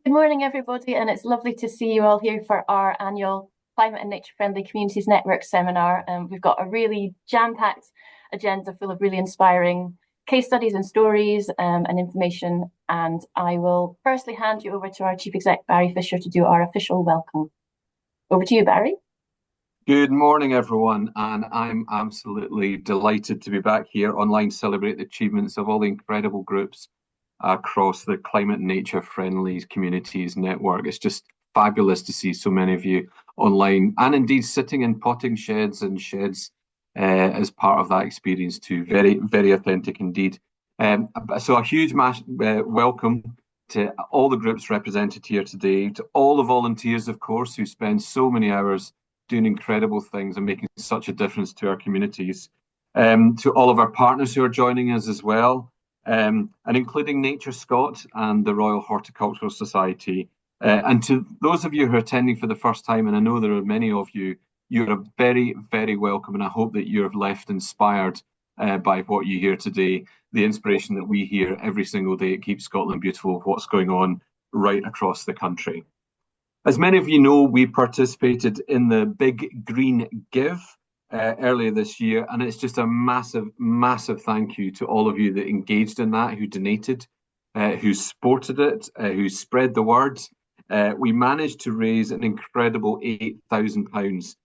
Good morning, everybody, and it's lovely to see you all here for our annual Climate and Nature Friendly Communities Network seminar. We've got a really jam-packed agenda full of really inspiring case studies and stories and information. And I will firstly hand you over to our Chief Exec, Barry Fisher, to do our official welcome. Over to you, Barry. Good morning, everyone, and I'm absolutely delighted to be back here online, celebrate the achievements of all the incredible groups across the Climate and Nature Friendly Communities Network. It's just fabulous to see so many of you online and indeed sitting in potting sheds and sheds as part of that experience too. Very, very authentic indeed. So a huge welcome to all the groups represented here today, to all the volunteers, of course, who spend so many hours doing incredible things and making such a difference to our communities, to all of our partners who are joining us as well, and including Nature Scott and the Royal Horticultural Society. And to those of you who are attending for the first time, and I know there are many of you, you're very, very welcome, and I hope that you're left inspired by what you hear today, the inspiration that we hear every single day at Keep Scotland Beautiful, what's going on right across the country. As many of you know, we participated in the Big Green Give earlier this year, and it's just a massive, massive thank you to all of you that engaged in that, who donated, who supported it, who spread the word. We managed to raise an incredible £8,000,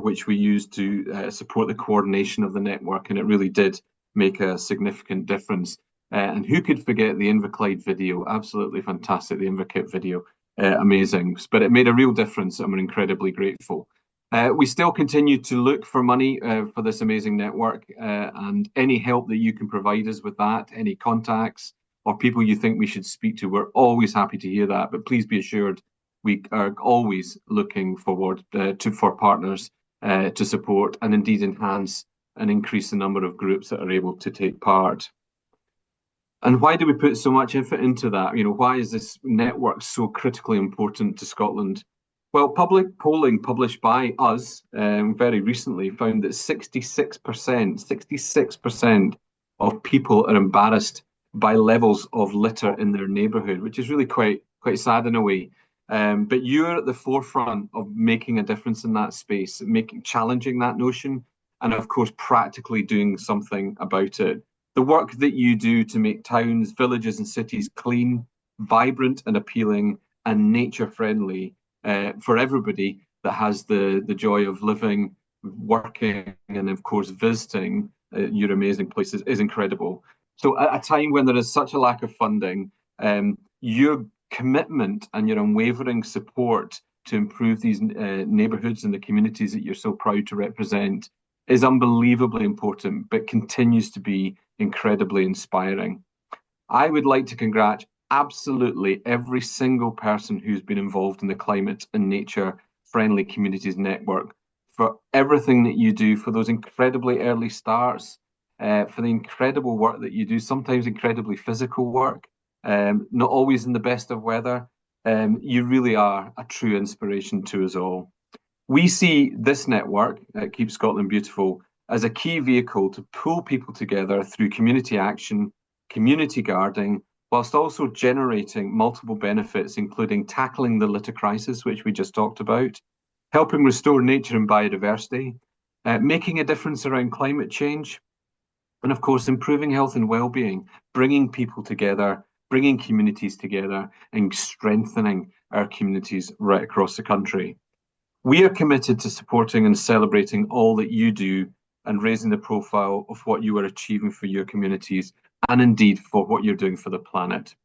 which we used to support the coordination of the network, and it really did make a significant difference. And who could forget the Inverclyde video? Absolutely fantastic, the Inverkit video. Amazing, but it made a real difference and we're incredibly grateful. We still continue to look for money for this amazing network, and any help that you can provide us with that, any contacts or people you think we should speak to, we're always happy to hear that. But please be assured, we are always looking forward for partners to support and indeed enhance and increase the number of groups that are able to take part. And why do we put so much effort into that? You know, why is this network so critically important to Scotland? Well, public polling published by us very recently found that 66% of people are embarrassed by levels of litter in their neighbourhood, which is really quite sad in a way. But you're at the forefront of making a difference in that space, challenging that notion, and of course, practically doing something about it. The work that you do to make towns, villages and cities clean, vibrant and appealing and nature friendly for everybody that has the joy of living, working and of course visiting your amazing places is incredible. So at a time when there is such a lack of funding, your commitment and your unwavering support to improve these neighbourhoods and the communities that you're so proud to represent is unbelievably important, but continues to be incredibly inspiring. I would like to congratulate absolutely every single person who's been involved in the Climate and Nature Friendly Communities Network for everything that you do, for those incredibly early starts, for the incredible work that you do, sometimes incredibly physical work, not always in the best of weather. You really are a true inspiration to us all. We see this network, Keep Scotland Beautiful, as a key vehicle to pull people together through community action, community gardening, whilst also generating multiple benefits, including tackling the litter crisis, which we just talked about, helping restore nature and biodiversity, making a difference around climate change, and of course, improving health and well-being, bringing people together, bringing communities together, and strengthening our communities right across the country. We are committed to supporting and celebrating all that you do and raising the profile of what you are achieving for your communities and indeed for what you're doing for the planet.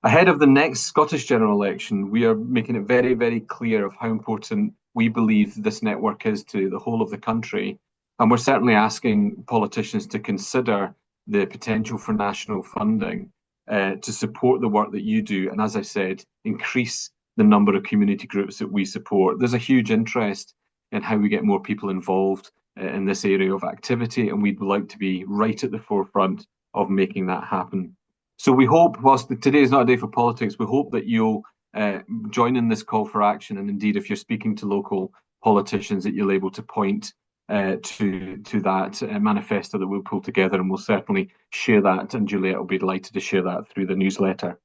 Ahead of the next Scottish general election, we are making it very, very clear of how important we believe this network is to the whole of the country. And we're certainly asking politicians to consider the potential for national funding to support the work that you do. And as I said, increase the number of community groups that we support. There's a huge interest in how we get more people involved in this area of activity, and we'd like to be right at the forefront of making that happen. So we hope, whilst today is not a day for politics, we hope that you'll join in this call for action, and indeed, if you're speaking to local politicians, that you'll able to point to that manifesto that we'll pull together, and we'll certainly share that, and Juliet will be delighted to share that through the newsletter.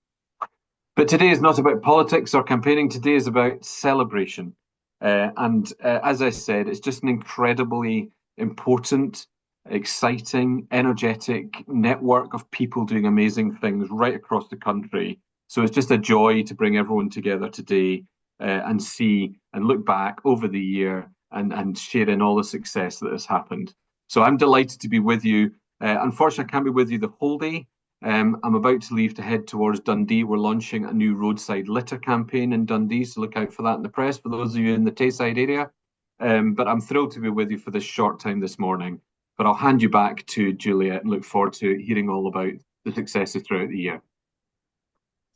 But today is not about politics or campaigning. Today is about celebration. As I said, it's just an incredibly important, exciting, energetic network of people doing amazing things right across the country. So it's just a joy to bring everyone together today and see and look back over the year and share in all the success that has happened. So I'm delighted to be with you. Unfortunately, I can't be with you the whole day. I'm about to leave to head towards Dundee. We're launching a new roadside litter campaign in Dundee, so look out for that in the press for those of you in the Tayside area. But I'm thrilled to be with you for this short time this morning. But I'll hand you back to Juliet and look forward to hearing all about the successes throughout the year.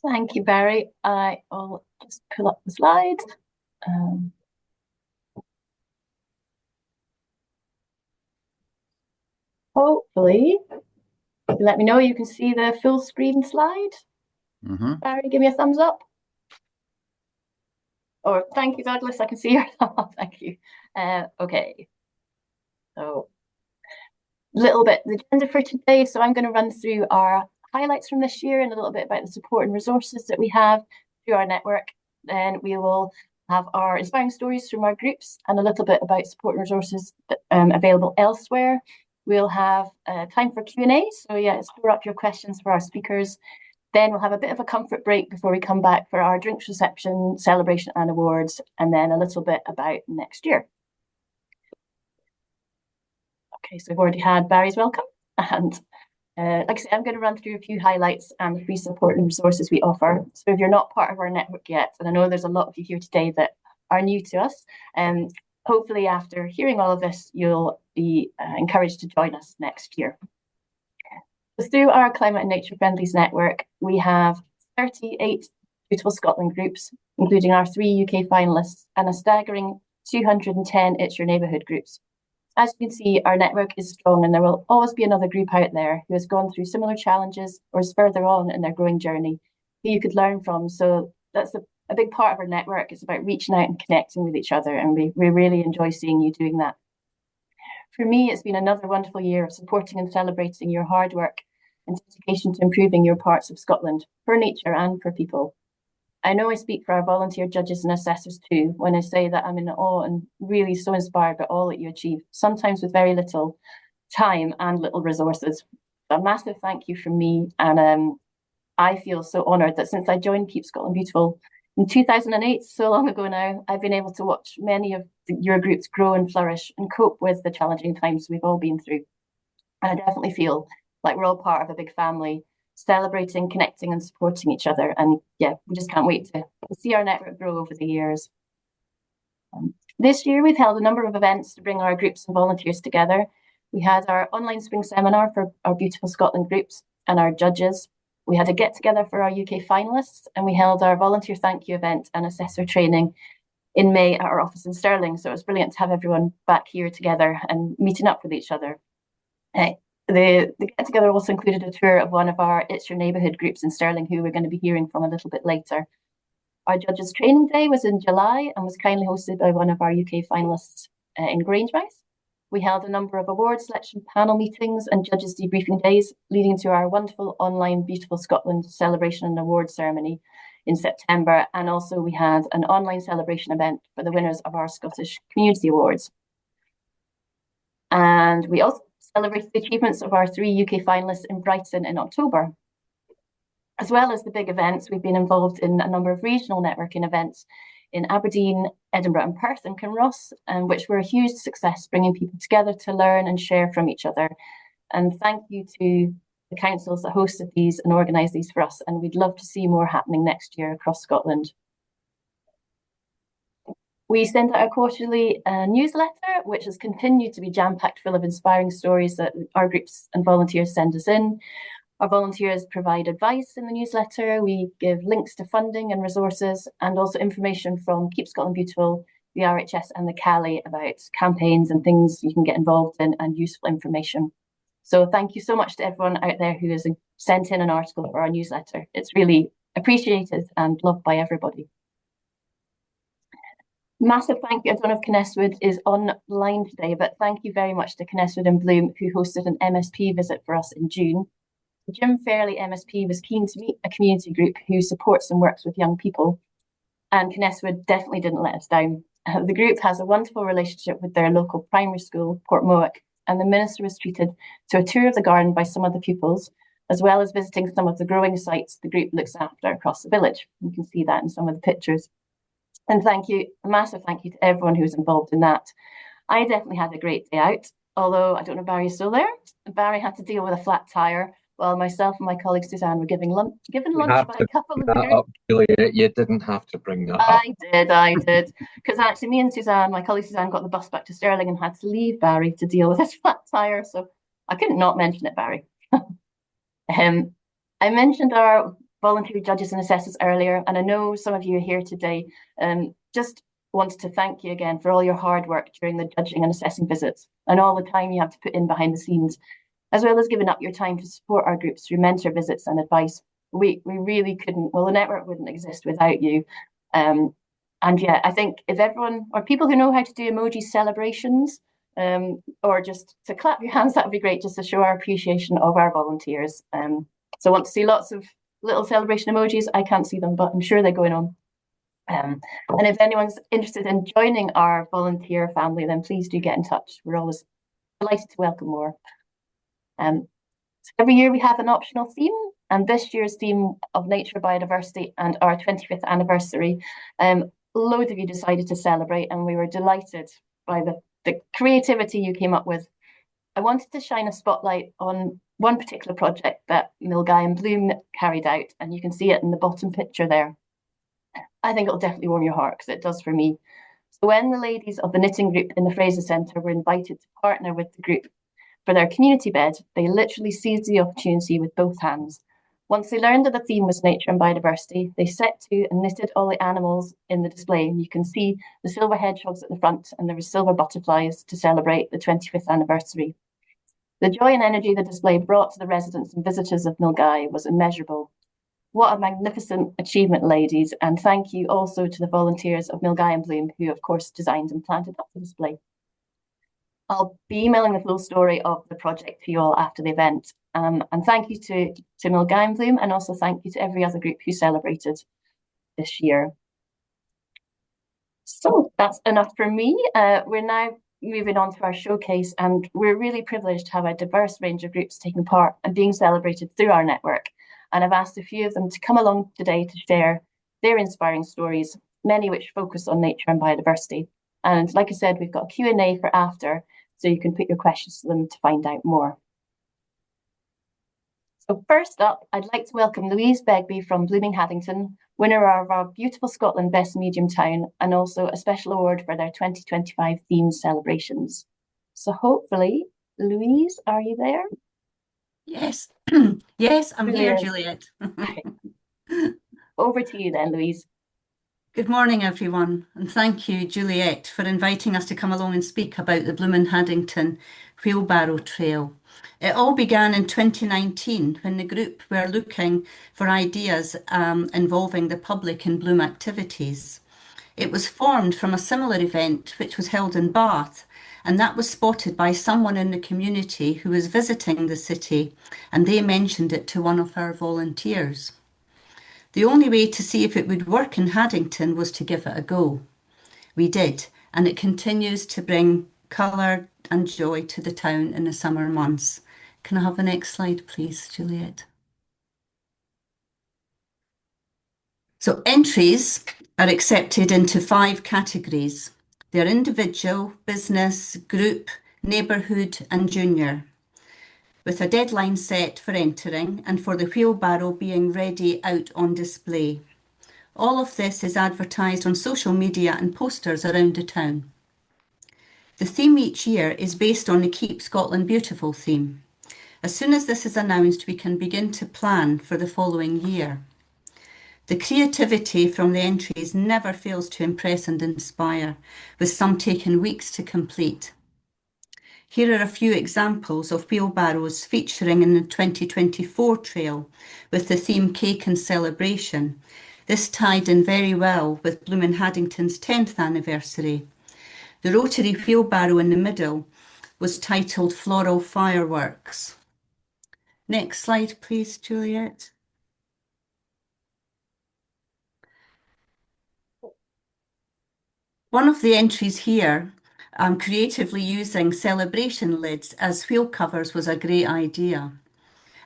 Thank you, Barry. I'll just pull up the slides. Hopefully, let me know you can see the full screen slide. Barry, give me a thumbs up. Or thank you, Douglas. I can see your thumb up. Thank you. Okay. So, little bit the agenda for today. So I'm going to run through our highlights from this year and a little bit about the support and resources that we have through our network. Then we will have our inspiring stories from our groups and a little bit about support and resources available elsewhere. We'll have time for Q&A. So yeah, store up your questions for our speakers. Then we'll have a bit of a comfort break before we come back for our drinks reception, celebration and awards, and then a little bit about next year. Okay, so we've already had Barry's welcome. And like I said, I'm going to run through a few highlights and the free support and resources we offer. So if you're not part of our network yet, and I know there's a lot of you here today that are new to us, hopefully after hearing all of this, you'll be encouraged to join us next year. So through our Climate and Nature Friendlies network, we have 38 Beautiful Scotland groups, including our 3 UK finalists and a staggering 210 It's Your Neighbourhood groups. As you can see, our network is strong and there will always be another group out there who has gone through similar challenges or is further on in their growing journey who you could learn from. So that's a big part of our network. It's about reaching out and connecting with each other, and we really enjoy seeing you doing that. For me, it's been another wonderful year of supporting and celebrating your hard work and dedication to improving your parts of Scotland for nature and for people. I know I speak for our volunteer judges and assessors too when I say that I'm in awe and really so inspired by all that you achieve, sometimes with very little time and little resources. A massive thank you from me, and I feel so honoured that since I joined Keep Scotland Beautiful in 2008, so long ago now, I've been able to watch many of your groups grow and flourish and cope with the challenging times we've all been through. And I definitely feel like we're all part of a big family, celebrating, connecting and supporting each other. And yeah, we just can't wait to see our network grow over the years. This year, we've held a number of events to bring our groups and volunteers together. We had our online spring seminar for our Beautiful Scotland groups and our judges. We had a get together for our UK finalists, and we held our volunteer thank you event and assessor training in May at our office in Stirling. So it was brilliant to have everyone back here together and meeting up with each other. The get-together also included a tour of one of our It's Your Neighbourhood groups in Stirling, who we're going to be hearing from a little bit later. Our Judges Training Day was in July and was kindly hosted by one of our UK finalists in Grangemouth. We held a number of award selection panel meetings and judges debriefing days, leading to our wonderful online Beautiful Scotland celebration and award ceremony in September. And also we had an online celebration event for the winners of our Scottish Community Awards. And we also celebrated the achievements of our 3 UK finalists in Brighton in October. As well as the big events, we've been involved in a number of regional networking events in Aberdeen, Edinburgh and Perth and Kinross, which were a huge success, bringing people together to learn and share from each other. And thank you to the councils that hosted these and organised these for us, and we'd love to see more happening next year across Scotland. We send out a quarterly newsletter, which has continued to be jam-packed full of inspiring stories that our groups and volunteers send us in. Our volunteers provide advice in the newsletter. We give links to funding and resources, and also information from Keep Scotland Beautiful, the RHS and the CALI about campaigns and things you can get involved in and useful information. So thank you so much to everyone out there who has sent in an article for our newsletter. It's really appreciated and loved by everybody. Massive thank you. I don't know if Kinneswood is online today, but thank you very much to Kinneswood and Bloom, who hosted an MSP visit for us in June. Jim Fairley MSP was keen to meet a community group who supports and works with young people, and Kinneswood definitely didn't let us down. The group has a wonderful relationship with their local primary school, Portmoak, and the minister was treated to a tour of the garden by some of the pupils, as well as visiting some of the growing sites the group looks after across the village. You can see that in some of the pictures. And thank you, a massive thank you to everyone who was involved in that. I definitely had a great day out, although I don't know if Barry's still there. Barry had to deal with a flat tire while myself and my colleague Suzanne were given You lunch have by to a couple of bring the that group. up, Juliet. You didn't have to bring that up. I did. Because actually, me and Suzanne, my colleague Suzanne, got the bus back to Stirling and had to leave Barry to deal with his flat tire. So I couldn't not mention it, Barry. um, I mentioned our voluntary judges and assessors earlier, and I know some of you are here today. Just wanted to thank you again for all your hard work during the judging and assessing visits and all the time you have to put in behind the scenes, as well as giving up your time to support our groups through mentor visits and advice. We really couldn't, well, the network wouldn't exist without you. And yeah, I think if everyone or people who know how to do emoji celebrations, or just to clap your hands, that would be great, just to show our appreciation of our volunteers. So I want to see lots of little celebration emojis. I can't see them, but I'm sure they're going on. And if anyone's interested in joining our volunteer family, then please do get in touch. We're always delighted to welcome more. So every year we have an optional theme, and this year's theme of nature, biodiversity, and our 25th anniversary, loads of you decided to celebrate, and we were delighted by the creativity you came up with. I wanted to shine a spotlight on one particular project that Milngavie and Bloom carried out, and you can see it in the bottom picture there. I think it'll definitely warm your heart, because it does for me. So when the ladies of the knitting group in the Fraser Centre were invited to partner with the group for their community bed, they literally seized the opportunity with both hands. Once they learned that the theme was nature and biodiversity, they set to and knitted all the animals in the display. And you can see the silver hedgehogs at the front, and there were silver butterflies to celebrate the 25th anniversary. The joy and energy the display brought to the residents and visitors of Milngavie was immeasurable. What a magnificent achievement, ladies, and thank you also to the volunteers of Milngavie and Bloom, who of course designed and planted up the display. I'll be emailing the full story of the project to you all after the event. And thank you to Milngavie and Bloom, and also thank you to every other group who celebrated this year. So that's enough for me. We're now moving on to our showcase, and we're really privileged to have a diverse range of groups taking part and being celebrated through our network. And I've asked a few of them to come along today to share their inspiring stories, many which focus on nature and biodiversity. And like I said, we've got a Q&A for after, so you can put your questions to them to find out more. So first up, I'd like to welcome Louise Begbie from Blooming Haddington, winner of our Beautiful Scotland Best Medium Town, and also a special award for their 2025 theme celebrations. So hopefully, Louise, are you there? Yes, yes, I'm here, Brilliant. Juliet. Over to you then, Louise. Good morning, everyone, and thank you, Juliet, for inviting us to come along and speak about the Blooming Haddington Wheelbarrow Trail. It all began in 2019 when the group were looking for ideas involving the public in Bloom activities. It was formed from a similar event which was held in Bath, and that was spotted by someone in the community who was visiting the city, and they mentioned it to one of our volunteers. The only way to see if it would work in Haddington was to give it a go. We did, and it continues to bring colour and joy to the town in the summer months. Can I have the next slide, please, Juliet? So entries are accepted into 5 categories. They're individual, business, group, neighbourhood and junior, with a deadline set for entering and for the wheelbarrow being ready out on display. All of this is advertised on social media and posters around the town. The theme each year is based on the Keep Scotland Beautiful theme. As soon as this is announced, we can begin to plan for the following year. The creativity from the entries never fails to impress and inspire, with some taking weeks to complete. Here are a few examples of wheelbarrows featuring in the 2024 trail with the theme Cake and Celebration. This tied in very well with Blooming Haddington's 10th anniversary. The rotary wheelbarrow in the middle was titled Floral Fireworks. Next slide, please, Juliet. One of the entries here, creatively using celebration lids as wheel covers was a great idea.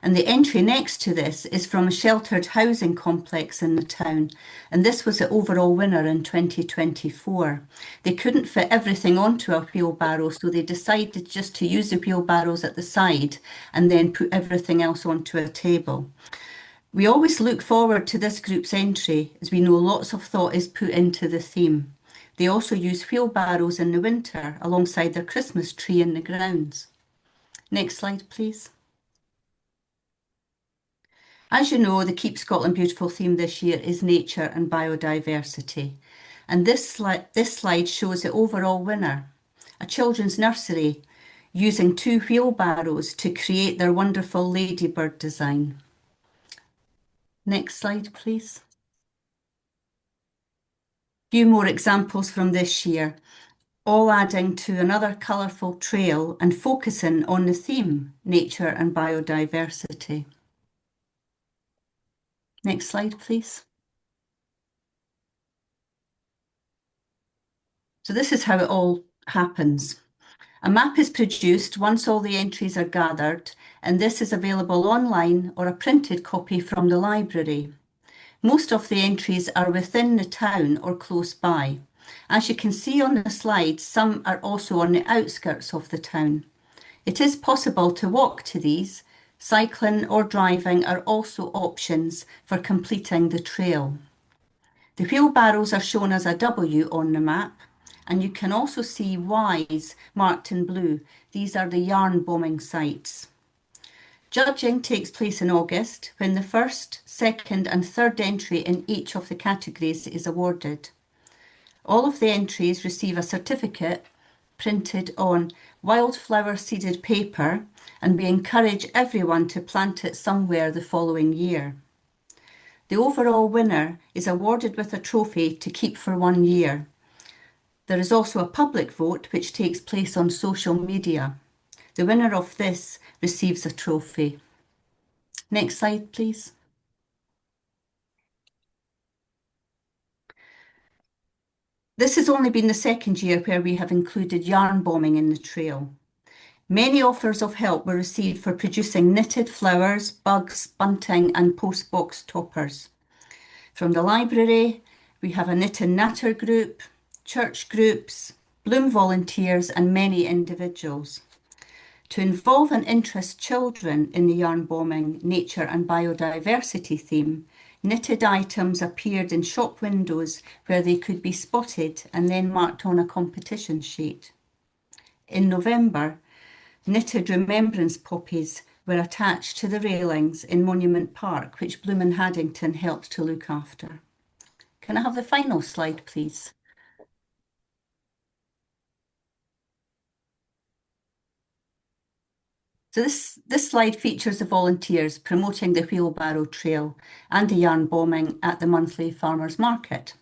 And the entry next to this is from a sheltered housing complex in the town. And this was the overall winner in 2024. They couldn't fit everything onto a wheelbarrow, so they decided just to use the wheelbarrows at the side and then put everything else onto a table. We always look forward to this group's entry, as we know lots of thought is put into the theme. They also use wheelbarrows in the winter alongside their Christmas tree in the grounds. Next slide, please. As you know, the Keep Scotland Beautiful theme this year is nature and biodiversity. And this slide shows the overall winner, a children's nursery using 2 wheelbarrows to create their wonderful ladybird design. Next slide, please. Few more examples from this year, all adding to another colourful trail and focusing on the theme, nature and biodiversity. Next slide, please. So this is how it all happens. A map is produced once all the entries are gathered, and this is available online or a printed copy from the library. Most of the entries are within the town or close by. As you can see on the slide, some are also on the outskirts of the town. It is possible to walk to these. Cycling or driving are also options for completing the trail. The wheelbarrows are shown as a W on the map, and you can also see Ys marked in blue. These are the yarn bombing sites. Judging takes place in August, when the first, second and third entry in each of the categories is awarded. All of the entries receive a certificate printed on wildflower seeded paper, and we encourage everyone to plant it somewhere the following year. The overall winner is awarded with a trophy to keep for 1 year. There is also a public vote which takes place on social media. The winner of this receives a trophy. Next slide, please. This has only been the second year where we have included yarn bombing in the trail. Many offers of help were received for producing knitted flowers, bugs, bunting and postbox toppers. From the library, we have a knit and natter group, church groups, Bloom volunteers and many individuals. To involve and interest children in the yarn bombing, nature and biodiversity theme, knitted items appeared in shop windows where they could be spotted and then marked on a competition sheet. In November, knitted remembrance poppies were attached to the railings in Monument Park, which Bloom and Haddington helped to look after. Can I have the final slide, please? So this slide features the volunteers promoting the wheelbarrow trail and the yarn bombing at the monthly farmers market.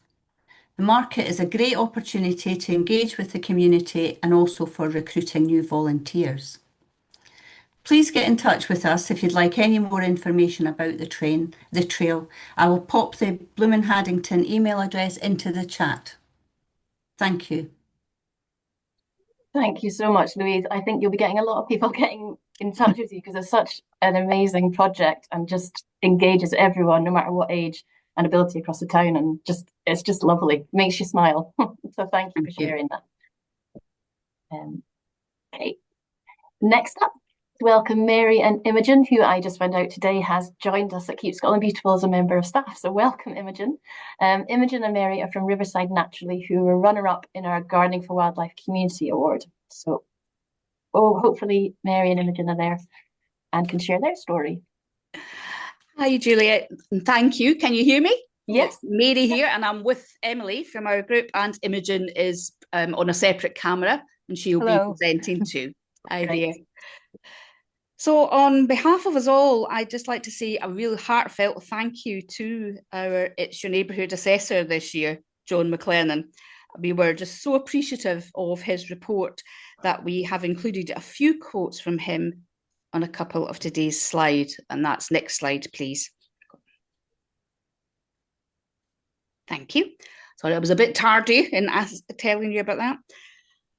The market is a great opportunity to engage with the community and also for recruiting new volunteers. Please get in touch with us if you'd like any more information about the trail. I will pop the Bloom and Haddington email address into the chat. Thank you. Thank you so much, Louise. I think you'll be getting a lot of people getting in touch with you because it's such an amazing project and just engages everyone, no matter what age and ability across the town. And it's just lovely. Makes you smile. So thank you for sharing that. Okay. Next up, welcome Mary and Imogen, who I just found out today has joined us at Keep Scotland Beautiful as a member of staff. So welcome, Imogen. Imogen and Mary are from Riverside Naturally, who were runner-up in our Gardening for Wildlife Community Award. So hopefully Mary and Imogen are there and can share their story. Hi, Juliet, and thank you. Can you hear me? Yes. Mary here, and I'm with Emily from our group, and Imogen is on a separate camera, and she'll be presenting too. Hi there. So on behalf of us all, I'd just like to say a real heartfelt thank you to our It's Your Neighbourhood assessor this year, John McLennan. We were just so appreciative of his report that we have included a few quotes from him on a couple of today's slides, and that's next slide, please. Thank you. Sorry, I was a bit tardy in telling you about that.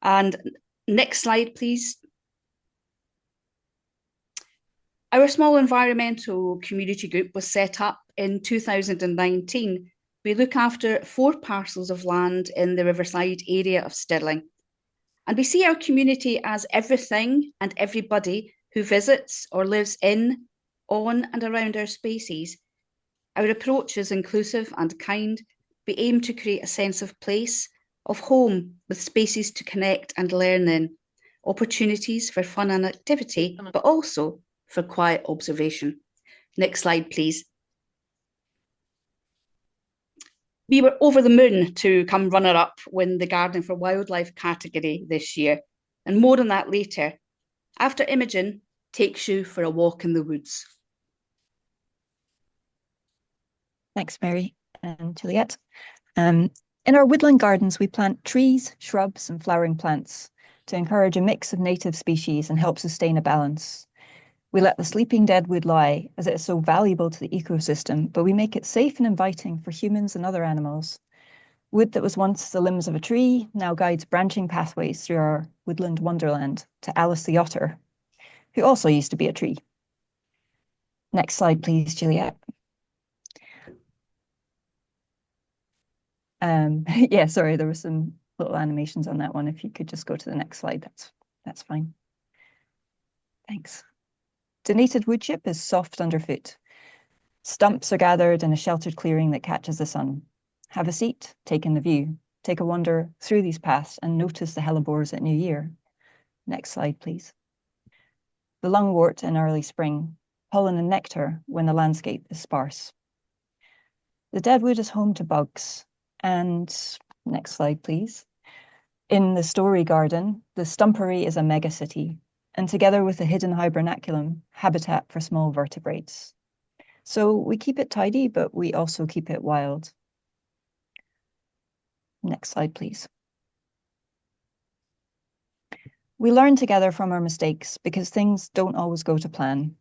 And next slide, please. Our small environmental community group was set up in 2019. We look after 4 parcels of land in the Riverside area of Stirling. And we see our community as everything and everybody who visits or lives in, on and around our spaces. Our approach is inclusive and kind. We aim to create a sense of place, of home, with spaces to connect and learn in, opportunities for fun and activity, but also for quiet observation. Next slide, please. We were over the moon to come runner-up win the Gardening for Wildlife category this year, and more on that later, after Imogen takes you for a walk in the woods. Thanks, Mary and Juliet. In our woodland gardens, we plant trees, shrubs, and flowering plants to encourage a mix of native species and help sustain a balance. We let the sleeping dead wood lie, as it is so valuable to the ecosystem, but we make it safe and inviting for humans and other animals. Wood that was once the limbs of a tree now guides branching pathways through our woodland wonderland to Alice the otter, who also used to be a tree. Next slide, please, Juliet. Yeah, sorry, there were some little animations on that one. If you could just go to the next slide, that's fine. Thanks. Donated wood chip is soft underfoot. Stumps are gathered in a sheltered clearing that catches the sun. Have a seat, take in the view, take a wander through these paths and notice the hellebores at New Year. Next slide, please. The lungwort in early spring, pollen and nectar when the landscape is sparse. The deadwood is home to bugs. And next slide, please. In the Story Garden, the stumpery is a megacity, and together with the hidden hibernaculum, habitat for small vertebrates. So we keep it tidy, but we also keep it wild. Next slide, please. We learn together from our mistakes because things don't always go to plan.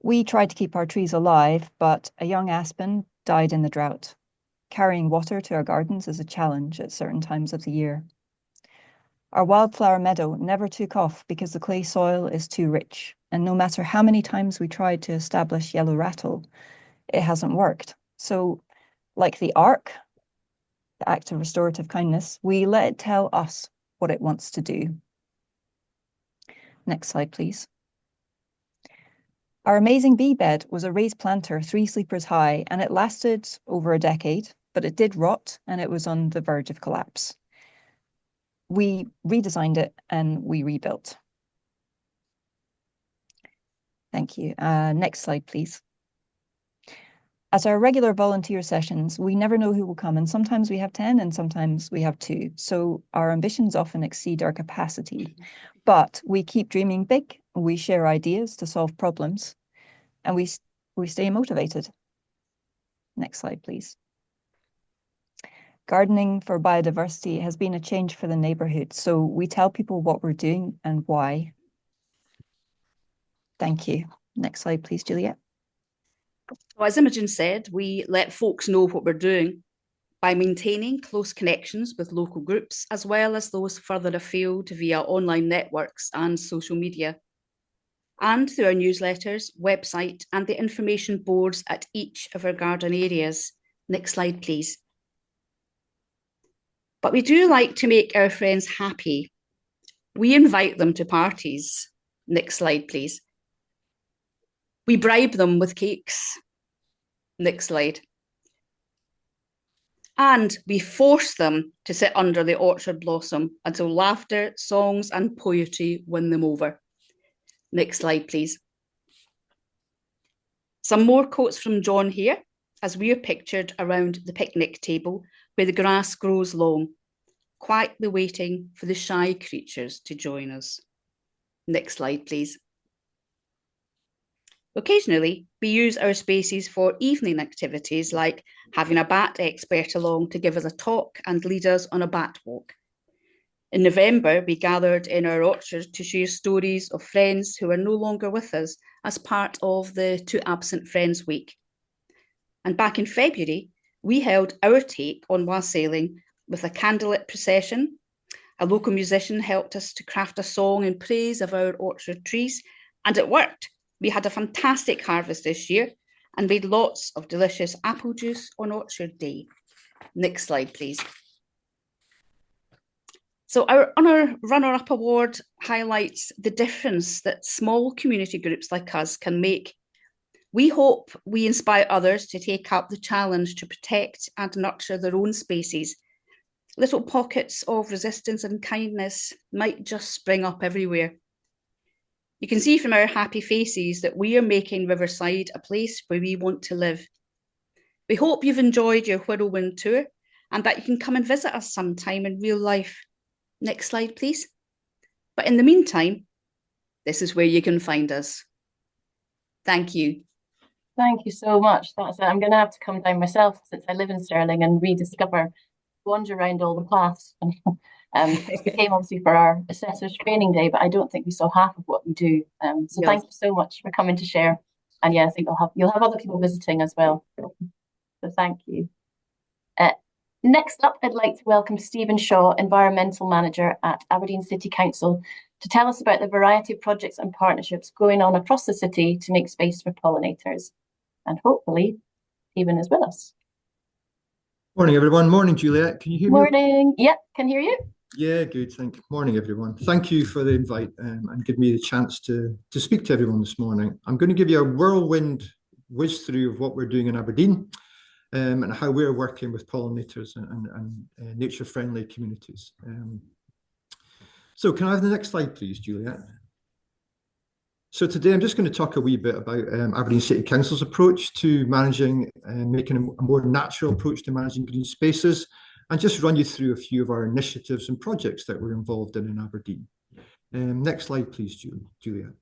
We tried to keep our trees alive, but a young aspen died in the drought. Carrying water to our gardens is a challenge at certain times of the year. Our wildflower meadow never took off because the clay soil is too rich, and no matter how many times we tried to establish yellow rattle, it hasn't worked. So, like the ark, the act of restorative kindness, we let it tell us what it wants to do. Next slide, please. Our amazing bee bed was a raised planter 3 sleepers high, and it lasted over a decade, but it did rot and it was on the verge of collapse. We redesigned it and we rebuilt. Thank you. Next slide, please. At our regular volunteer sessions, we never know who will come, and sometimes we have 10 and sometimes we have 2. So our ambitions often exceed our capacity, but we keep dreaming big. We share ideas to solve problems, and we stay motivated. Next slide, please. Gardening for biodiversity has been a change for the neighbourhood, so we tell people what we're doing and why. Thank you. Next slide, please, Juliet. Well, as Imogen said, we let folks know what we're doing by maintaining close connections with local groups, as well as those further afield via online networks and social media, and through our newsletters, website, and the information boards at each of our garden areas. Next slide, please. But we do like to make our friends happy. We invite them to parties. Next slide, please. We bribe them with cakes. Next slide. And we force them to sit under the orchard blossom until laughter, songs, and poetry win them over. Next slide, please. Some more quotes from John here, as we are pictured around the picnic table where the grass grows long, quietly waiting for the shy creatures to join us. Next slide, please. Occasionally, we use our spaces for evening activities like having a bat expert along to give us a talk and lead us on a bat walk. In November, we gathered in our orchard to share stories of friends who are no longer with us as part of the Two Absent Friends Week. And back in February, we held our take on wassailing with a candlelit procession. A local musician helped us to craft a song in praise of our orchard trees, and it worked. We had a fantastic harvest this year and made lots of delicious apple juice on Orchard Day. Next slide, please. So our runner-up award highlights the difference that small community groups like us can make. We hope we inspire others to take up the challenge to protect and nurture their own spaces. Little pockets of resistance and kindness might just spring up everywhere. You can see from our happy faces that we are making Riverside a place where we want to live. We hope you've enjoyed your whirlwind tour and that you can come and visit us sometime in real life. Next slide, please. But in the meantime, this is where you can find us. Thank you. Thank you so much. That's it. I'm going to have to come down myself since I live in Stirling and rediscover, wander around all the paths. We came obviously for our assessors training day, but I don't think we saw half of what we do. So thank you so much for coming to share. And yeah, I think you'll have other people visiting as well. So thank you. Next up, I'd like to welcome Stephen Shaw, Environmental Manager at Aberdeen City Council, to tell us about the variety of projects and partnerships going on across the city to make space for pollinators. And hopefully, Stephen is with us. Morning, everyone. Morning, Juliet. Can you hear me? Morning. Yep, can hear you. Yeah, good. Morning, everyone. Thank you for the invite and give me the chance to speak to everyone this morning. I'm going to give you a whirlwind whiz through of what we're doing in Aberdeen and how we're working with pollinators and nature-friendly communities. So can I have the next slide, please, Juliet? So today I'm just going to talk a wee bit about Aberdeen City Council's approach to managing, making a more natural approach to managing green spaces, and just run you through a few of our initiatives and projects that we're involved in Aberdeen. Next slide, please, Julia.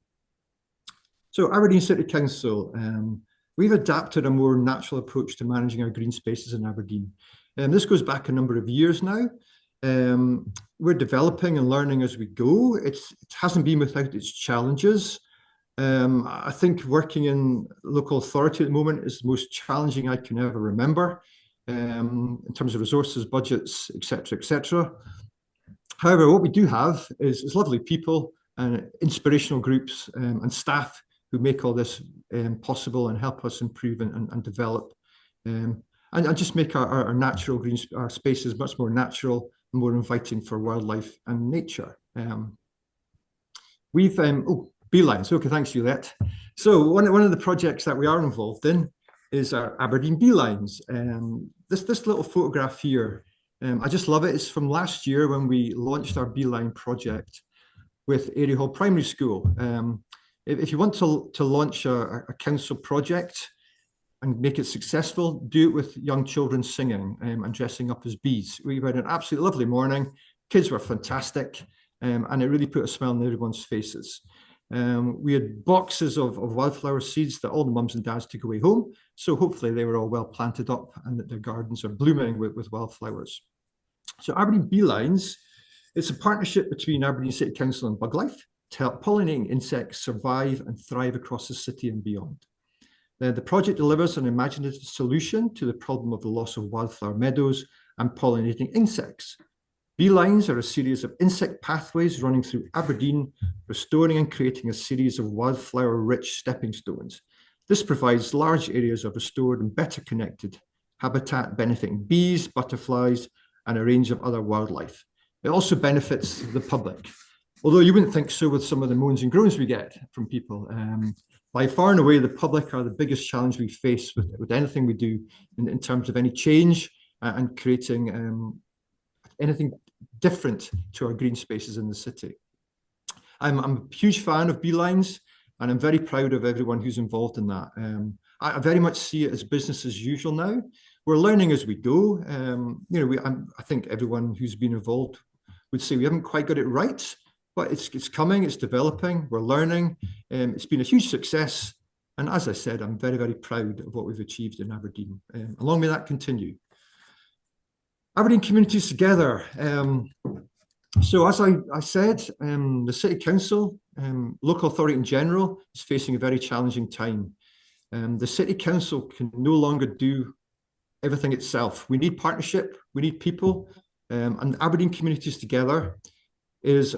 So Aberdeen City Council, we've adapted a more natural approach to managing our green spaces in Aberdeen. This goes back a number of years now. We're developing and learning as we go. It hasn't been without its challenges. I think working in local authority at the moment is the most challenging I can ever remember. In terms of resources, budgets, etc., etc. However, what we do have is lovely people and inspirational groups and staff who make all this possible and help us improve and develop and just make our natural green spaces much more natural and more inviting for wildlife and nature. We've beelines. Okay, thanks, Juliet. So one of the projects that we are involved in is our Aberdeen beelines. This little photograph here, I just love it. It's from last year when we launched our beeline project with Airy Hall Primary School. If you want to launch a council project and make it successful, do it with young children singing and dressing up as bees. We had an absolutely lovely morning. Kids were fantastic, and it really put a smile on everyone's faces. We had boxes of wildflower seeds that all the mums and dads took away home. So hopefully they were all well planted up and that their gardens are blooming with wildflowers. So Aberdeen Beelines, it's a partnership between Aberdeen City Council and BugLife to help pollinating insects survive and thrive across the city and beyond. The project delivers an imaginative solution to the problem of the loss of wildflower meadows and pollinating insects. Beelines are a series of insect pathways running through Aberdeen, restoring and creating a series of wildflower-rich stepping stones. This provides large areas of restored and better connected habitat benefiting bees, butterflies, and a range of other wildlife. It also benefits the public, although you wouldn't think so with some of the moans and groans we get from people. By far and away, the public are the biggest challenge we face with anything we do in terms of any change and creating anything different to our green spaces in the city. I'm a huge fan of beelines, and I'm very proud of everyone who's involved in that. I very much see it as business as usual now. We're learning as we go. I think everyone who's been involved would say we haven't quite got it right, but it's coming, it's developing, we're learning. It's been a huge success. And as I said, I'm very, very proud of what we've achieved in Aberdeen. Long may that continue. Aberdeen Communities Together. So as I said, the City Council, local authority in general, is facing a very challenging time. The City Council can no longer do everything itself. We need partnership, we need people, and Aberdeen Communities Together is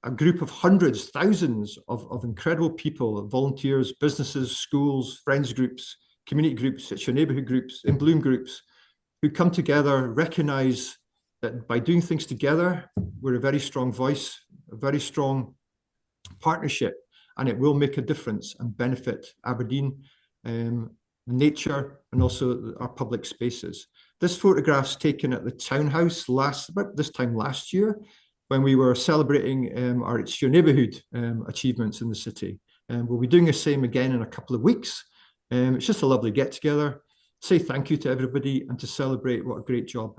a group of hundreds, thousands of incredible people, volunteers, businesses, schools, friends groups, community groups, it's your neighbourhood groups, in bloom groups, who come together, recognise that by doing things together, we're a very strong voice, a very strong partnership, and it will make a difference and benefit Aberdeen, nature, and also our public spaces. This photograph's taken at the townhouse about this time last year, when we were celebrating our It's Your Neighbourhood achievements in the city. We'll be doing the same again in a couple of weeks. It's just a lovely get together, say thank you to everybody, and to celebrate what a great job,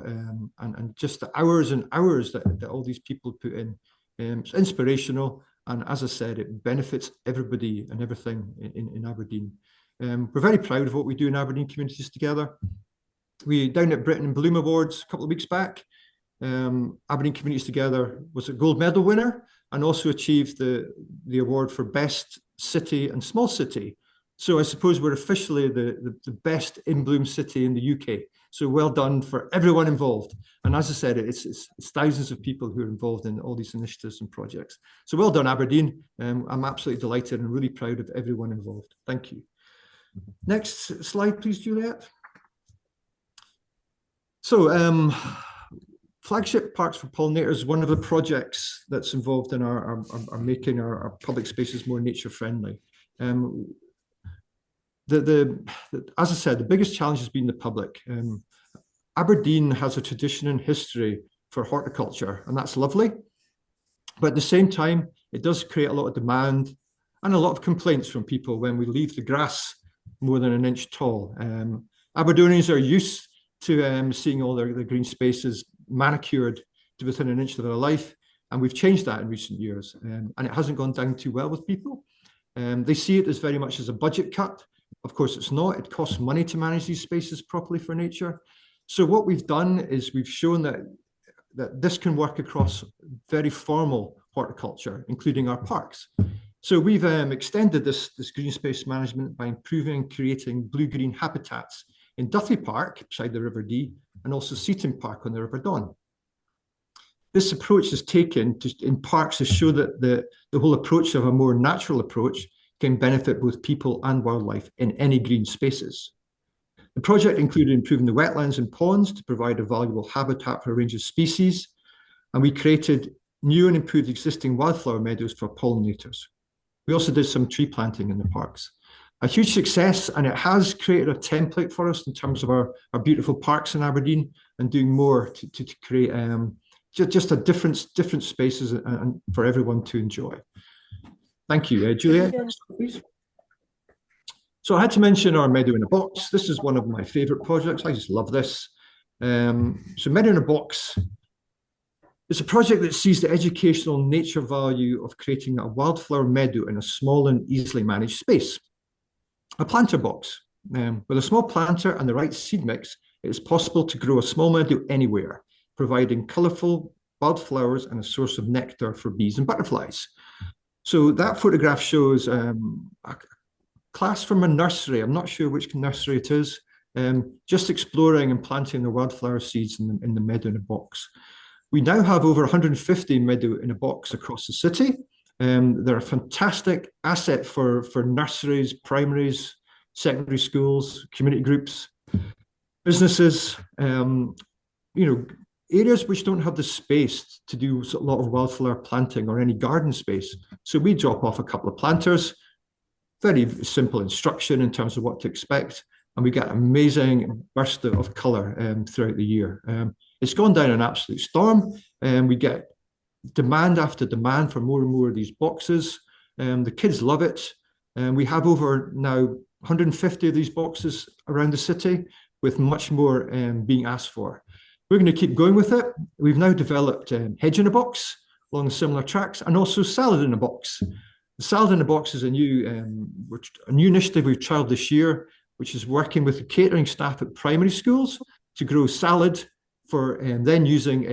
and just the hours and hours that all these people put in. It's inspirational, and as I said, it benefits everybody and everything in Aberdeen. We're very proud of what we do in Aberdeen Communities Together. We, down at Britain and Bloom Awards a couple of weeks back, Aberdeen Communities Together was a gold medal winner and also achieved the award for best city and small city. So I suppose we're officially the best in bloom city in the UK. So well done for everyone involved. And as I said, it's thousands of people who are involved in all these initiatives and projects. So well done, Aberdeen. I'm absolutely delighted and really proud of everyone involved. Thank you. Next slide, please, Juliet. So Flagship Parks for Pollinators is one of the projects that's involved in our making our public spaces more nature friendly. As I said, the biggest challenge has been the public. Aberdeen has a tradition and history for horticulture, and that's lovely. But at the same time, it does create a lot of demand and a lot of complaints from people when we leave the grass more than an inch tall. Aberdonians are used to seeing all their green spaces manicured to within an inch of their life, and we've changed that in recent years, and it hasn't gone down too well with people. They see it as very much as a budget cut. Of course, it's not. It costs money to manage these spaces properly for nature. So what we've done is we've shown that this can work across very formal horticulture, including our parks. So we've extended this green space management by improving and creating blue-green habitats in Duthie Park, beside the River Dee, and also Seaton Park on the River Don. This approach is taken in parks to show that the whole approach of a more natural approach can benefit both people and wildlife in any green spaces. The project included improving the wetlands and ponds to provide a valuable habitat for a range of species, and we created new and improved existing wildflower meadows for pollinators. We also did some tree planting in the parks. A huge success, and it has created a template for us in terms of our beautiful parks in Aberdeen, and doing more to create just a different spaces and for everyone to enjoy. Thank you. Juliet, please. So I had to mention our Meadow in a Box. This is one of my favourite projects. I just love this. So Meadow in a Box is a project that sees the educational nature value of creating a wildflower meadow in a small and easily managed space. A planter box. With a small planter and the right seed mix, it is possible to grow a small meadow anywhere, providing colourful wildflowers and a source of nectar for bees and butterflies. So that photograph shows a class from a nursery. I'm not sure which nursery it is, just exploring and planting the wildflower seeds in the Meadow in a Box. We now have over 150 Meadow in a Box across the city. They're a fantastic asset for nurseries, primaries, secondary schools, community groups, businesses, areas which don't have the space to do a lot of wildflower planting or any garden space. So we drop off a couple of planters, very simple instruction in terms of what to expect, and we get an amazing burst of colour throughout the year. It's gone down an absolute storm, and we get demand after demand for more and more of these boxes. The kids love it, and we have over now 150 of these boxes around the city, with much more being asked for. We're going to keep going with it. We've now developed Hedge in a Box along similar tracks, and also Salad in a Box. The Salad in a Box is a new initiative we've trialled this year, which is working with the catering staff at primary schools to grow salad for then using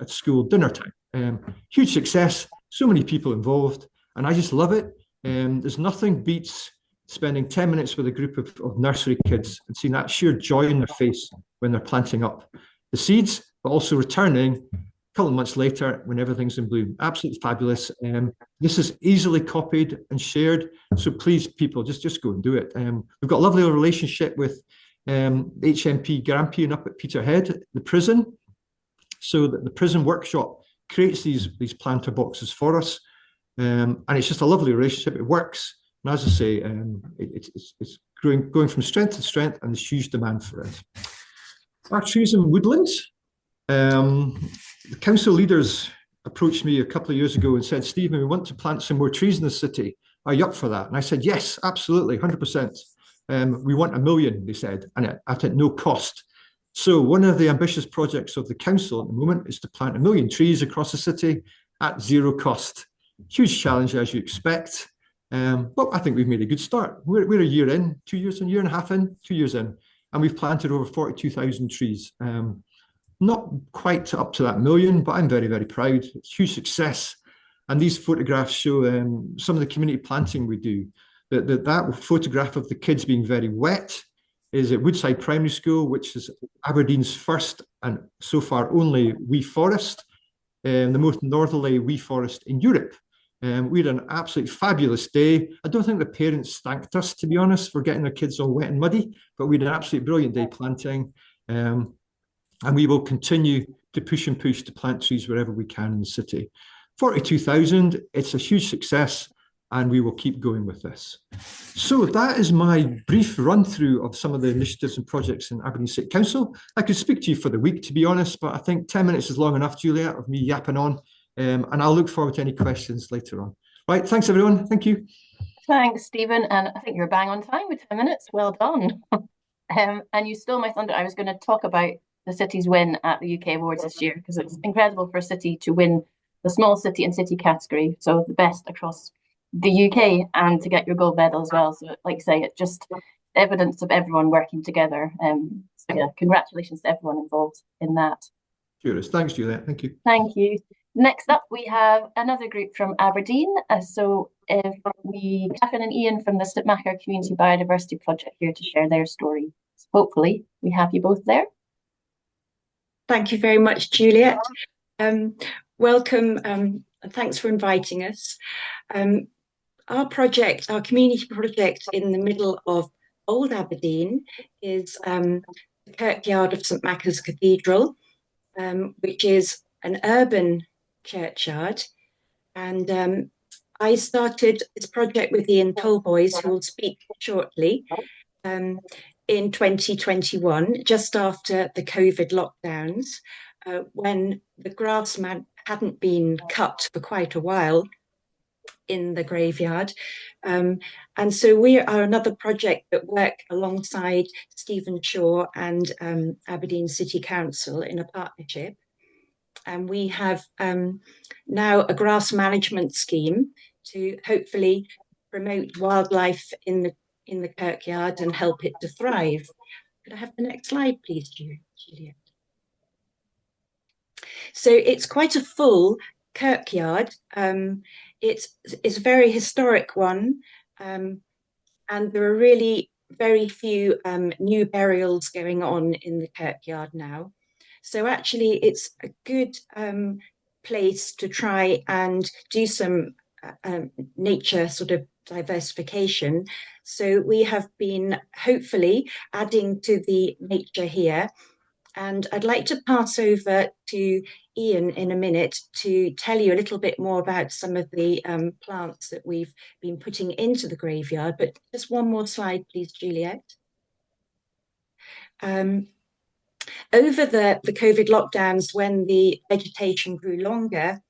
at school dinner time. Huge success, so many people involved, and I just love it. There's nothing beats spending 10 minutes with a group of nursery kids and seeing that sheer joy in their face when they're planting up the seeds, but also returning a couple of months later when everything's in bloom. Absolutely fabulous. This is easily copied and shared, so please, people, just go and do it. We've got a lovely relationship with HMP Grampian up at Peterhead, the prison, so that the prison workshop creates these planter boxes for us, and it's just a lovely relationship. It works, and as I say, it's going from strength to strength, and there's huge demand for it. Our trees and woodlands. The council leaders approached me a couple of years ago and said, "Stephen, we want to plant some more trees in the city. Are you up for that?" And I said, "Yes, absolutely, 100%. We want 1 million," they said, and at no cost. So one of the ambitious projects of the council at the moment is to plant 1 million trees across the city at zero cost. Huge challenge, as you expect. But I think we've made a good start. We're a year in, 2 years in, year and a half in, 2 years in, and we've planted over 42,000 trees. Not quite up to that 1 million, but I'm very, very proud. It's huge success. And these photographs show some of the community planting we do. That photograph of the kids being very wet is at Woodside Primary School, which is Aberdeen's first and so far only wee forest, the most northerly wee forest in Europe. We had an absolutely fabulous day. I don't think the parents thanked us, to be honest, for getting their kids all wet and muddy, but we had an absolutely brilliant day planting. And we will continue to push and push to plant trees wherever we can in the city. 42,000, it's a huge success, and we will keep going with this. So that is my brief run through of some of the initiatives and projects in Aberdeen City Council. I could speak to you for the week, to be honest, but I think 10 minutes is long enough, Juliet, of me yapping on, and I'll look forward to any questions later on. Right, thanks everyone, thank you. Thanks, Stephen, and I think you're bang on time with 10 minutes, well done. And you stole my thunder. I was going to talk about the city's win at the UK Awards this year, because it's incredible for a city to win the small city and city category, so the best across the UK, and to get your gold medal as well. So like you say, it's just evidence of everyone working together. So yeah, congratulations to everyone involved in that. Cheers. Thanks, Juliet. Thank you. Thank you. Next up, we have another group from Aberdeen. So if Catherine and Ian from the St Macher Community Biodiversity Project here to share their story. So hopefully we have you both there. Thank you very much, Juliet. Welcome, and thanks for inviting us. Our community project in the middle of Old Aberdeen is the Kirkyard of St Macher's Cathedral, which is an urban churchyard. And I started this project with Ian Tolboys, who will speak shortly, in 2021, just after the COVID lockdowns, when the grass hadn't been cut for quite a while in the graveyard. And so we are another project that work alongside Stephen Shaw and Aberdeen City Council in a partnership. And we have now a grass management scheme to hopefully promote wildlife in the Kirkyard and help it to thrive. Could I have the next slide, please, Juliet? So it's quite a full Kirkyard. It's a very historic one, and there are really very few new burials going on in the Kirkyard now. So actually it's a good place to try and do some nature sort of diversification. So we have been hopefully adding to the nature here. And I'd like to pass over to Ian in a minute to tell you a little bit more about some of the plants that we've been putting into the graveyard. But just one more slide, please, Juliet. Over the COVID lockdowns, when the vegetation grew longer,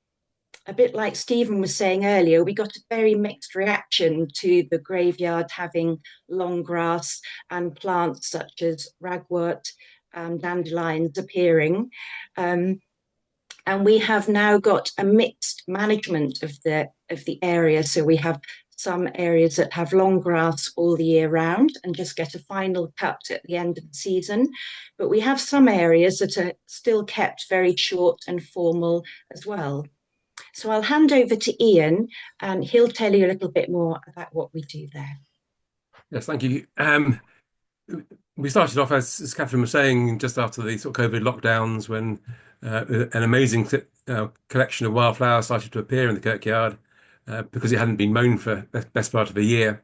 a bit like Stephen was saying earlier, we got a very mixed reaction to the graveyard having long grass and plants such as ragwort, dandelions appearing. And we have now got a mixed management of the area. So we have some areas that have long grass all the year round and just get a final cut at the end of the season. But we have some areas that are still kept very short and formal as well. So I'll hand over to Ian and he'll tell you a little bit more about what we do there. Yes, thank you. We started off, as Catherine was saying, just after the sort of COVID lockdowns, when an amazing collection of wildflowers started to appear in the Kirkyard because it hadn't been mown for the best part of a year,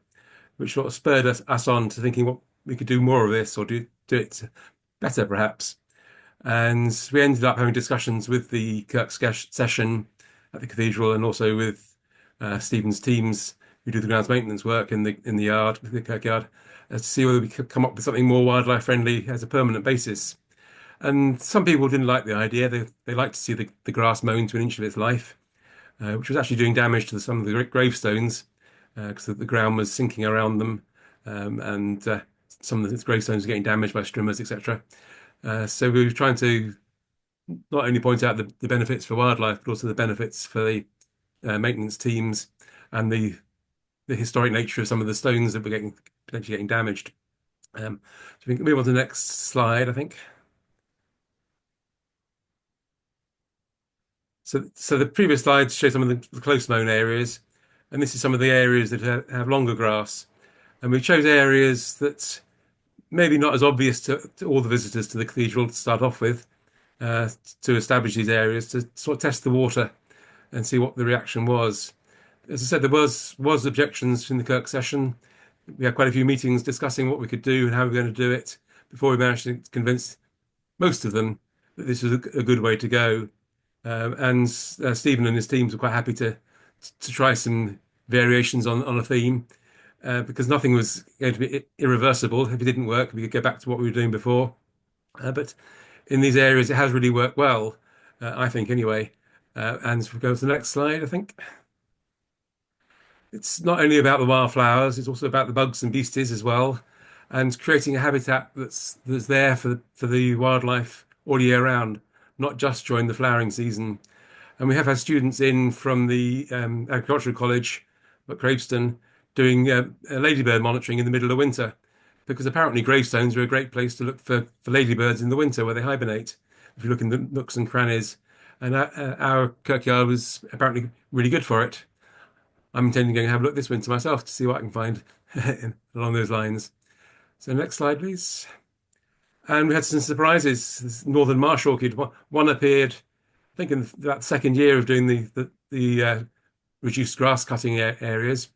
which sort of spurred us on to thinking what we could do more of this or do it better, perhaps. And we ended up having discussions with the Kirk session at the cathedral and also with Stephen's teams who do the grounds maintenance work in the yard, the Kirkyard, to see whether we could come up with something more wildlife friendly as a permanent basis. And some people didn't like the idea. They liked to see the grass mown to an inch of its life, which was actually doing damage to some of the gravestones because the ground was sinking around them, and some of the gravestones were getting damaged by streamers, etc. So we were trying to not only point out the benefits for wildlife, but also the benefits for the maintenance teams and the historic nature of some of the stones that were potentially getting damaged. So we can move on to the next slide, I think. So the previous slides show some of the close mown areas, and this is some of the areas that have longer grass. And we chose areas that maybe not as obvious to all the visitors to the cathedral to start off with, to establish these areas, to sort of test the water and see what the reaction was. As I said, there was objections in the Kirk session. We had quite a few meetings discussing what we could do and how we were going to do it before we managed to convince most of them that this was a good way to go. And Stephen and his teams were quite happy to try some variations on a theme, because nothing was going to be irreversible. If it didn't work, we could go back to what we were doing before. But in these areas, it has really worked well, I think, anyway. And if we go to the next slide, I think. It's not only about the wildflowers, it's also about the bugs and beasties as well, and creating a habitat that's there for the wildlife all year round, not just during the flowering season. And we have had students in from the Agricultural College at Graveston doing ladybird monitoring in the middle of winter, because apparently gravestones are a great place to look for ladybirds in the winter where they hibernate, if you look in the nooks and crannies. And our Kirkyard was apparently really good for it. I'm intending to have a look this winter myself to see what I can find along those lines. So next slide, please. And we had some surprises. This northern marsh orchid, one appeared, I think, in that second year of doing the reduced grass cutting areas.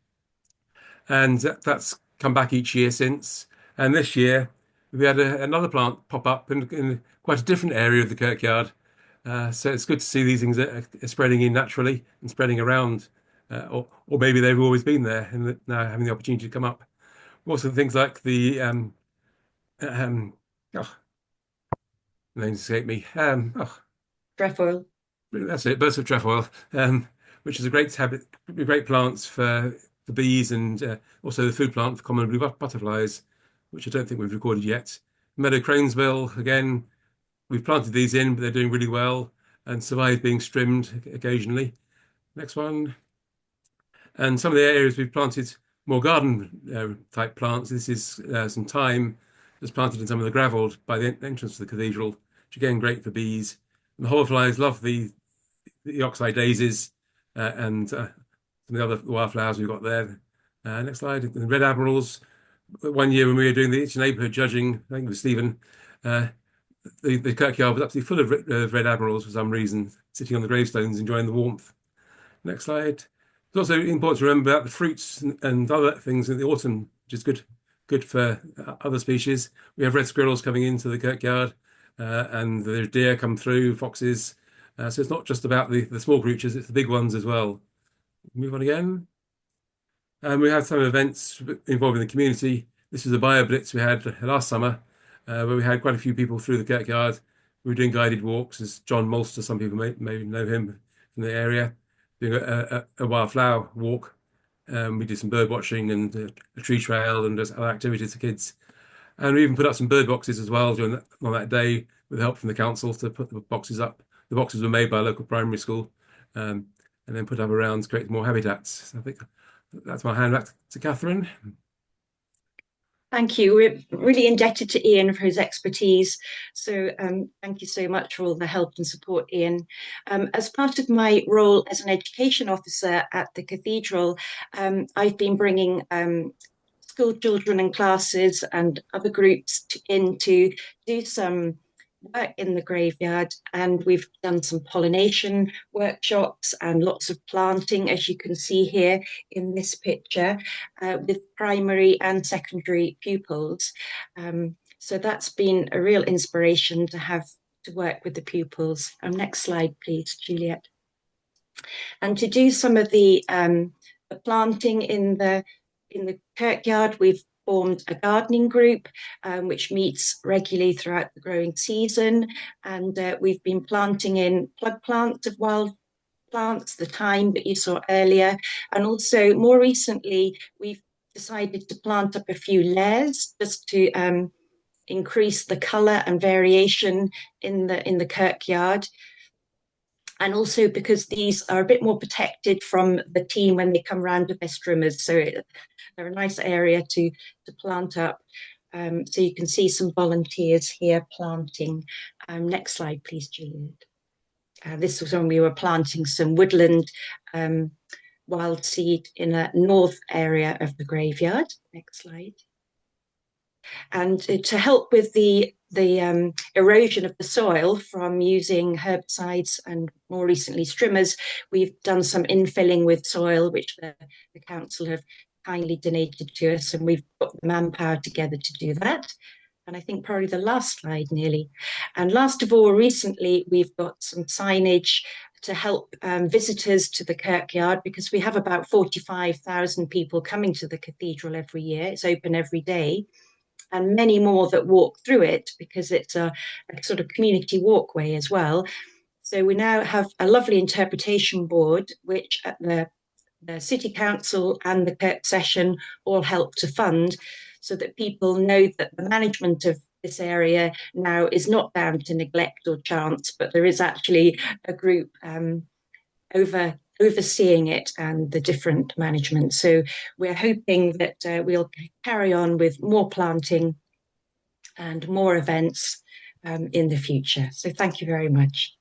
And that's come back each year since. And this year, we had another plant pop up in quite a different area of the Kirkyard. So it's good to see these things are spreading in naturally and spreading around. Or maybe they've always been there and now having the opportunity to come up. Also, things like the names escape me. Trefoil. That's it, bursts of trefoil, which is a great plants for bees and also the food plant for common blue butterflies, which I don't think we've recorded yet. Meadow cranesbill, again, we've planted these in, but they're doing really well and survive being trimmed occasionally. Next one. And some of the areas we've planted more garden type plants. This is some thyme that's planted in some of the gravel by the entrance to the cathedral, which again great for bees. And the hoverflies love the oxeye daisies and some of the other wildflowers we've got there. Next slide. The red admirals. One year when we were doing the each neighbourhood judging, I think with Stephen, the Kirkyard was absolutely full of red admirals for some reason, sitting on the gravestones enjoying the warmth. Next slide. It's also important to remember about the fruits and other things in the autumn, which is good for other species. We have red squirrels coming into the Kirkyard, and the deer come through, foxes. So it's not just about the small creatures, it's the big ones as well. Move on again. And we have some events involving the community. This is a bio blitz we had last summer, where we had quite a few people through the Kirkyard. We were doing guided walks, as John Molster, some people may know him from the area, doing a wildflower walk. We did some bird watching and a tree trail and other activities for kids. And we even put up some bird boxes as well on that day with help from the council to put the boxes up. The boxes were made by a local primary school and then put up around to create more habitats. So I think that's my hand back to Catherine. Thank you. We're really indebted to Ian for his expertise. So thank you so much for all the help and support, Ian. As part of my role as an education officer at the cathedral, I've been bringing school children and classes and other groups in to do some work in the graveyard, and we've done some pollination workshops and lots of planting, as you can see here in this picture, with primary and secondary pupils. So that's been a real inspiration to have to work with the pupils. Next slide, please, Juliet. And to do some of the planting in the kirkyard, we've formed a gardening group which meets regularly throughout the growing season, and we've been planting in plug plants of wild plants, the thyme that you saw earlier, and also more recently we've decided to plant up a few layers just to increase the colour and variation in the kirkyard. And also because these are a bit more protected from the team when they come round with their strimmers. So they're a nice area to plant up. So you can see some volunteers here planting. Next slide, please, Juliet. This was when we were planting some woodland wild seed in a north area of the graveyard. Next slide. And to help with the erosion of the soil from using herbicides and more recently strimmers, we've done some infilling with soil, which the council have kindly donated to us, and we've got the manpower together to do that. And I think probably the last slide nearly. And last of all, recently, we've got some signage to help visitors to the kirkyard, because we have about 45,000 people coming to the cathedral every year. It's open every day, and many more that walk through it because it's a sort of community walkway as well. So we now have a lovely interpretation board, which at the City Council and the Kirk Session all help to fund, so that people know that the management of this area now is not down to neglect or chance, but there is actually a group overseeing it and the different management. So we're hoping that we'll carry on with more planting and more events in the future. So thank you very much.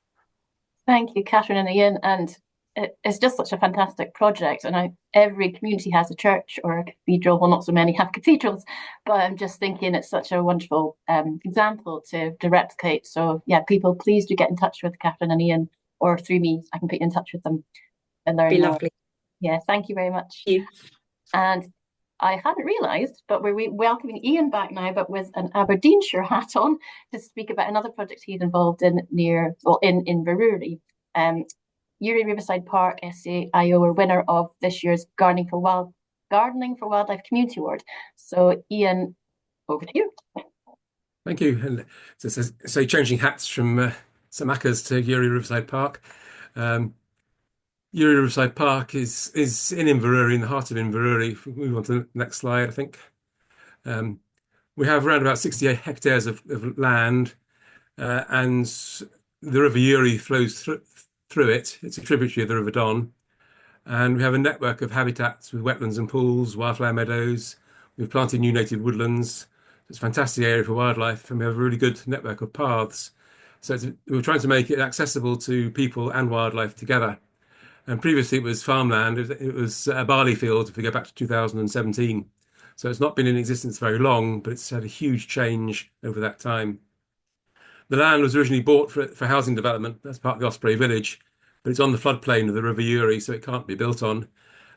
Thank you, Catherine and Ian. And it's just such a fantastic project. And every community has a church or a cathedral. Well, not so many have cathedrals, but I'm just thinking it's such a wonderful example to replicate. So yeah, people, please do get in touch with Catherine and Ian, or through me, I can put you in touch with them and learn more. Lovely. Yeah, thank you very much. Thank you. And I hadn't realised, but we're welcoming Ian back now, but with an Aberdeenshire hat on, to speak about another project he's involved in in Inverurie. Uri Riverside Park SAIO are winner of this year's Gardening for Wildlife Community Award. So Ian, over to you. Thank you. And so changing hats from St Macca's to Uri Riverside Park. Uri Riverside Park is in Inverurie, in the heart of Inverurie. If we move on to the next slide, I think. We have around about 68 hectares of land, and the River Uri flows through it. It's a tributary of the River Don. And we have a network of habitats with wetlands and pools, wildflower meadows. We've planted new native woodlands. It's a fantastic area for wildlife, and we have a really good network of paths. So we're trying to make it accessible to people and wildlife together. And previously it was farmland. It was a barley field if we go back to 2017. So it's not been in existence very long, but it's had a huge change over that time. The land was originally bought for housing development. That's part of the Osprey village, but it's on the floodplain of the River Uri, so it can't be built on.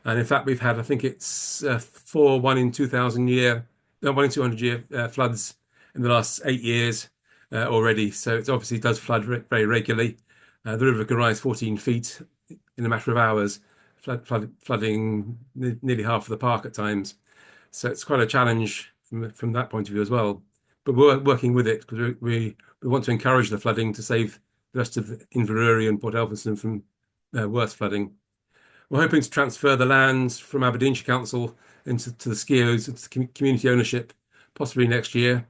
And in fact, we've had, I think it's 4 1 in 2,000 year, 1 in 200 year floods in the last 8 years already. So it obviously does flood very regularly. The river can rise 14 feet in a matter of hours, flooding nearly half of the park at times. So it's quite a challenge from that point of view as well. But we're working with it because we want to encourage the flooding to save the rest of Inverurie and Port Elphinstone from worse flooding. We're hoping to transfer the land from Aberdeenshire Council to the SCIOs, into community ownership, possibly next year.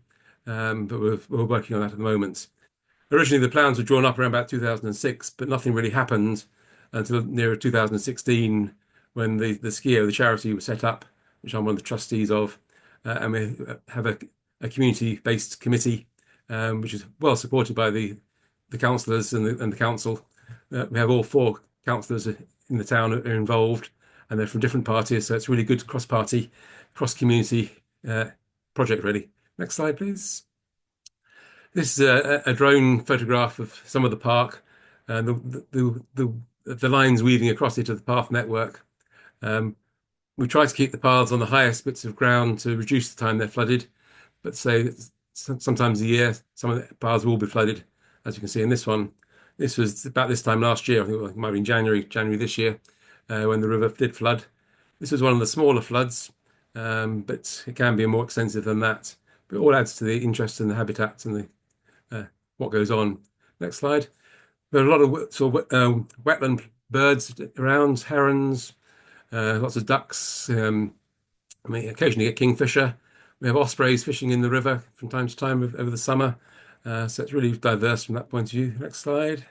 But we're working on that at the moment. Originally, the plans were drawn up around about 2006, but nothing really happened until near 2016, when the Skio, the charity, was set up, which I'm one of the trustees of, and we have a community-based committee, which is well supported by the councillors and the council. We have all 4 councillors in the town are involved, and they're from different parties, so it's really good cross-party, cross-community project, really. Next slide, please. This is a drone photograph of some of the park, and the lines weaving across it of the path network. We try to keep the paths on the highest bits of ground to reduce the time they're flooded, but say sometimes a year, some of the paths will be flooded, as you can see in this one. This was about this time last year, I think it might have been January this year, when the river did flood. This was one of the smaller floods, but it can be more extensive than that. But it all adds to the interest in the habitats and the what goes on. Next slide. There are a lot of wetland birds around, herons, lots of ducks. We occasionally get kingfisher. We have ospreys fishing in the river from time to time over the summer. So it's really diverse from that point of view. Next slide.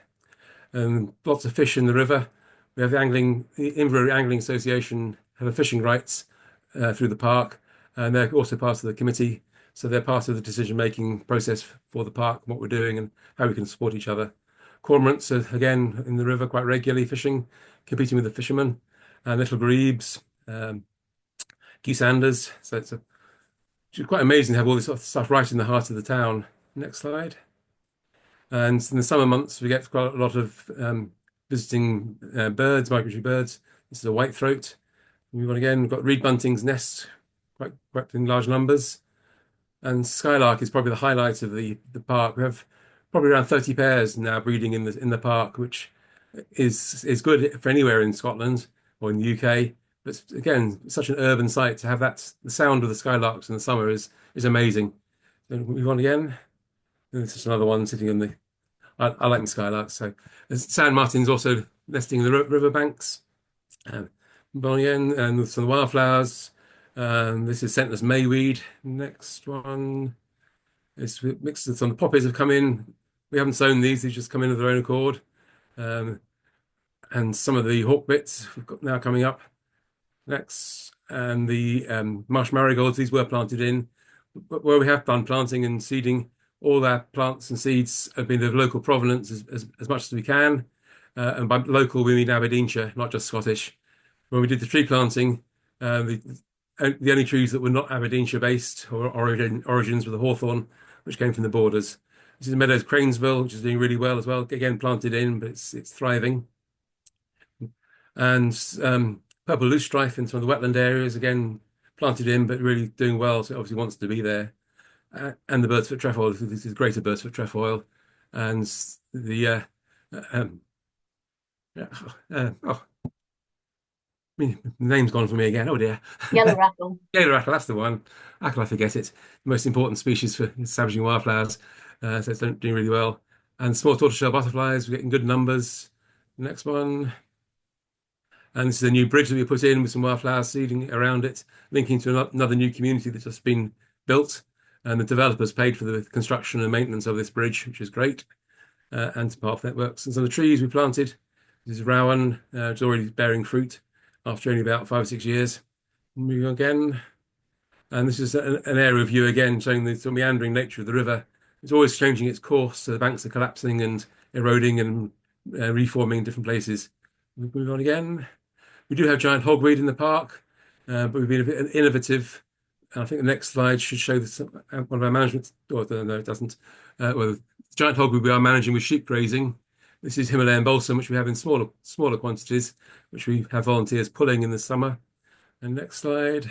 Lots of fish in the river. We have the Inverary Angling Association have a fishing rights through the park, and they're also part of the committee. So they're part of the decision-making process for the park, what we're doing and how we can support each other. Cormorants are, again, in the river quite regularly fishing, competing with the fishermen, and little grebes, gooseanders. So it's quite amazing to have all this sort of stuff right in the heart of the town. Next slide. And in the summer months, we get quite a lot of visiting birds, migratory birds. This is a whitethroat. Move on again. We've got reed bunting's nest, quite in large numbers. And skylark is probably the highlight of the park. We have probably around 30 pairs now breeding in the park, which is good for anywhere in Scotland or in the UK. But again, such an urban site to have that, the sound of the skylarks in the summer is amazing. So move on again. And this is another one sitting in the. I like the skylarks. So sand martins also nesting in the riverbanks. Move on again, and with some wildflowers. This is scentless mayweed. Next one. It's mixed with some poppies have come in. We haven't sown these; they've just come in of their own accord. And some of the hawkbits we've got now coming up. Next, and the marsh marigolds. These were planted in, but where we have done planting and seeding, all our plants and seeds have been of local provenance as much as we can. And by local, we mean Aberdeenshire, not just Scottish. When we did the tree planting, the only trees that were not Aberdeenshire based or origins were the hawthorn, which came from the borders. This is Meadows Cranesville, which is doing really well as well. Again, planted in, but it's thriving. And purple loosestrife in some of the wetland areas, again planted in, but really doing well. So it obviously wants to be there. And the birdsfoot trefoil. This is greater birdsfoot trefoil, and the oh, I mean, the name's gone for me again. Oh dear. Yellow rattle. Yellow rattle, that's the one. How can I forget it? The most important species for establishing wildflowers. So it's doing really well. And small tortoiseshell butterflies, we're getting good numbers. Next one. And this is a new bridge that we put in with some wildflower seeding around it, linking to another new community that's just been built. And the developers paid for the construction and maintenance of this bridge, which is great. And some path networks. And some of the trees we planted. This is rowan, it's already bearing fruit after only about 5 or 6 years. Moving on again. And this is an area of view again, showing the sort of meandering nature of the river. It's always changing its course, so the banks are collapsing and eroding and reforming in different places. Move on again. We do have giant hogweed in the park, but we've been a bit innovative. And I think the next slide should show this, one of our management, or no, it doesn't. Well, giant hogweed we are managing with sheep grazing. This is Himalayan balsam, which we have in smaller quantities, which we have volunteers pulling in the summer. And next slide.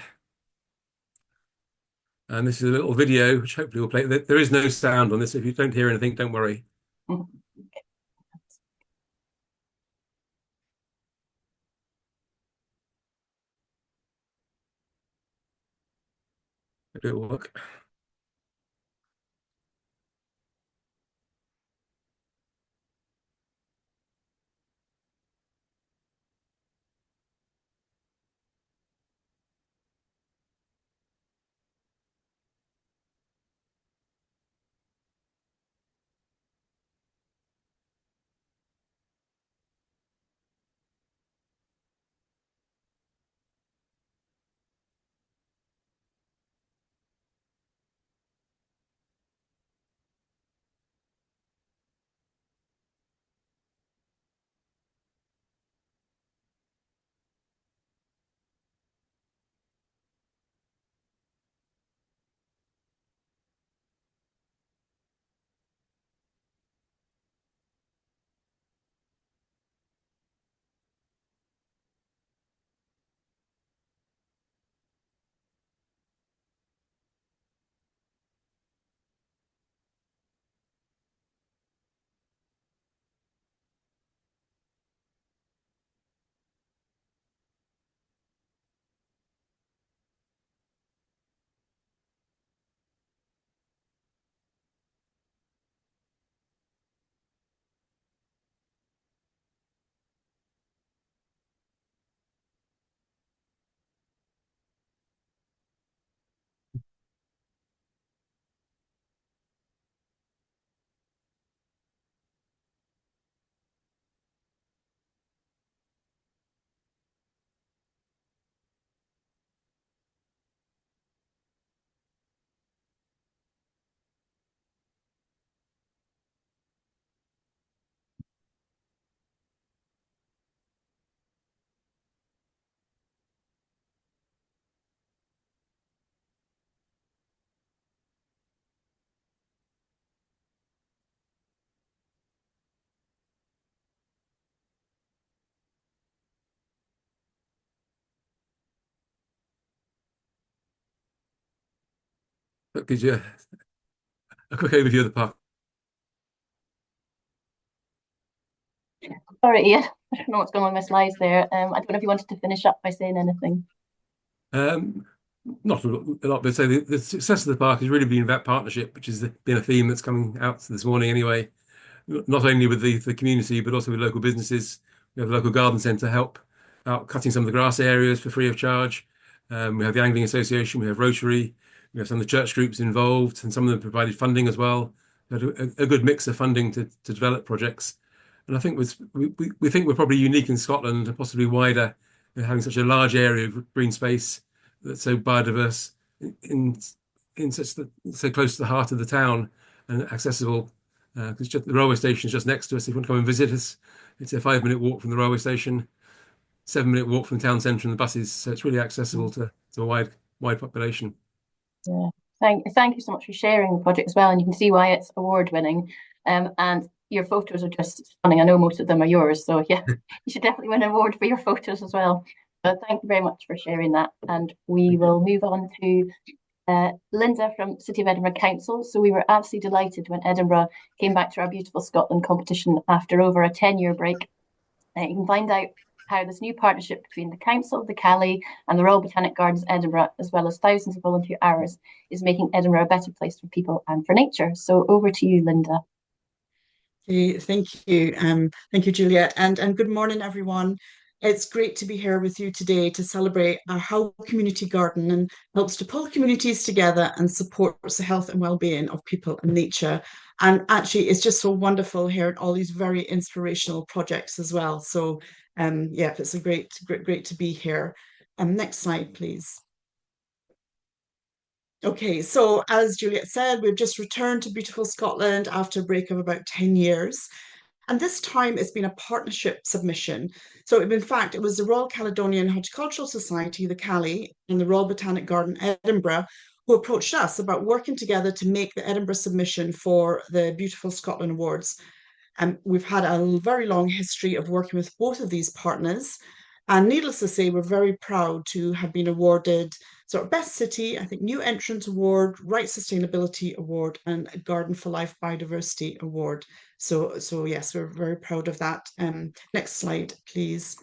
And this is a little video, which hopefully will play. There is no sound on this. So if you don't hear anything, don't worry. It will work. That gives you a quick overview of the park. Sorry, Ian. I don't know what's going on with my slides there. I don't know if you wanted to finish up by saying anything. Not a lot, but so the success of the park has really been about partnership, which has been a theme that's coming out this morning anyway. Not only with the community, but also with local businesses. We have the local garden centre help out cutting some of the grass areas for free of charge. We have the Angling Association, we have Rotary, we have some of the church groups involved, and some of them provided funding as well. We had a good mix of funding to develop projects. And I think we think we're probably unique in Scotland and possibly wider, having such a large area of green space that's so biodiverse in such so close to the heart of the town and accessible. Because the railway station is just next to us. If you want to come and visit us, it's a 5-minute walk from the railway station, 7-minute walk from the town centre and the buses. So it's really accessible to a wide population. Yeah, thank you so much for sharing the project as well. And you can see why it's award winning. And your photos are just stunning. I know most of them are yours, so yeah, you should definitely win an award for your photos as well. So thank you very much for sharing that. And we will move on to Linda from City of Edinburgh Council. So we were absolutely delighted when Edinburgh came back to our Beautiful Scotland competition after over a 10-year break. You can find out how this new partnership between the Council, the Calais and the Royal Botanic Gardens Edinburgh, as well as thousands of volunteer hours, is making Edinburgh a better place for people and for nature. So over to you, Linda. Okay, thank you. Thank you, Juliet, and good morning, everyone. It's great to be here with you today to celebrate how community gardening helps to pull communities together and supports the health and well-being of people and nature. And actually, it's just so wonderful hearing all these very inspirational projects as well. So, yeah, it's a great to be here. Next slide, please. Okay, so as Juliet said, we've just returned to beautiful Scotland after a break of about 10 years. And this time it's been a partnership submission. So in fact, it was the Royal Caledonian Horticultural Society, the Calais, and the Royal Botanic Garden Edinburgh who approached us about working together to make the Edinburgh submission for the Beautiful Scotland Awards. And we've had a very long history of working with both of these partners. And needless to say, we're very proud to have been awarded sort of Best City, I think, New Entrant Award, Right Sustainability Award, and a Garden for Life Biodiversity Award. So yes, we're very proud of that. Next slide, please.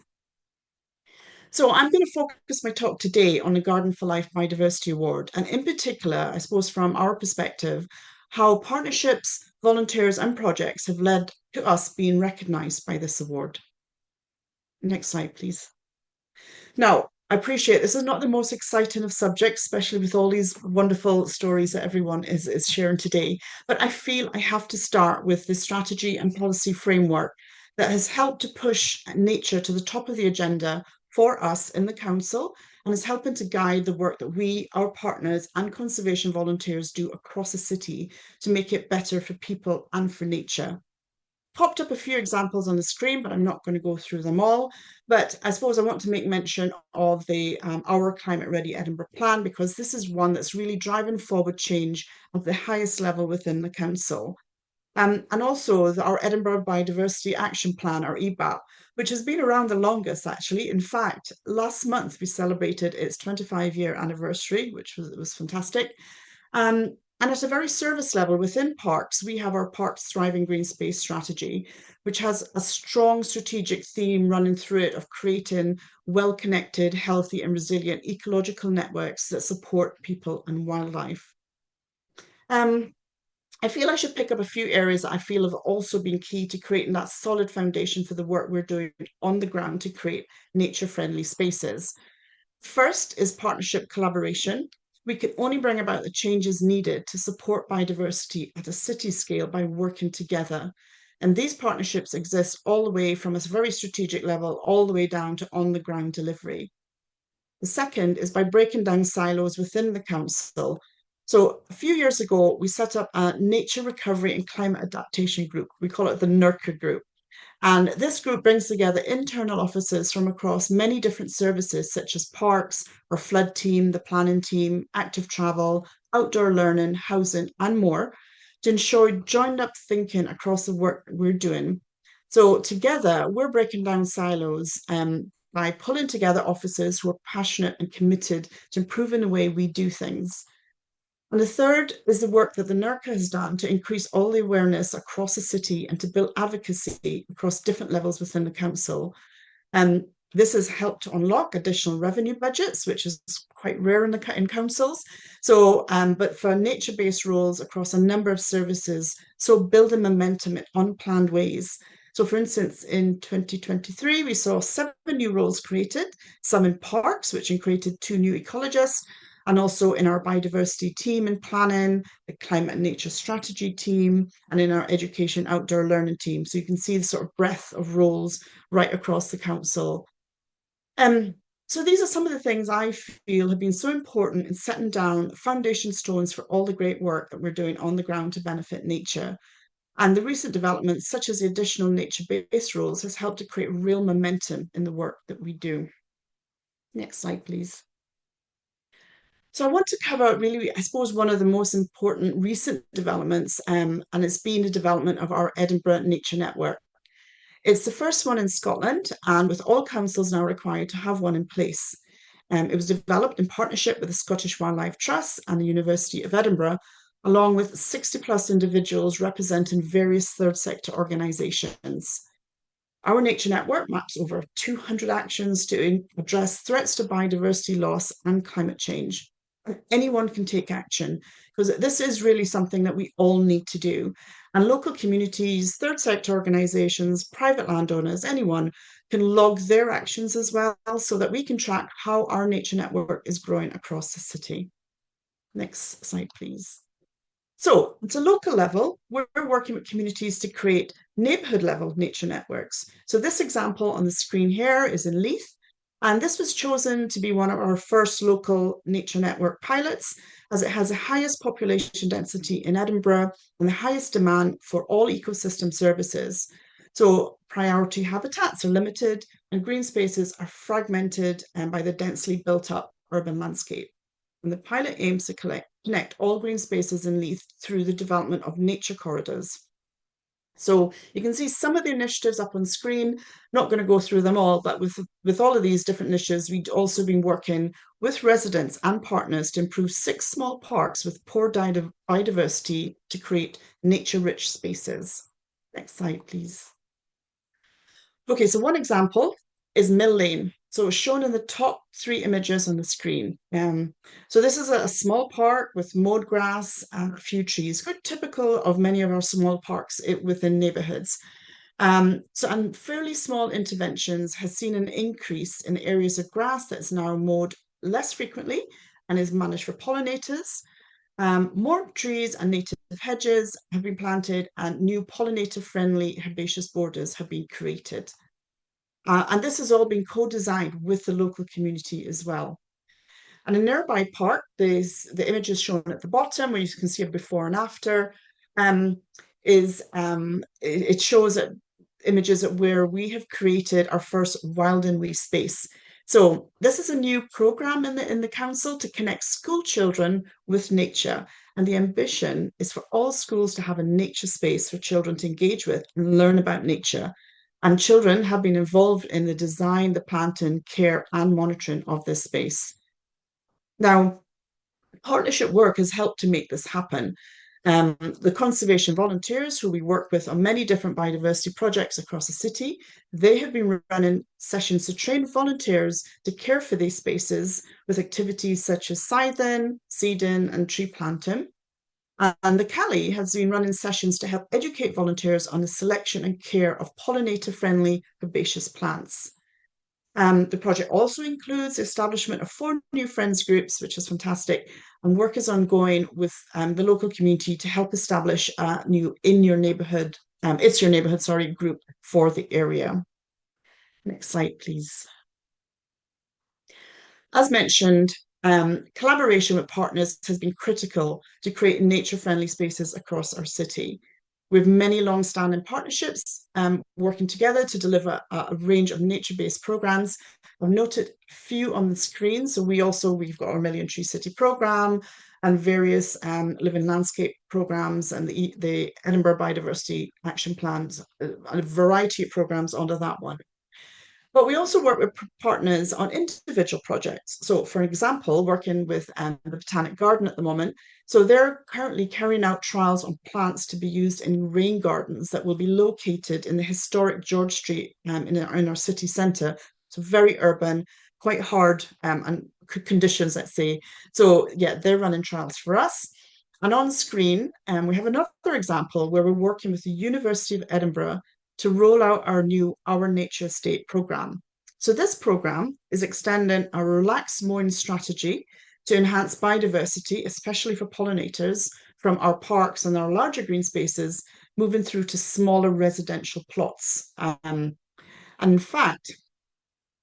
So I'm going to focus my talk today on the Garden for Life Biodiversity Award, and in particular, I suppose from our perspective, how partnerships, volunteers and projects have led to us being recognised by this award. Next slide, please. Now, I appreciate this is not the most exciting of subjects, especially with all these wonderful stories that everyone is sharing today, but I feel I have to start with the strategy and policy framework that has helped to push nature to the top of the agenda for us in the Council and is helping to guide the work that we, our partners and conservation volunteers do across the city to make it better for people and for nature. Popped up a few examples on the screen, but I'm not going to go through them all. But I suppose I want to make mention of the Our Climate Ready Edinburgh plan, because this is one that's really driving forward change at the highest level within the Council. And also our Edinburgh Biodiversity Action Plan, or EBAP, which has been around the longest, actually. In fact, last month we celebrated its 25-year anniversary, which was fantastic. And at a very service level within parks, we have our Parks Thriving Green Space strategy, which has a strong strategic theme running through it of creating well-connected, healthy and resilient ecological networks that support people and wildlife. I feel I should pick up a few areas that I feel have also been key to creating that solid foundation for the work we're doing on the ground to create nature-friendly spaces. First is partnership collaboration. We can only bring about the changes needed to support biodiversity at a city scale by working together. And these partnerships exist all the way from a very strategic level, all the way down to on-the-ground delivery. The second is by breaking down silos within the Council. So a few years ago, we set up a Nature Recovery and Climate Adaptation Group. We call it the NERCA Group. And this group brings together internal officers from across many different services, such as parks, our flood team, the planning team, active travel, outdoor learning, housing, and more, to ensure joined up thinking across the work we're doing. So together, we're breaking down silos by pulling together officers who are passionate and committed to improving the way we do things. And the third is the work that the NERCA has done to increase all the awareness across the city and to build advocacy across different levels within the council. This has helped to unlock additional revenue budgets, which is quite rare in councils. So, but for nature-based roles across a number of services, so building momentum in unplanned ways. So, for instance, in 2023, we saw 7 new roles created, some in parks, which created 2 new ecologists, and also in our biodiversity team in planning, the climate and nature strategy team, and in our education outdoor learning team. So you can see the sort of breadth of roles right across the council. So these are some of the things I feel have been so important in setting down foundation stones for all the great work that we're doing on the ground to benefit nature. And the recent developments, such as the additional nature-based roles, has helped to create real momentum in the work that we do. Next slide, please. So I want to cover really, I suppose, one of the most important recent developments, and it's been the development of our Edinburgh Nature Network. It's the first one in Scotland, and with all councils now required to have one in place. It was developed in partnership with the Scottish Wildlife Trust and the University of Edinburgh, along with 60 plus individuals representing various third sector organisations. Our nature network maps over 200 actions to address threats to biodiversity loss and climate change. Anyone can take action, because this is really something that we all need to do. And local communities, third sector organisations, private landowners, anyone can log their actions as well, so that we can track how our nature network is growing across the city. Next slide, please. So at a local level, we're working with communities to create neighbourhood level nature networks. So this example on the screen here is in Leith, and this was chosen to be one of our first local nature network pilots, as it has the highest population density in Edinburgh and the highest demand for all ecosystem services. So priority habitats are limited and green spaces are fragmented by the densely built up urban landscape. And the pilot aims to connect all green spaces in Leith through the development of nature corridors. So you can see some of the initiatives up on screen. Not going to go through them all, but with all of these different initiatives, we've also been working with residents and partners to improve 6 small parks with poor biodiversity to create nature-rich spaces. Next slide, please. Okay, so one example is Mill Lane. So it's shown in the top 3 images on the screen. So this is a small park with mowed grass and a few trees, quite typical of many of our small parks within neighbourhoods. And fairly small interventions has seen an increase in areas of grass that is now mowed less frequently and is managed for pollinators. More trees and native hedges have been planted, and new pollinator-friendly herbaceous borders have been created. And this has all been co-designed with the local community as well. And in nearby park, there's the images shown at the bottom, where you can see a before and after. It shows images where we have created our first wild and wee space. So this is a new program in the council to connect school children with nature. And the ambition is for all schools to have a nature space for children to engage with and learn about nature. And children have been involved in the design, the planting, care, and monitoring of this space. Now, partnership work has helped to make this happen. The conservation volunteers who we work with on many different biodiversity projects across the city, they have been running sessions to train volunteers to care for these spaces with activities such as scything, seeding, and tree planting. And the Cali has been running sessions to help educate volunteers on the selection and care of pollinator-friendly herbaceous plants. The project also includes the establishment of 4 new friends groups, which is fantastic, and work is ongoing with the local community to help establish a new It's Your Neighbourhood group for the area. Next slide, please. As mentioned, collaboration with partners has been critical to create nature-friendly spaces across our city. We have many long-standing partnerships working together to deliver a range of nature-based programs. I've noted a few on the screen. So we've got our Million Tree City program and various living landscape programs and the Edinburgh Biodiversity Action Plans, a variety of programs under that one. But we also work with partners on individual projects. So, for example, working with the Botanic Garden at the moment. So they're currently carrying out trials on plants to be used in rain gardens that will be located in the historic George Street in our city centre. So very urban, quite hard and conditions, let's say. So yeah, they're running trials for us. And on screen, we have another example where we're working with the University of Edinburgh to roll out our new Our Nature Estate programme. So this programme is extending our relaxed mowing strategy to enhance biodiversity, especially for pollinators, from our parks and our larger green spaces, moving through to smaller residential plots. And in fact,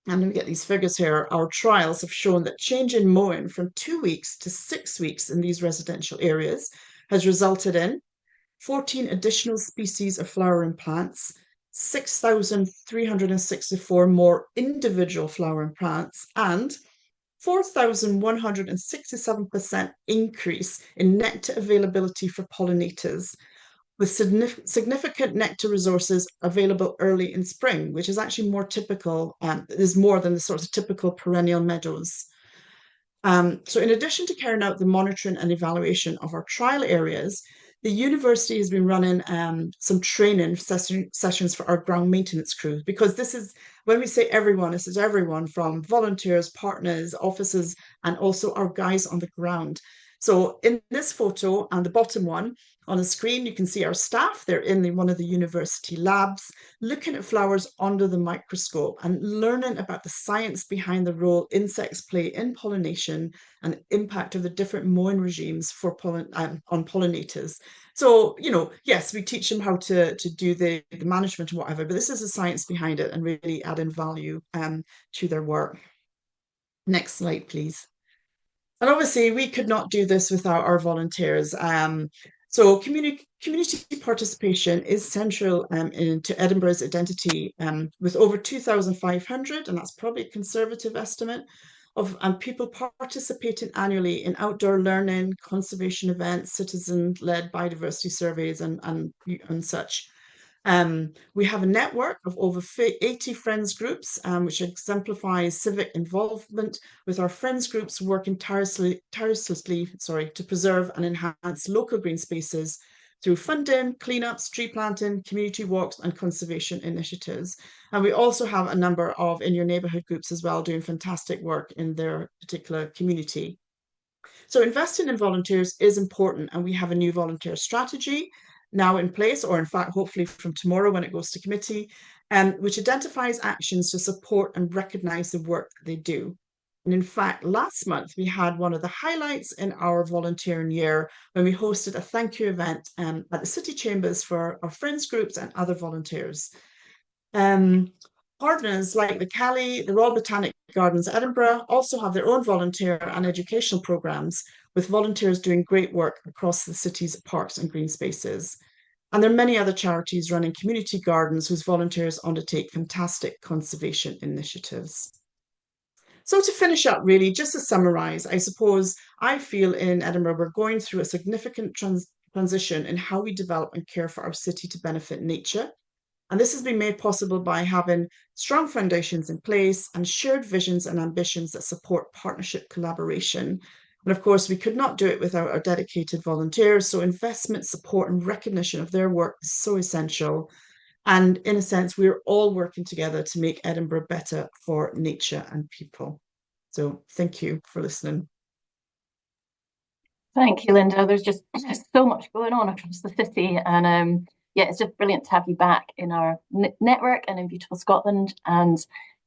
I'm going to get these figures here, our trials have shown that change in mowing from 2 weeks to 6 weeks in these residential areas has resulted in 14 additional species of flowering plants, 6,364 more individual flowering plants, and 4,167% increase in nectar availability for pollinators, with significant nectar resources available early in spring, which is actually more typical, is more than the sort of typical perennial meadows. So in addition to carrying out the monitoring and evaluation of our trial areas, the university has been running some training sessions for our ground maintenance crews, because this is, when we say everyone, this is everyone from volunteers, partners, officers, and also our guys on the ground. So in this photo, and the bottom one on the screen, you can see our staff. They're in one of the university labs, looking at flowers under the microscope and learning about the science behind the role insects play in pollination and the impact of the different mowing regimes for on pollinators. So, you know, yes, we teach them how to do the management and whatever, but this is the science behind it and really adding value to their work. Next slide, please. And obviously, we could not do this without our volunteers. So community participation is central to Edinburgh's identity, with over 2,500, and that's probably a conservative estimate, of people participating annually in outdoor learning, conservation events, citizen-led biodiversity surveys, and such. We have a network of over 80 friends groups, which exemplifies civic involvement, with our friends groups working tirelessly to preserve and enhance local green spaces through funding, cleanups, tree planting, community walks, and conservation initiatives. And we also have a number of in your neighbourhood groups as well, doing fantastic work in their particular community. So investing in volunteers is important, and we have a new volunteer strategy now in place, or in fact, hopefully from tomorrow when it goes to committee, which identifies actions to support and recognise the work that they do. And in fact, last month, we had one of the highlights in our volunteering year when we hosted a thank you event at the City Chambers for our friends groups and other volunteers. Partners like the Royal Botanic Gardens Edinburgh also have their own volunteer and educational programmes, with volunteers doing great work across the city's parks and green spaces. And there are many other charities running community gardens whose volunteers undertake fantastic conservation initiatives. So to finish up, really, just to summarise, I suppose I feel in Edinburgh we're going through a significant transition in how we develop and care for our city to benefit nature. And this has been made possible by having strong foundations in place and shared visions and ambitions that support partnership collaboration. And of course, we could not do it without our dedicated volunteers. So investment, support, and recognition of their work is so essential. And in a sense, we're all working together to make Edinburgh better for nature and people. So thank you for listening. Thank you, Linda. There's just so much going on across the city, and yeah, it's just brilliant to have you back in our network and in beautiful Scotland. And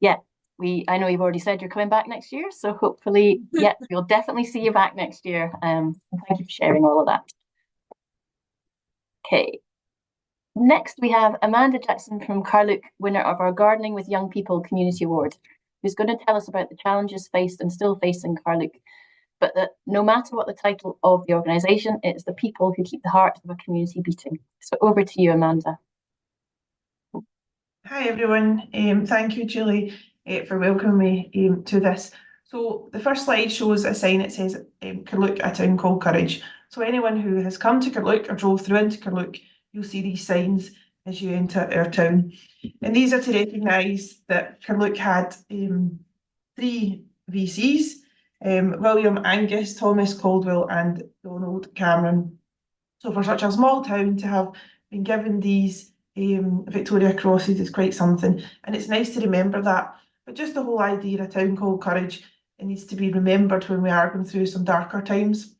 yeah, I know you've already said you're coming back next year, so hopefully, yeah, we'll definitely see you back next year. Thank you for sharing all of that. Okay. Next, we have Amanda Jackson from Carluke, winner of our Gardening with Young People Community Award, who's going to tell us about the challenges faced and still facing Carluke, but that no matter what the title of the organisation, it's the people who keep the heart of a community beating. So over to you, Amanda. Hi everyone, thank you Julie for welcoming me to this. So the first slide shows a sign that says Carluke, a town called Courage. So anyone who has come to Carluke or drove through into Carluke, you'll see these signs as you enter our town. And these are to recognise that Carluke had 3 VCs, William Angus, Thomas Caldwell and Donald Cameron. So for such a small town to have been given these Victoria Crosses is quite something, and it's nice to remember that. But just the whole idea of a town called Courage, it needs to be remembered when we are going through some darker times,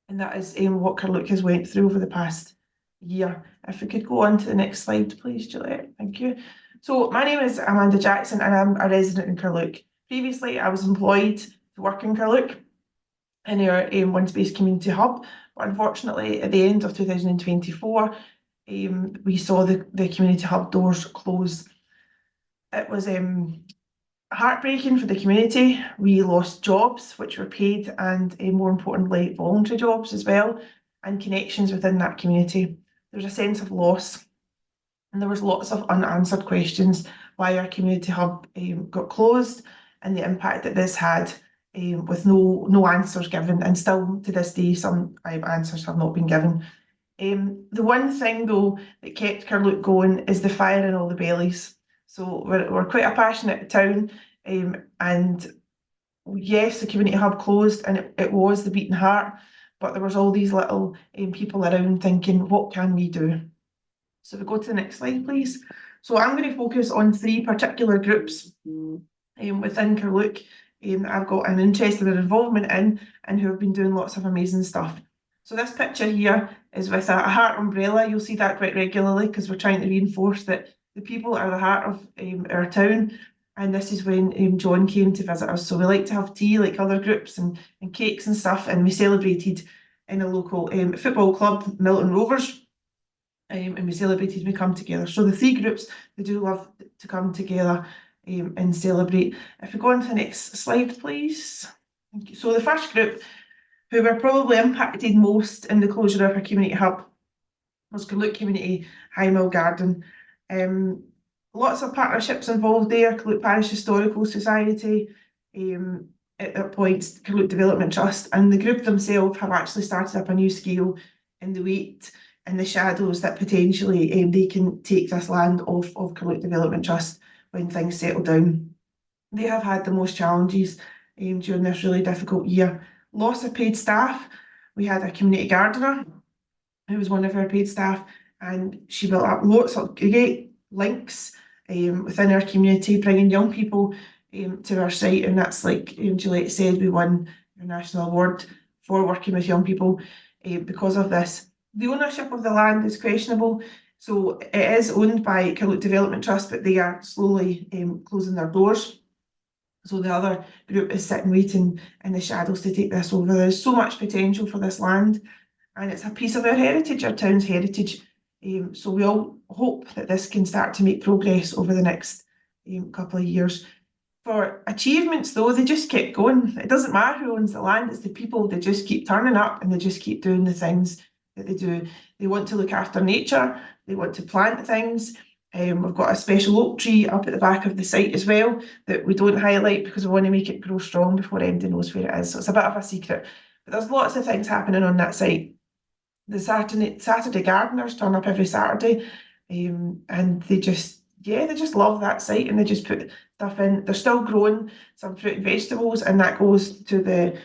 and that is what Carluke has went through over the past year. If we could go on to the next slide, please, Juliet. Thank you. So my name is Amanda Jackson and I'm a resident in Carluke. Previously, I was employed to work in Carluke in our One Space Community Hub, but unfortunately at the end of 2024, we saw the community hub doors close. It was heartbreaking for the community. We lost jobs which were paid and more importantly voluntary jobs as well, and connections within that community. There was a sense of loss and there was lots of unanswered questions why our community hub got closed and the impact that this had, with no answers given, and still to this day some answers have not been given. The one thing though that kept Carluke going is the fire in all the bellies. So we're quite a passionate town, and yes, the community hub closed and it was the beating heart, but there was all these little people around thinking, what can we do? So if we go to the next slide, please. So I'm going to focus on 3 particular groups within Carluke I've got an interest and an involvement in, and who have been doing lots of amazing stuff. So this picture here is with a heart umbrella. You'll see that quite regularly because we're trying to reinforce that the people are the heart of our town. And this is when John came to visit us. So we like to have tea like other groups and cakes and stuff. And we celebrated in a local football club, Milton Rovers. And we celebrated, we come together. So the 3 groups, they do love to come together and celebrate. If we go on to the next slide, please. Thank you. So the first group, who were probably impacted most in the closure of our community hub, was Carluke Community High Mill Garden. Lots of partnerships involved there, Carluke Parish Historical Society, at points Carluke Development Trust, and the group themselves have actually started up a new scale in the weight and the shadows that potentially they can take this land off of Carluke Development Trust when things settle down. They have had the most challenges during this really difficult year. Loss of paid staff. We had a community gardener who was one of our paid staff, and she built up lots of great links within our community, bringing young people to our site, and that's like Juliet said, we won a national award for working with young people because of this. The ownership of the land is questionable. So it is owned by Carluke Development Trust, but they are slowly closing their doors. So the other group is sitting waiting in the shadows to take this over. There's so much potential for this land, and it's a piece of our heritage, our town's heritage. So we all hope that this can start to make progress over the next couple of years. For achievements though, they just keep going. It doesn't matter who owns the land, it's the people. They just keep turning up and they just keep doing the things that they do. They want to look after nature, they want to plant things. We've got a special oak tree up at the back of the site as well that we don't highlight because we want to make it grow strong before anybody knows where it is. So it's a bit of a secret. But there's lots of things happening on that site. The Saturday gardeners turn up every Saturday, and they just love that site, and they just put stuff in. They're still growing some fruit and vegetables, and that goes to the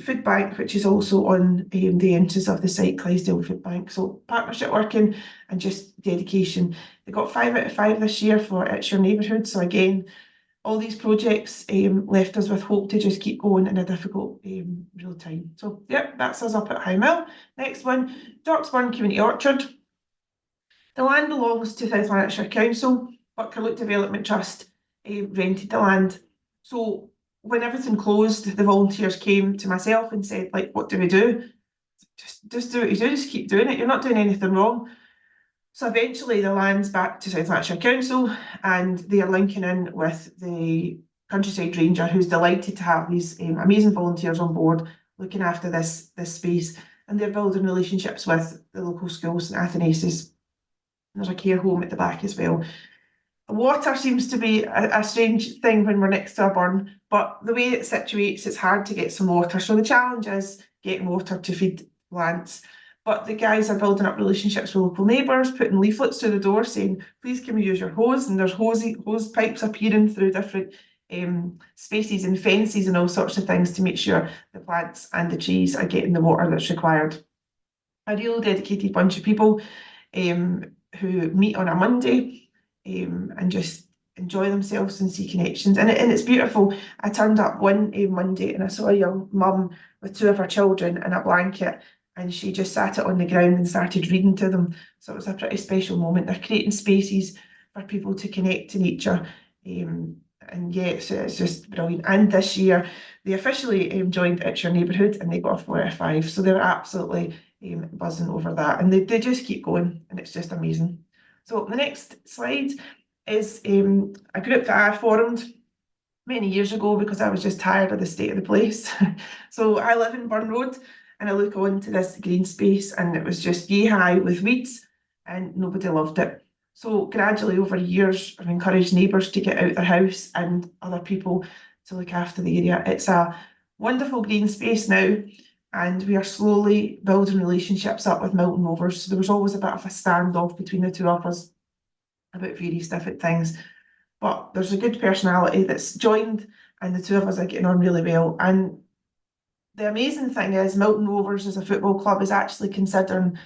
food bank, which is also on the entrance of the site, Clydesdale Food Bank. So partnership working and just dedication. They got 5 out of 5 this year for It's Your Neighbourhood. So again, all these projects left us with hope to just keep going in a difficult real time. So yeah, that's us up at High Mill. Next one, Dorksburn Community Orchard. The land belongs to South Lanarkshire Council, but Carluke Development Trust rented the land. So when everything closed, the volunteers came to myself and said, like, what do we do? Just do what you do, just keep doing it. You're not doing anything wrong. So eventually the land's back to South Lanarkshire Council, and they are linking in with the Countryside Ranger, who's delighted to have these amazing volunteers on board looking after this space, and they're building relationships with the local schools and Athanasius. There's a care home at the back as well. Water seems to be a strange thing when we're next to a burn, but the way it situates, it's hard to get some water. So the challenge is getting water to feed plants. But the guys are building up relationships with local neighbours, putting leaflets through the door saying, please can we use your hose? And there's hose pipes appearing through different spaces and fences and all sorts of things to make sure the plants and the trees are getting the water that's required. A real dedicated bunch of people who meet on a Monday and just enjoy themselves and see connections. And it's beautiful. I turned up one Monday and I saw a young mum with two of her children in a blanket, and she just sat it on the ground and started reading to them. So it was a pretty special moment. They're creating spaces for people to connect to nature. And yeah, it's just brilliant. And this year, they officially joined It's Your Neighbourhood and they got a 4 out of 5. So they're absolutely buzzing over that. And they just keep going and it's just amazing. So the next slide is a group that I formed many years ago because I was just tired of the state of the place. So I live in Burn Road and I look onto this green space and it was just yay high with weeds and nobody loved it. So gradually over years, I've encouraged neighbours to get out their house and other people to look after the area. It's a wonderful green space now, and we are slowly building relationships up with Milton Rovers. So there was always a bit of a standoff between the two of us about various different things. But there's a good personality that's joined, and the two of us are getting on really well. And the amazing thing is Milton Rovers as a football club is actually considering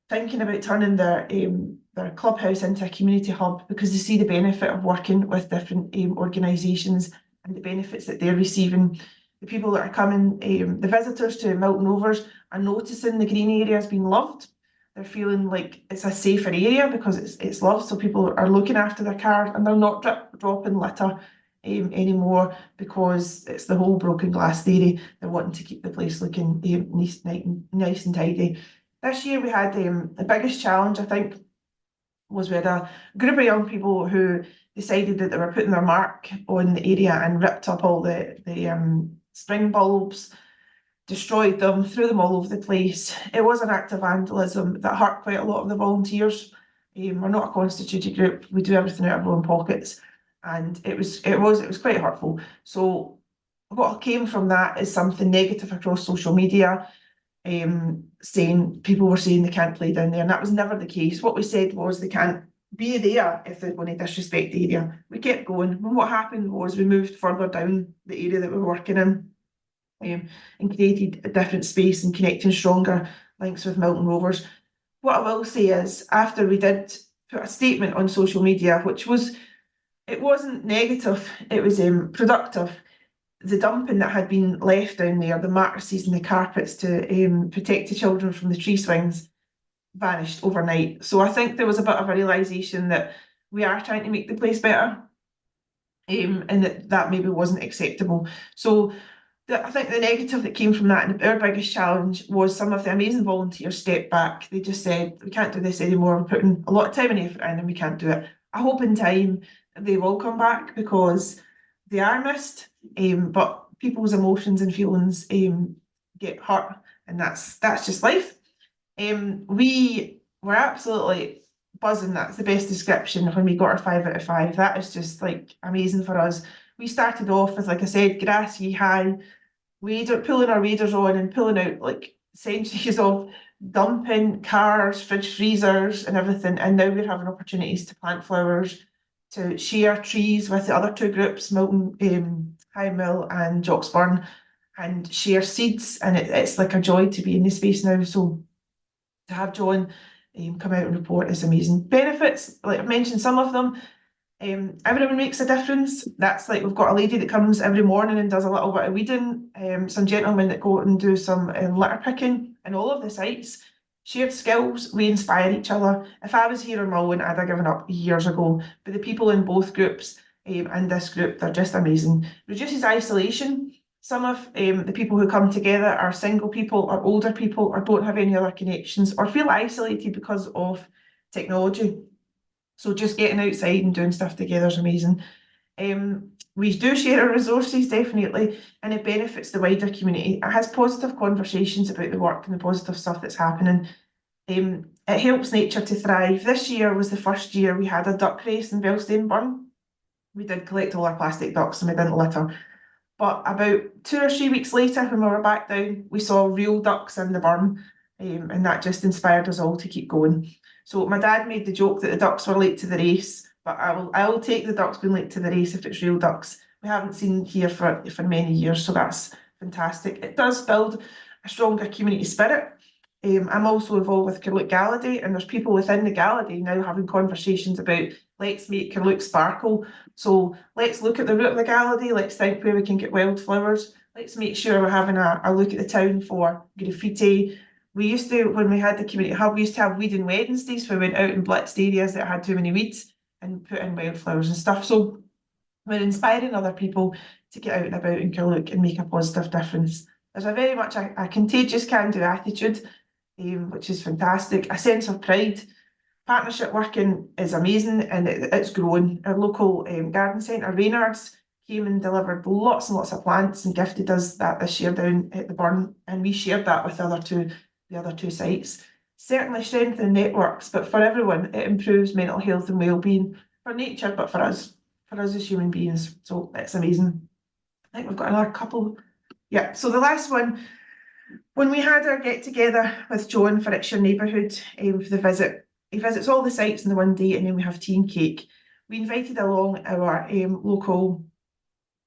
thinking about turning their clubhouse into a community hub because they see the benefit of working with different organisations and the benefits that they're receiving. The people that are coming, the visitors to Milton Rovers are noticing the green area has been loved. They're feeling like it's a safer area because it's loved, so people are looking after their cars and they're not dropping litter anymore because it's the whole broken glass theory. They're wanting to keep the place looking nice and tidy. This year we had the biggest challenge, I think, was we had a group of young people who decided that they were putting their mark on the area and ripped up all the spring bulbs, destroyed them, threw them all over the place. It was an act of vandalism that hurt quite a lot of the volunteers. We're not a constituted group. We do everything out of our own pockets, and it was quite hurtful. So what came from that is something negative across social media, saying people were saying they can't play down there, and that was never the case. What we said was they can't be there if they're going to disrespect the area. We kept going, and what happened was we moved further down the area that we were working in, and created a different space and connecting stronger links with Milton Rovers. What I will say is, after we did put a statement on social media, it wasn't negative, it was productive. The dumping that had been left down there, the mattresses and the carpets to protect the children from the tree swings, vanished overnight. So I think there was a bit of a realisation that we are trying to make the place better, and that maybe wasn't acceptable. So I think the negative that came from that, and our biggest challenge, was some of the amazing volunteers stepped back. They just said, we can't do this anymore, we're putting a lot of time and effort in and we can't do it. I hope in time they will come back because they are missed, but people's emotions and feelings get hurt, and that's just life. We were absolutely buzzing. That's the best description when we got our 5 out of 5. That is just like amazing for us. We started off with, like I said, grassy high, pulling our waders on and pulling out like centuries of dumping cars, fridge freezers and everything, and now we're having opportunities to plant flowers, to share trees with the other two groups, Milton High Mill and Jocksburn, and share seeds, and it's like a joy to be in this space now. So to have John come out and report is amazing. Benefits, like I've mentioned some of them. Everyone makes a difference. That's like, we've got a lady that comes every morning and does a little bit of weeding, some gentlemen that go out and do some litter picking, and all of the sites. Shared skills, we inspire each other. If I was here in Mulwyn, I'd have given up years ago, but the people in both groups and this group, they're just amazing. Reduces isolation. Some of the people who come together are single people or older people or don't have any other connections or feel isolated because of technology. So just getting outside and doing stuff together is amazing. We do share our resources, definitely, and it benefits the wider community. It has positive conversations about the work and the positive stuff that's happening. It helps nature to thrive. This year was the first year we had a duck race in Belstane Burn. We did collect all our plastic ducks and we didn't litter. But about 2 or 3 weeks later, when we were back down, we saw real ducks in the burn. and that just inspired us all to keep going. So my dad made the joke that the ducks were late to the race, but I will take the ducks being late to the race if it's real ducks. We haven't seen here for many years, so that's fantastic. It does build a stronger community spirit. I'm also involved with Carluke Galladay, and there's people within the Galladay now having conversations about let's make Carluke sparkle. So let's look at the route of the Galladay, let's think where we can get wildflowers, let's make sure we're having a look at the town for graffiti. We used to, when we had the community hub, we used to have weeding Wednesdays where we went out and blitzed areas that had too many weeds and put in wildflowers and stuff. So we're inspiring other people to get out and about in Carluke and make a positive difference. There's a very much a contagious can-do attitude, which is fantastic, a sense of pride. Partnership working is amazing and it's growing. Our local garden centre, Reynards, came and delivered lots and lots of plants and gifted us that this year down at the Burn, and we shared that with the other two sites. Certainly strengthening networks, but for everyone, it improves mental health and wellbeing for nature, but for us as human beings. So it's amazing. I think we've got another couple. Yeah, so the last one, when we had our get together with John for It's Your Neighbourhood for the visit, he visits all the sites in the one day and then we have tea and cake. We invited along our local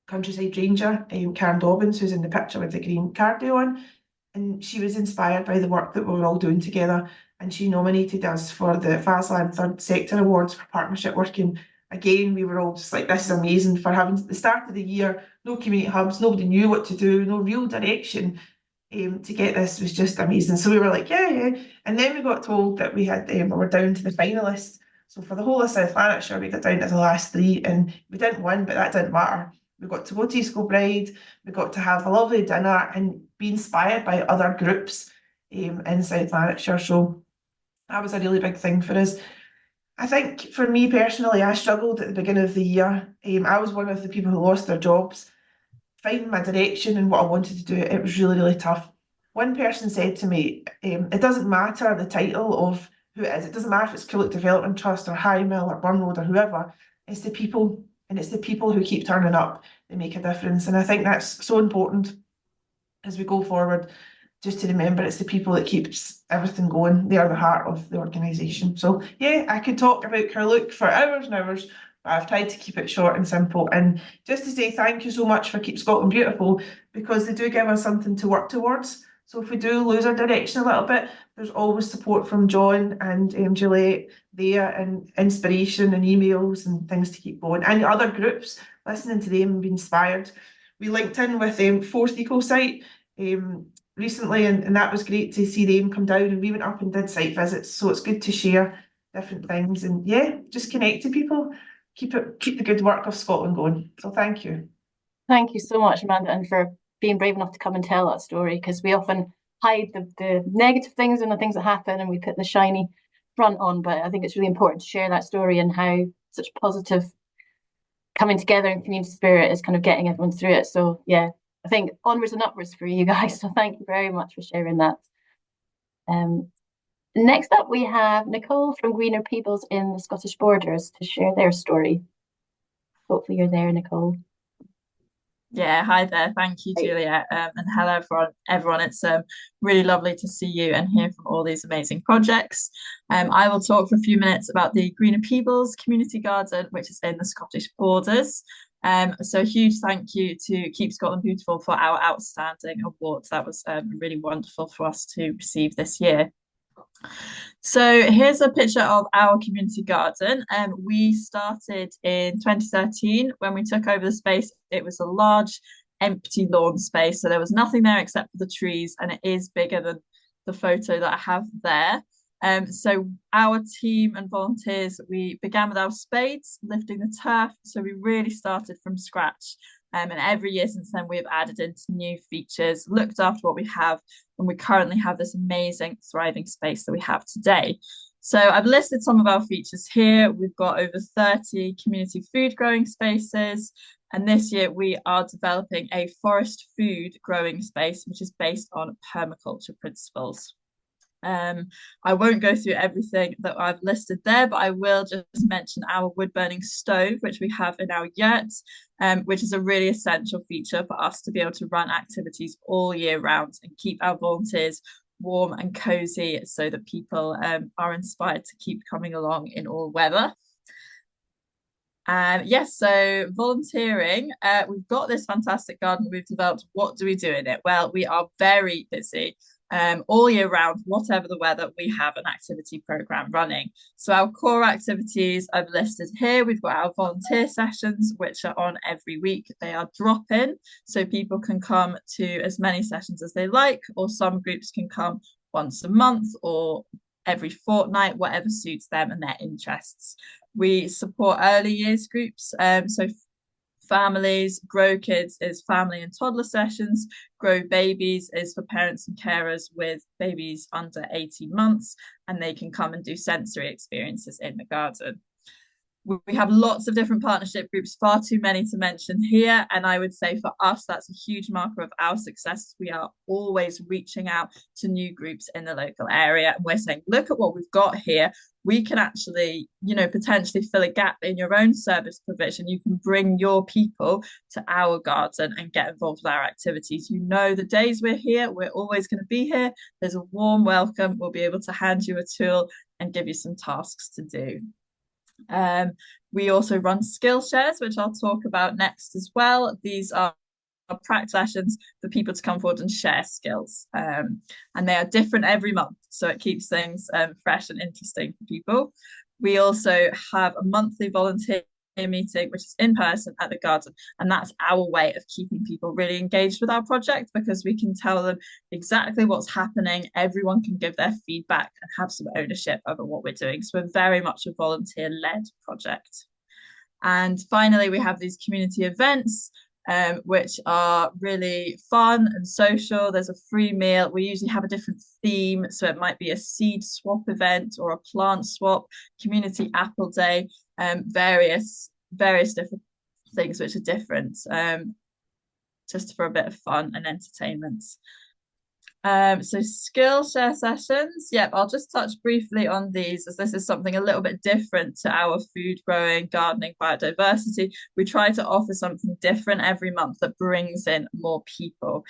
countryside ranger, Karen Dobbins, who's in the picture with the green cardio on, and she was inspired by the work that we were all doing together, and she nominated us for the FASLAN Third Sector Awards for partnership working. Again, we were all just like, this is amazing for having the start of the year, no community hubs, nobody knew what to do, no real direction. To get this was just amazing. So we were like, yeah. And then we got told that we were down to the finalists. So for the whole of South Lanarkshire, we got down to the last three, and we didn't win, but that didn't matter. We got to go to East Kilbride, we got to have a lovely dinner and be inspired by other groups in South Lanarkshire. So that was a really big thing for us. I think for me personally, I struggled at the beginning of the year. I was one of the people who lost their jobs. Finding my direction and what I wanted to do, it was really, really tough. One person said to me, it doesn't matter the title of who it is, it doesn't matter if it's Carluke Development Trust or High Mill or Burn Road or whoever, it's the people, and it's the people who keep turning up that make a difference. And I think that's so important as we go forward, just to remember it's the people that keeps everything going. They are the heart of the organisation. So yeah, I could talk about Carluke for hours and hours, but I've tried to keep it short and simple. And just to say thank you so much for Keep Scotland Beautiful, because they do give us something to work towards. So if we do lose our direction a little bit, there's always support from John and Juliet there, and inspiration and emails and things to keep going. And other groups, listening to them and being inspired. We linked in with Fourth Eco Site recently, and that was great to see them come down, and we went up and did site visits. So it's good to share different things and yeah, just connect to people. Keep the good work of Scotland going. So thank you. Thank you so much, Amanda, and for being brave enough to come and tell that story, because we often hide the negative things and the things that happen and we put the shiny front on, but I think it's really important to share that story and how such positive coming together and community spirit is kind of getting everyone through it. So yeah, I think onwards and upwards for you guys. So thank you very much for sharing that. Next up, we have Nicole from Greener Peoples in the Scottish Borders to share their story. Hopefully you're there, Nicole. Yeah, hi there. Thank you, Juliet, and hello everyone. It's really lovely to see you and hear from all these amazing projects. I will talk for a few minutes about the Greener Peoples Community Garden, which is in the Scottish Borders. So a huge thank you to Keep Scotland Beautiful for our outstanding award. That was really wonderful for us to receive this year. So here's a picture of our community garden. We started in 2013 when we took over the space. It was a large empty lawn space, so there was nothing there except for the trees, and it is bigger than the photo that I have there. So our team and volunteers, we began with our spades, lifting the turf. So we really started from scratch. And every year since then, we've added into new features, looked after what we have, and we currently have this amazing, thriving space that we have today. So I've listed some of our features here. We've got over 30 community food growing spaces. And this year we are developing a forest food growing space, which is based on permaculture principles. I won't go through everything that I've listed there, but I will just mention our wood burning stove, which we have in our yurt, which is a really essential feature for us to be able to run activities all year round and keep our volunteers warm and cozy so that people are inspired to keep coming along in all weather. Yes, so volunteering, we've got this fantastic garden we've developed. What do we do in it? Well, we are very busy. All year round, whatever the weather, we have an activity program running. So our core activities I've listed here. We've got our volunteer sessions, which are on every week. They are drop-in, so people can come to as many sessions as they like, or some groups can come once a month or every fortnight, whatever suits them and their interests. We support early years groups, so families. Grow Kids is family and toddler sessions. Grow Babies is for parents and carers with babies under 18 months, and they can come and do sensory experiences in the garden. We have lots of different partnership groups, far too many to mention here. And I would say for us, that's a huge marker of our success. We are always reaching out to new groups in the local area. And we're saying, look at what we've got here. We can actually, potentially fill a gap in your own service provision. You can bring your people to our garden and get involved with our activities. The days we're here, we're always going to be here. There's a warm welcome. We'll be able to hand you a tool and give you some tasks to do. We also run skill shares, which I'll talk about next as well. These are practice sessions for people to come forward and share skills, and they are different every month, so it keeps things fresh and interesting for people. We also have a monthly volunteer meeting, which is in person at the garden, and that's our way of keeping people really engaged with our project, because we can tell them exactly what's happening. Everyone can give their feedback and have some ownership over what we're doing. So we're very much a volunteer-led project. And finally, we have these community events, which are really fun and social. There's a free meal. We usually have a different theme, so it might be a seed swap event or a plant swap, community apple day, various different things which are different, just for a bit of fun and entertainment. So skill share sessions. Yep, I'll just touch briefly on these, as this is something a little bit different to our food growing, gardening, biodiversity. We try to offer something different every month that brings in more people.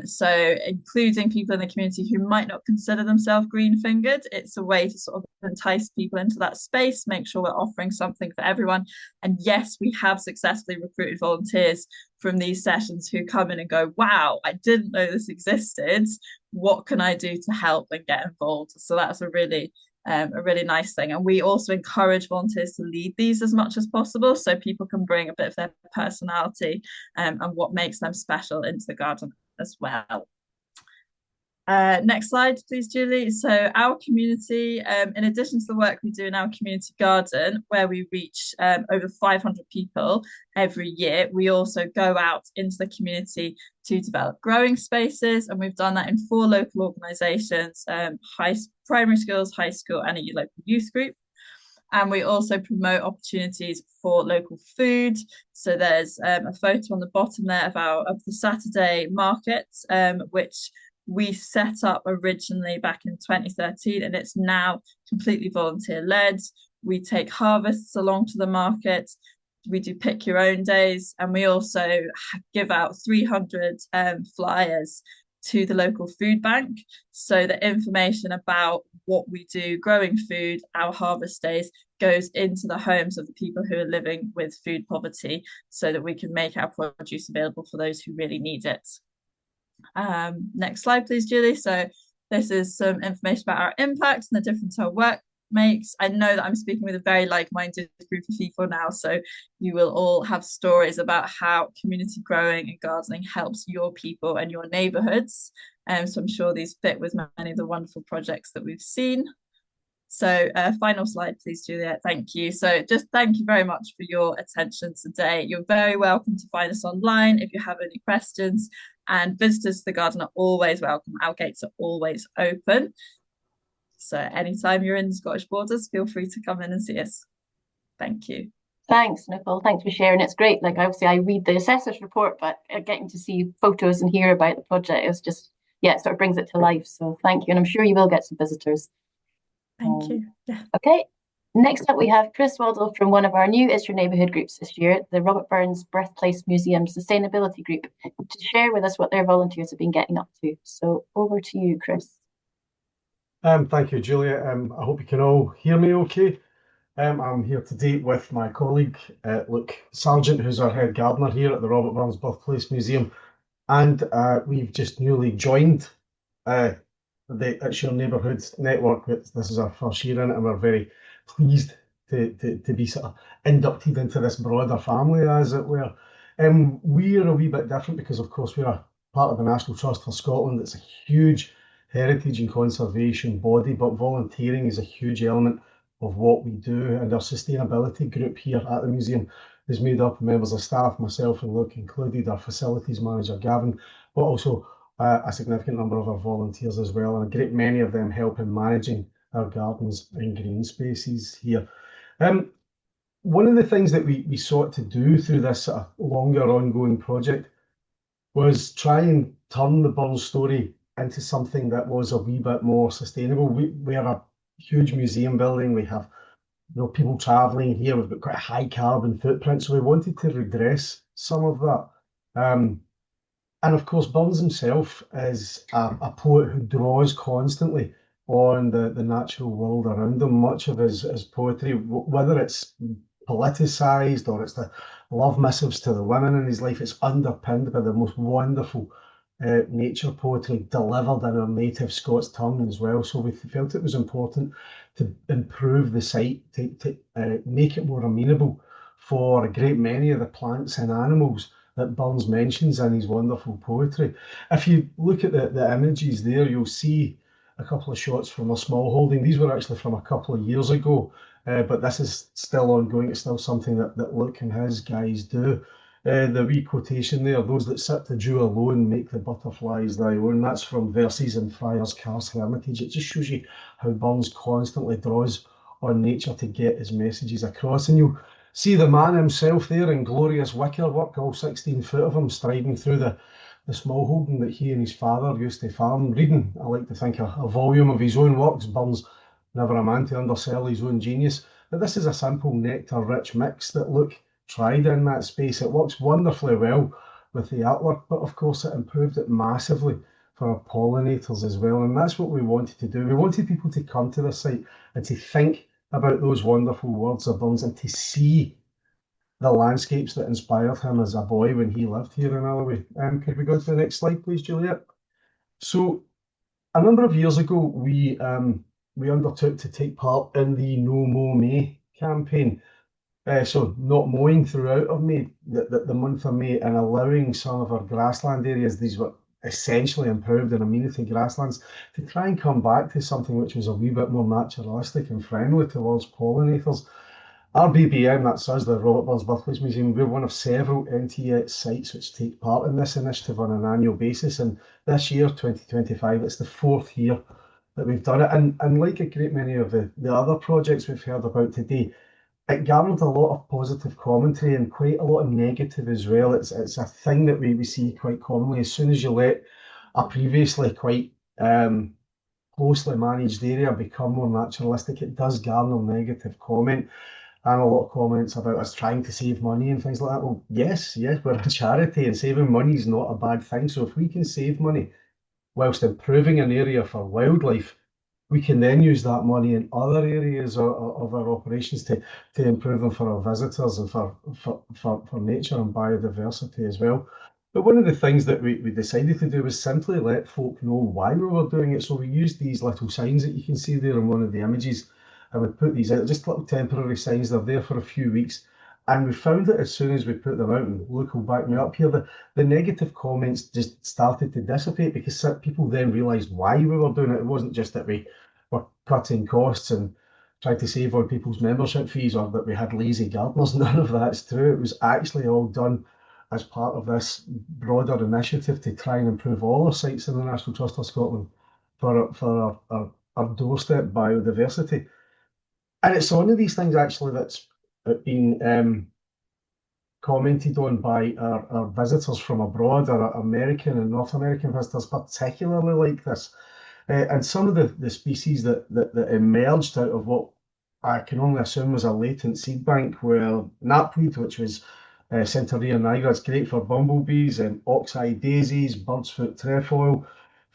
So including people in the community who might not consider themselves green fingered, it's a way to sort of entice people into that space, make sure we're offering something for everyone. And yes, we have successfully recruited volunteers from these sessions who come in and go, wow, I didn't know this existed. What can I do to help and get involved? So that's a really nice thing. And we also encourage volunteers to lead these as much as possible, so people can bring a bit of their personality and what makes them special into the garden as well. Next slide, please, Julie. So our community, in addition to the work we do in our community garden, where we reach over 500 people every year, we also go out into the community to develop growing spaces. And we've done that in 4 local organisations, primary schools, high school, and a local youth group. And we also promote opportunities for local food. So there's a photo on the bottom there of the Saturday market, which we set up originally back in 2013, and it's now completely volunteer-led. We take harvests along to the market. We do pick your own days, and we also give out 300 flyers to the local food bank. So the information about what we do growing food, our harvest days, goes into the homes of the people who are living with food poverty, so that we can make our produce available for those who really need it. Next slide, please, Julie. So this is some information about our impact and the difference our work makes. I know that I'm speaking with a very like-minded group of people now, so you will all have stories about how community growing and gardening helps your people and your neighbourhoods. So I'm sure these fit with many of the wonderful projects that we've seen. So final slide, please, Juliet. Thank you. So just thank you very much for your attention today. You're very welcome to find us online if you have any questions, and visitors to the garden are always welcome. Our gates are always open. So anytime you're in the Scottish Borders, feel free to come in and see us. Thank you. Thanks, Nicole. Thanks for sharing. It's great. Like, obviously, I read the assessor's report, but getting to see photos and hear about the project is just, yeah, it sort of brings it to life. So thank you. And I'm sure you will get some visitors. Thank you. Yeah. Okay. Next up, we have Chris Waddle from one of our new It's Your Neighbourhood groups this year, the Robert Burns Birthplace Museum Sustainability Group, to share with us what their volunteers have been getting up to. So over to you, Chris. Thank you, Julia. I hope you can all hear me okay. I'm here today with my colleague, Luke Sargent, who's our head gardener here at the Robert Burns Birthplace Museum. And we've just newly joined uh, the It's Your Neighbourhood network. This is our first year in it, and we're very pleased to be sort of inducted into this broader family, as it were. We're a wee bit different because, of course, we're a part of the National Trust for Scotland. It's a huge heritage and conservation body, but volunteering is a huge element of what we do. And our sustainability group here at the museum is made up of members of staff, myself and Luke included, our facilities manager Gavin, but also a significant number of our volunteers as well, and a great many of them help in managing our gardens and green spaces here. One of the things that we sought to do through this sort of longer ongoing project was try and turn the Burns story into something that was a wee bit more sustainable. We are a huge museum building. We have people travelling here. We've got quite a high carbon footprint, so we wanted to redress some of that. And of course, Burns himself is a poet who draws constantly on the natural world around him. Much of his poetry, whether it's politicised or it's the love missives to the women in his life, it's underpinned by the most wonderful nature poetry delivered in our native Scots tongue as well. So we felt it was important to improve the site, to make it more amenable for a great many of the plants and animals that Burns mentions in his wonderful poetry. If you look at the images there, you'll see a couple of shots from a small holding. These were actually from a couple of years ago, but this is still ongoing. It's still something that Luke and his guys do. The wee quotation there, those that sit the dew alone make the butterflies thy own. That's from Verses in Friars Carse Hermitage. It just shows you how Burns constantly draws on nature to get his messages across. And you'll see the man himself there in glorious wicker work, all 16 foot of him, striding through the small holding that he and his father used to farm, reading, I like to think, a volume of his own works. Burns, never a man to undersell his own genius. But this is a simple nectar-rich mix that Luke tried in that space. It works wonderfully well with the artwork, but of course it improved it massively for our pollinators as well. And that's what we wanted to do. We wanted people to come to the site and to think about those wonderful words of Burns and to see the landscapes that inspired him as a boy when he lived here in Alloway. Could we go to the next slide, please, Juliet? So a number of years ago, we undertook to take part in the No Mow May campaign. So not mowing throughout of May, the month of May, and allowing some of our grassland areas, these were essentially improved and amenity grasslands, to try and come back to something which was a wee bit more naturalistic and friendly towards pollinators. Our BBM, that's us, the Robert Burns Birthplace Museum, we're one of several NTX sites which take part in this initiative on an annual basis, and this year, 2025, it's the fourth year that we've done it, and like a great many of the other projects we've heard about today, it garnered a lot of positive commentary and quite a lot of negative as well. It's a thing that we see quite commonly. As soon as you let a previously quite closely managed area become more naturalistic, it does garner negative comment and a lot of comments about us trying to save money and things like that. Well, yes, we're a charity and saving money is not a bad thing. So if we can save money whilst improving an area for wildlife, we can then use that money in other areas of our operations to improve them for our visitors and for nature and biodiversity as well. But one of the things that we decided to do was simply let folk know why we were doing it. So we used these little signs that you can see there in one of the images, and we put these out, just little temporary signs. They're there for a few weeks. And we found that as soon as we put them out, and Luke will back me up here, the negative comments just started to dissipate because people then realised why we were doing it. It wasn't just that we were cutting costs and trying to save on people's membership fees or that we had lazy gardeners. None of that's true. It was actually all done as part of this broader initiative to try and improve all our sites in the National Trust of Scotland for our doorstep biodiversity. And it's one of these things actually that's been commented on by our visitors from abroad, our American and North American visitors particularly like this. And some of the species that emerged out of what I can only assume was a latent seed bank were knapweed, which was Centaurea nigra. It's great for bumblebees, and oxeye daisies, bird's foot trefoil,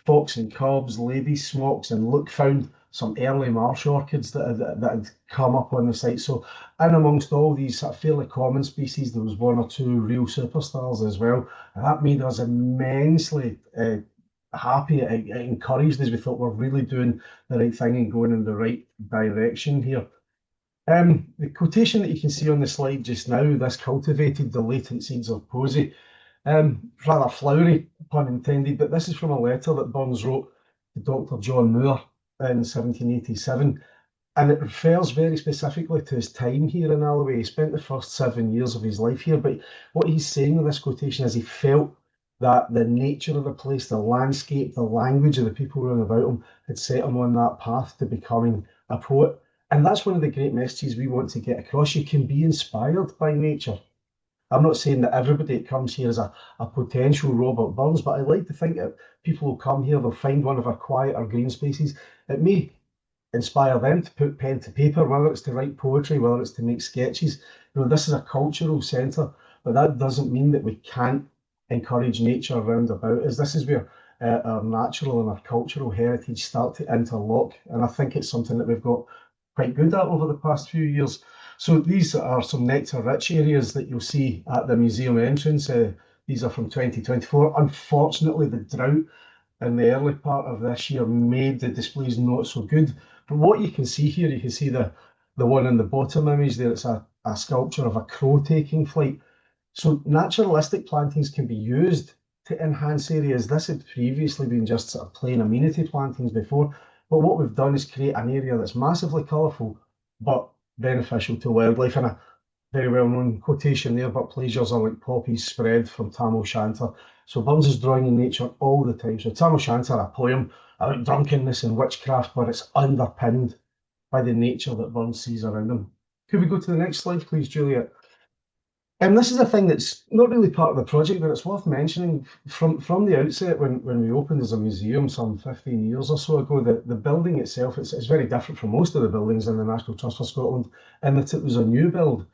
fox and cubs, lady smocks, and Luke found some early marsh orchids that had come up on the site. So in amongst all these sort of fairly common species, there was one or two real superstars as well. And that made us immensely happy. It encouraged us. We thought we're really doing the right thing and going in the right direction here. The quotation that you can see on the slide just now, this cultivated the latent seeds of poesy. Rather flowery, pun intended, but this is from a letter that Burns wrote to Dr. John Moore in 1787, and it refers very specifically to his time here in Alloway. He spent the first 7 years of his life here, but what he's saying with this quotation is he felt that the nature of the place, the landscape, the language of the people around about him had set him on that path to becoming a poet. And that's one of the great messages we want to get across. You can be inspired by nature. I'm not saying that everybody that comes here is a potential Robert Burns, but I like to think that people will come here, they'll find one of our quieter green spaces. It may inspire them to put pen to paper, whether it's to write poetry, whether it's to make sketches. You know, this is a cultural centre, but that doesn't mean that we can't encourage nature around about us. This is where our natural and our cultural heritage start to interlock, and I think it's something that we've got quite good at over the past few years. So these are some nectar-rich areas that you'll see at the museum entrance. These are from 2024. Unfortunately, the drought in the early part of this year made the displays not so good. But what you can see here, you can see the one in the bottom image there, it's a sculpture of a crow taking flight. So naturalistic plantings can be used to enhance areas. This had previously been just sort of plain amenity plantings before, but what we've done is create an area that's massively colourful, but beneficial to wildlife. And a very well-known quotation there, but pleasures are like poppies spread from Tam O'Shanter. So Burns is drawing in nature all the time. So Tam O'Shanter, a poem about drunkenness and witchcraft, but it's underpinned by the nature that Burns sees around him. Could we go to the next slide, please, Juliet? This is a thing that's not really part of the project, but it's worth mentioning from the outset when we opened as a museum some 15 years or so ago. The building itself, it's very different from most of the buildings in the National Trust for Scotland in that it was a new build.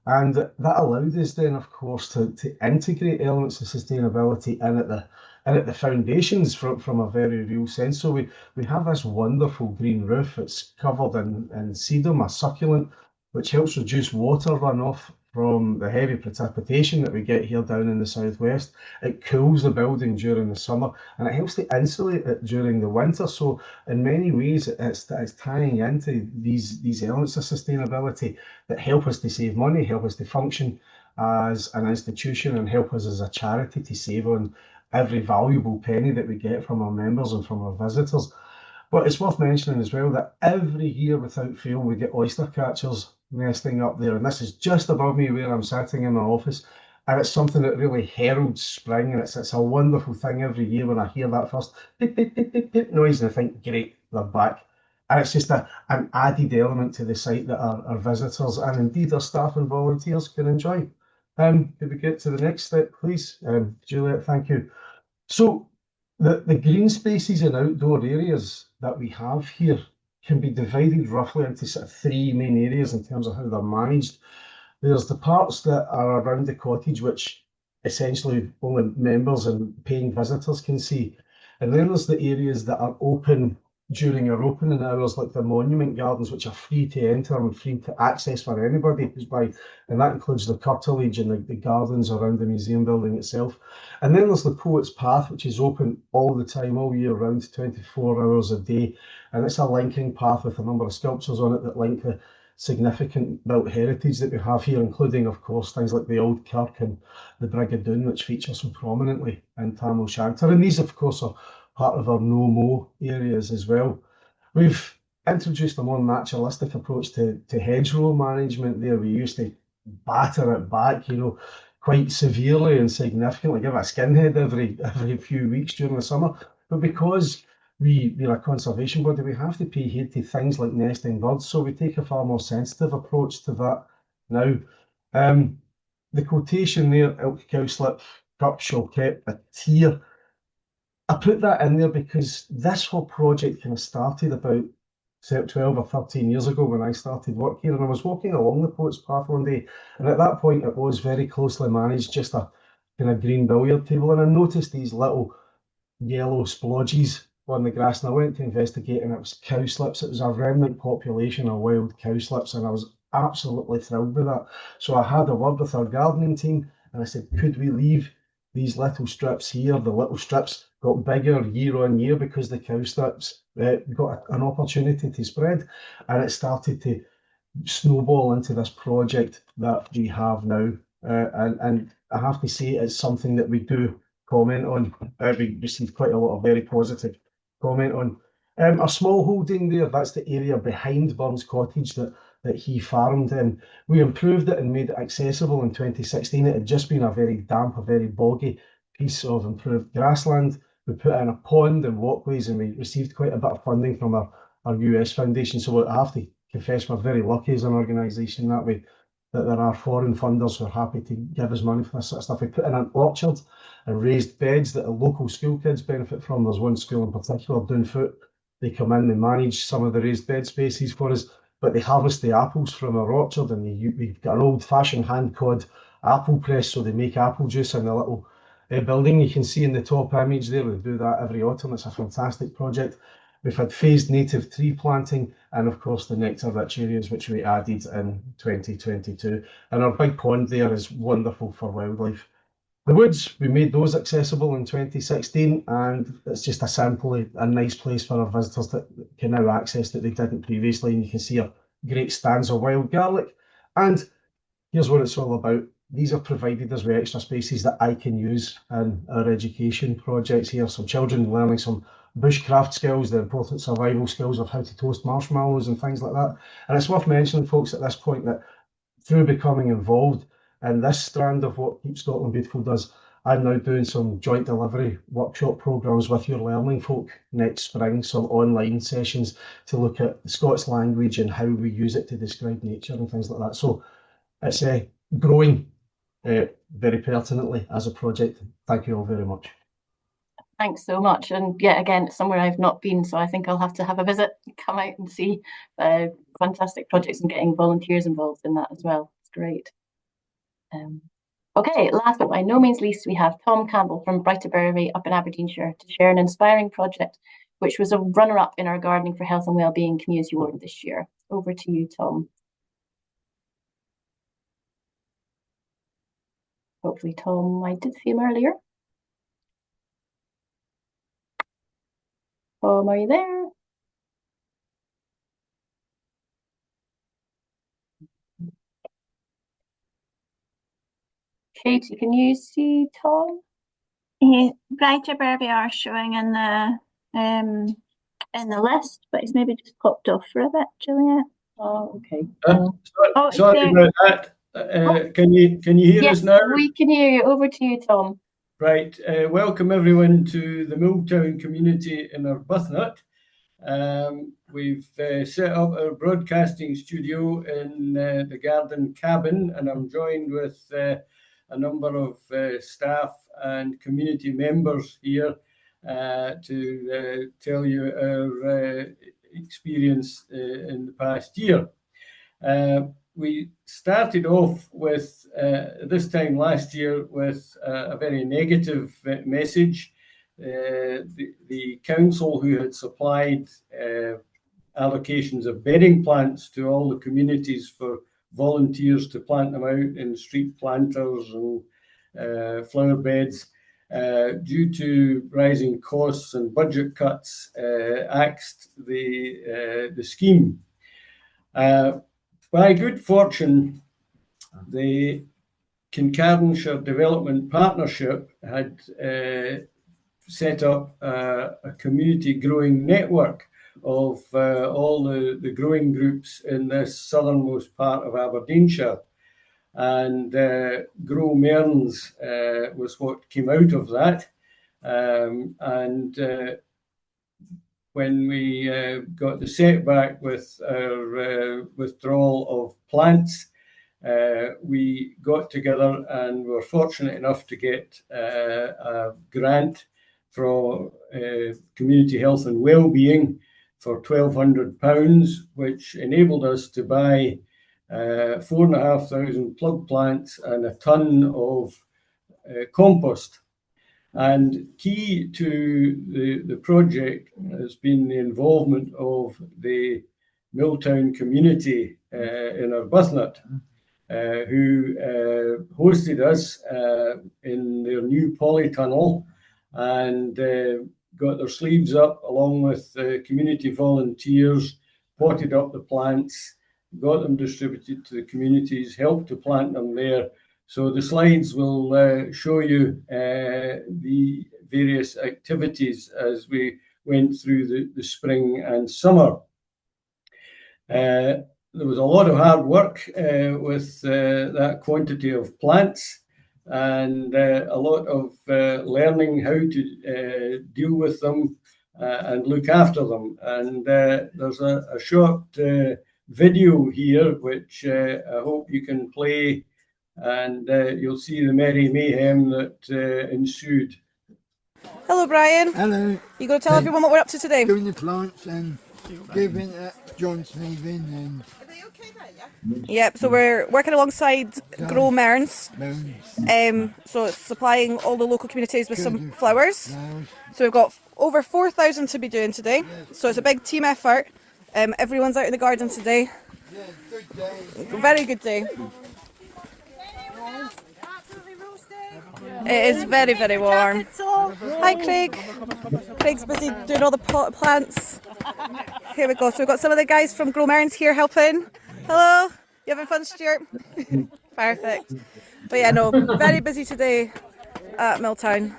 And that allowed us then, of course, to integrate elements of sustainability in at the foundations from a very real sense. So we have this wonderful green roof. It's covered in sedum, a succulent, which helps reduce water runoff from the heavy precipitation that we get here down in the southwest. It cools the building during the summer and it helps to insulate it during the winter. So in many ways, it's tying into these elements of sustainability that help us to save money, help us to function as an institution and help us as a charity to save on every valuable penny that we get from our members and from our visitors. But it's worth mentioning as well that every year without fail we get oyster catchers nesting up there, and this is just above me where I'm sitting in my office, and it's something that really heralds spring, and it's a wonderful thing every year when I hear that first beep, beep, beep, beep, beep noise, and I think, great, they're back. And it's just an added element to the site that our visitors and indeed our staff and volunteers can enjoy. Could we get to the next step, please? Juliet, thank you. So the green spaces and outdoor areas that we have here can be divided roughly into sort of three main areas in terms of how they're managed. There's the parts that are around the cottage, which essentially only members and paying visitors can see. And then there's the areas that are open during our opening hours, like the monument gardens, which are free to enter and free to access for anybody who's by, and that includes the curtilage and the gardens around the museum building itself. And then there's the Poet's Path, which is open all the time, all year round, 24 hours a day. And it's a linking path with a number of sculptures on it that link the significant built heritage that we have here, including, of course, things like the Old Kirk and the Brigadoon, which feature so prominently in Tam O'Shanter. And these, of course, are part of our no-mow areas as well. We've introduced a more naturalistic approach to hedgerow management there. We used to batter it back, quite severely and significantly, give it a skinhead every few weeks during the summer. But because we're a conservation body, we have to pay heed to things like nesting birds, so we take a far more sensitive approach to that now. The quotation there, ilk cowslip, cup shall keep a tear. I put that in there because this whole project kind of started about 12 or 13 years ago when I started work here, and I was walking along the Poet's Path one day, and at that point it was very closely managed, just a kind of green billiard table, and I noticed these little yellow splodges on the grass, and I went to investigate, and it was cowslips. It was a remnant population of wild cowslips, and I was absolutely thrilled with that. So I had a word with our gardening team, and I said, could we leave these little strips here? The little strips got bigger year on year because the cowslips got an opportunity to spread, and it started to snowball into this project that we have now. And I have to say, it's something that we do comment on. We received quite a lot of very positive comment on. A small holding there, that's the area behind Burns Cottage that he farmed in. We improved it and made it accessible in 2016. It had just been a very damp, a very boggy piece of improved grassland. We put in a pond and walkways, and we received quite a bit of funding from our US foundation. So I have to confess we're very lucky as an organisation that way, that there are foreign funders who are happy to give us money for this sort of stuff. We put in an orchard and raised beds that the local school kids benefit from. There's one school in particular, Doonfoot. They come in, they manage some of the raised bed spaces for us, but they harvest the apples from our orchard, and we've got an old-fashioned hand-cod apple press, so they make apple juice in the little building you can see in the top image there. We do that every autumn. It's a fantastic project. We've had phased native tree planting, and of course the nectar-rich areas which we added in 2022. And our big pond there is wonderful for wildlife. The woods, we made those accessible in 2016, and it's just a nice place for our visitors that can now access that they didn't previously. And you can see a great stands of wild garlic. And here's what it's all about. These are provided us with extra spaces that I can use in our education projects here. Some children learning some bushcraft skills, the important survival skills of how to toast marshmallows and things like that. And it's worth mentioning, folks, at this point that through becoming involved in this strand of what Keep Scotland Beautiful does, I'm now doing some joint delivery workshop programmes with your learning folk next spring, some online sessions to look at the Scots language and how we use it to describe nature and things like that. So it's growing very pertinently as a project. Thank you all very much. Thanks so much. And yeah, again, it's somewhere I've not been, so I think I'll have to have a visit, come out and see fantastic projects and getting volunteers involved in that as well. It's great. Okay, last but by no means least, we have Tom Campbell from Brighterbury up in Aberdeenshire to share an inspiring project, which was a runner-up in our Gardening for Health and Wellbeing Community Award this year. Over to you, Tom. Hopefully, Tom, I did see him earlier. Tom, are you there? Katie, can you see Tom? Brighterbury are showing in the list, but he's maybe just popped off for a bit, Julia. Oh, okay. Sorry about that. Can you hear us now? We can hear you. Over to you, Tom. Right. Welcome everyone to the Milltown community in Arbuthnot. We've set up our broadcasting studio in the garden cabin, and I'm joined with a number of staff and community members here to tell you our experience in the past year. We started off with, this time last year, with a very negative message. The council, who had supplied allocations of bedding plants to all the communities for volunteers to plant them out in street planters and flower beds, due to rising costs and budget cuts, axed the scheme. By good fortune, the Kincardineshire Development Partnership had set up a community growing network of all the growing groups in this southernmost part of Aberdeenshire. And Grow Mearns was what came out of that. When we got the setback with our withdrawal of plants, we got together and were fortunate enough to get a grant from Community Health and Wellbeing for £1,200, which enabled us to buy 4,500 plug plants and a ton of compost. And key to the project has been the involvement of the Milltown community in Arbuthnot, who hosted us in their new polytunnel and got their sleeves up along with community volunteers, potted up the plants, got them distributed to the communities, helped to plant them there. So the slides will show you the various activities as we went through the spring and summer. There was a lot of hard work with that quantity of plants and a lot of learning how to deal with them and look after them. And there's a short video here, which I hope you can play, and you'll see the merry mayhem that ensued. Hello, Brian. Hello. You going to tell everyone what we're up to today? Doing the plants and giving John Sneevin and... Yep, so we're working alongside Grow Mearns. So it's supplying all the local communities with some flowers. So we've got over 4,000 to be doing today. So it's a big team effort. Everyone's out in the garden today. Very good day. It is very, very warm. Hi, Craig. Craig's busy doing all the pot plants. Here we go. So we've got some of the guys from Grow Mearns here helping. Hello. You having fun, Stuart? Perfect. But yeah, no, very busy today at Milltown.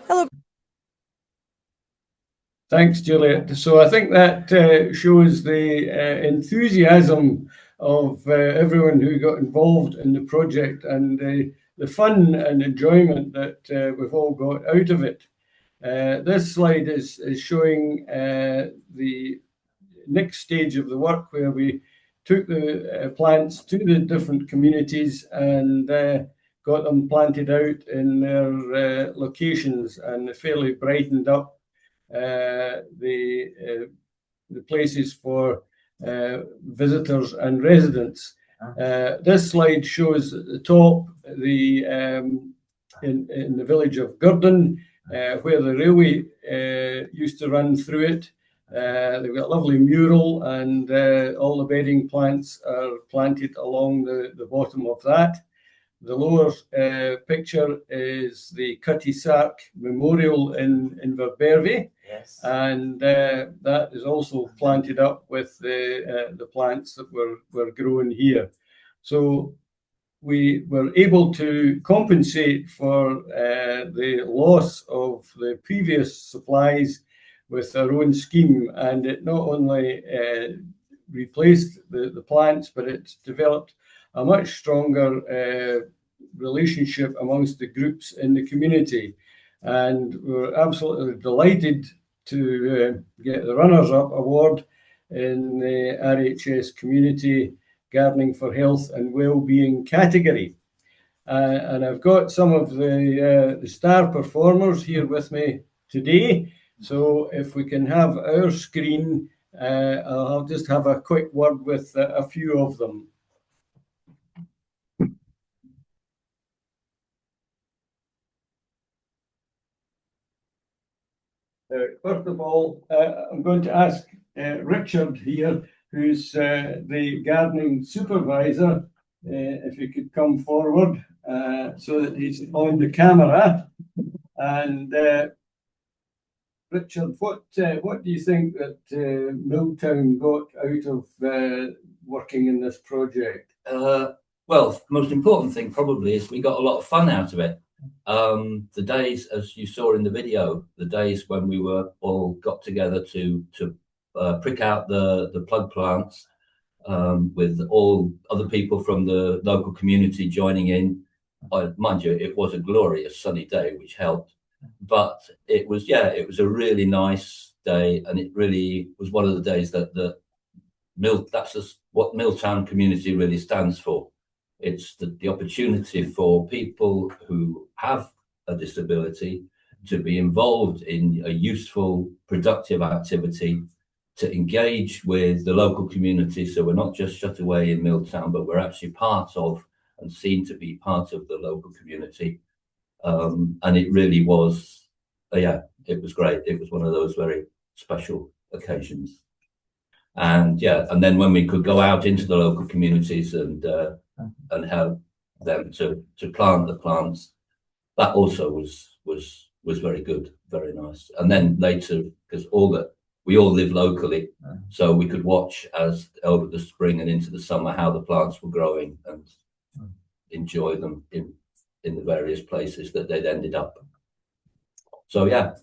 Hello. Thanks, Juliet. So I think that shows the enthusiasm of everyone who got involved in the project and the fun and enjoyment that we've all got out of it. This slide is showing the next stage of the work, where we took the plants to the different communities and got them planted out in their locations and fairly brightened up the places for visitors and residents. This slide shows at the top the in the village of Gurdon, where the railway used to run through it. They've got a lovely mural, and all the bedding plants are planted along the bottom of that. The lower picture is the Cutty Sark Memorial in Inverbervie, yes. And that is also planted up with the plants that were grown here. So we were able to compensate for the loss of the previous supplies with our own scheme, and it not only replaced the plants, but it's developed a much stronger relationship amongst the groups in the community. And we're absolutely delighted to get the Runners-Up Award in the RHS Community Gardening for Health and Wellbeing category. And I've got some of the star performers here with me today. So if we can have our screen, I'll just have a quick word with a few of them. First of all, I'm going to ask Richard here, who's the gardening supervisor, if he could come forward so that he's on the camera. And Richard, what do you think that Milltown got out of working in this project? Well, the most important thing probably is we got a lot of fun out of it. The days, as you saw in the video, the days when we were all got together to prick out the plug plants with all other people from the local community joining in. Mind you, it was a glorious sunny day, which helped. But it was a really nice day, and it really was one of the days that's just what Milltown community really stands for. It's the opportunity for people who have a disability to be involved in a useful, productive activity, to engage with the local community. So we're not just shut away in Milltown, but we're actually part of and seen to be part of the local community. And it really was, yeah, it was great. It was one of those very special occasions. And yeah, and then when we could go out into the local communities and help them to plant the plants, that also was very good, very nice. And then later, because we all live locally, so we could watch as over the spring and into the summer how the plants were growing and enjoy them in the various places that they'd ended up. So yeah.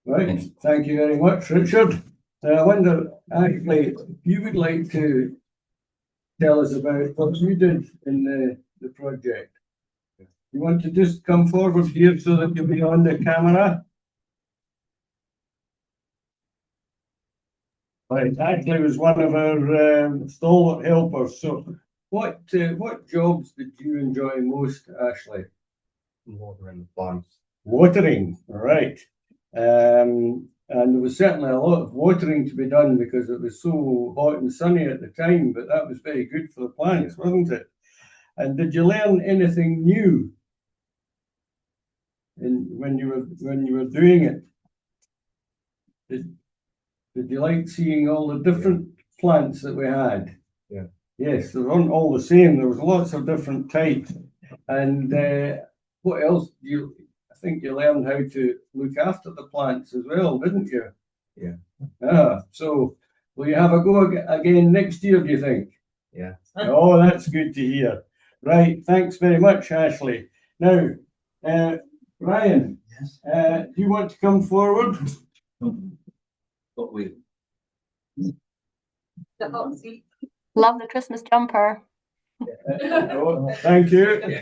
Right, thank you very much, Richard. I wonder, actually, if you would like to tell us about what you did in the project. You want to just come forward here so that you'll be on the camera? Right, actually was one of our stalwart helpers. So what jobs did you enjoy most, Ashley? Watering the plants. Watering, right. And there was certainly a lot of watering to be done because it was so hot and sunny at the time, but that was very good for the plants, wasn't it? And did you learn anything new when you were doing it? Did you like seeing all the different plants that we had? Yeah. Yes, they weren't all the same. There was lots of different types. And what else I think you learned how to look after the plants as well, didn't you? Yeah. So will you have a go again next year, do you think? Yeah. Oh, that's good to hear. Right, thanks very much, Ashley. Now, Brian, yes. Do you want to come forward? What we Love the Christmas jumper. Oh, thank you.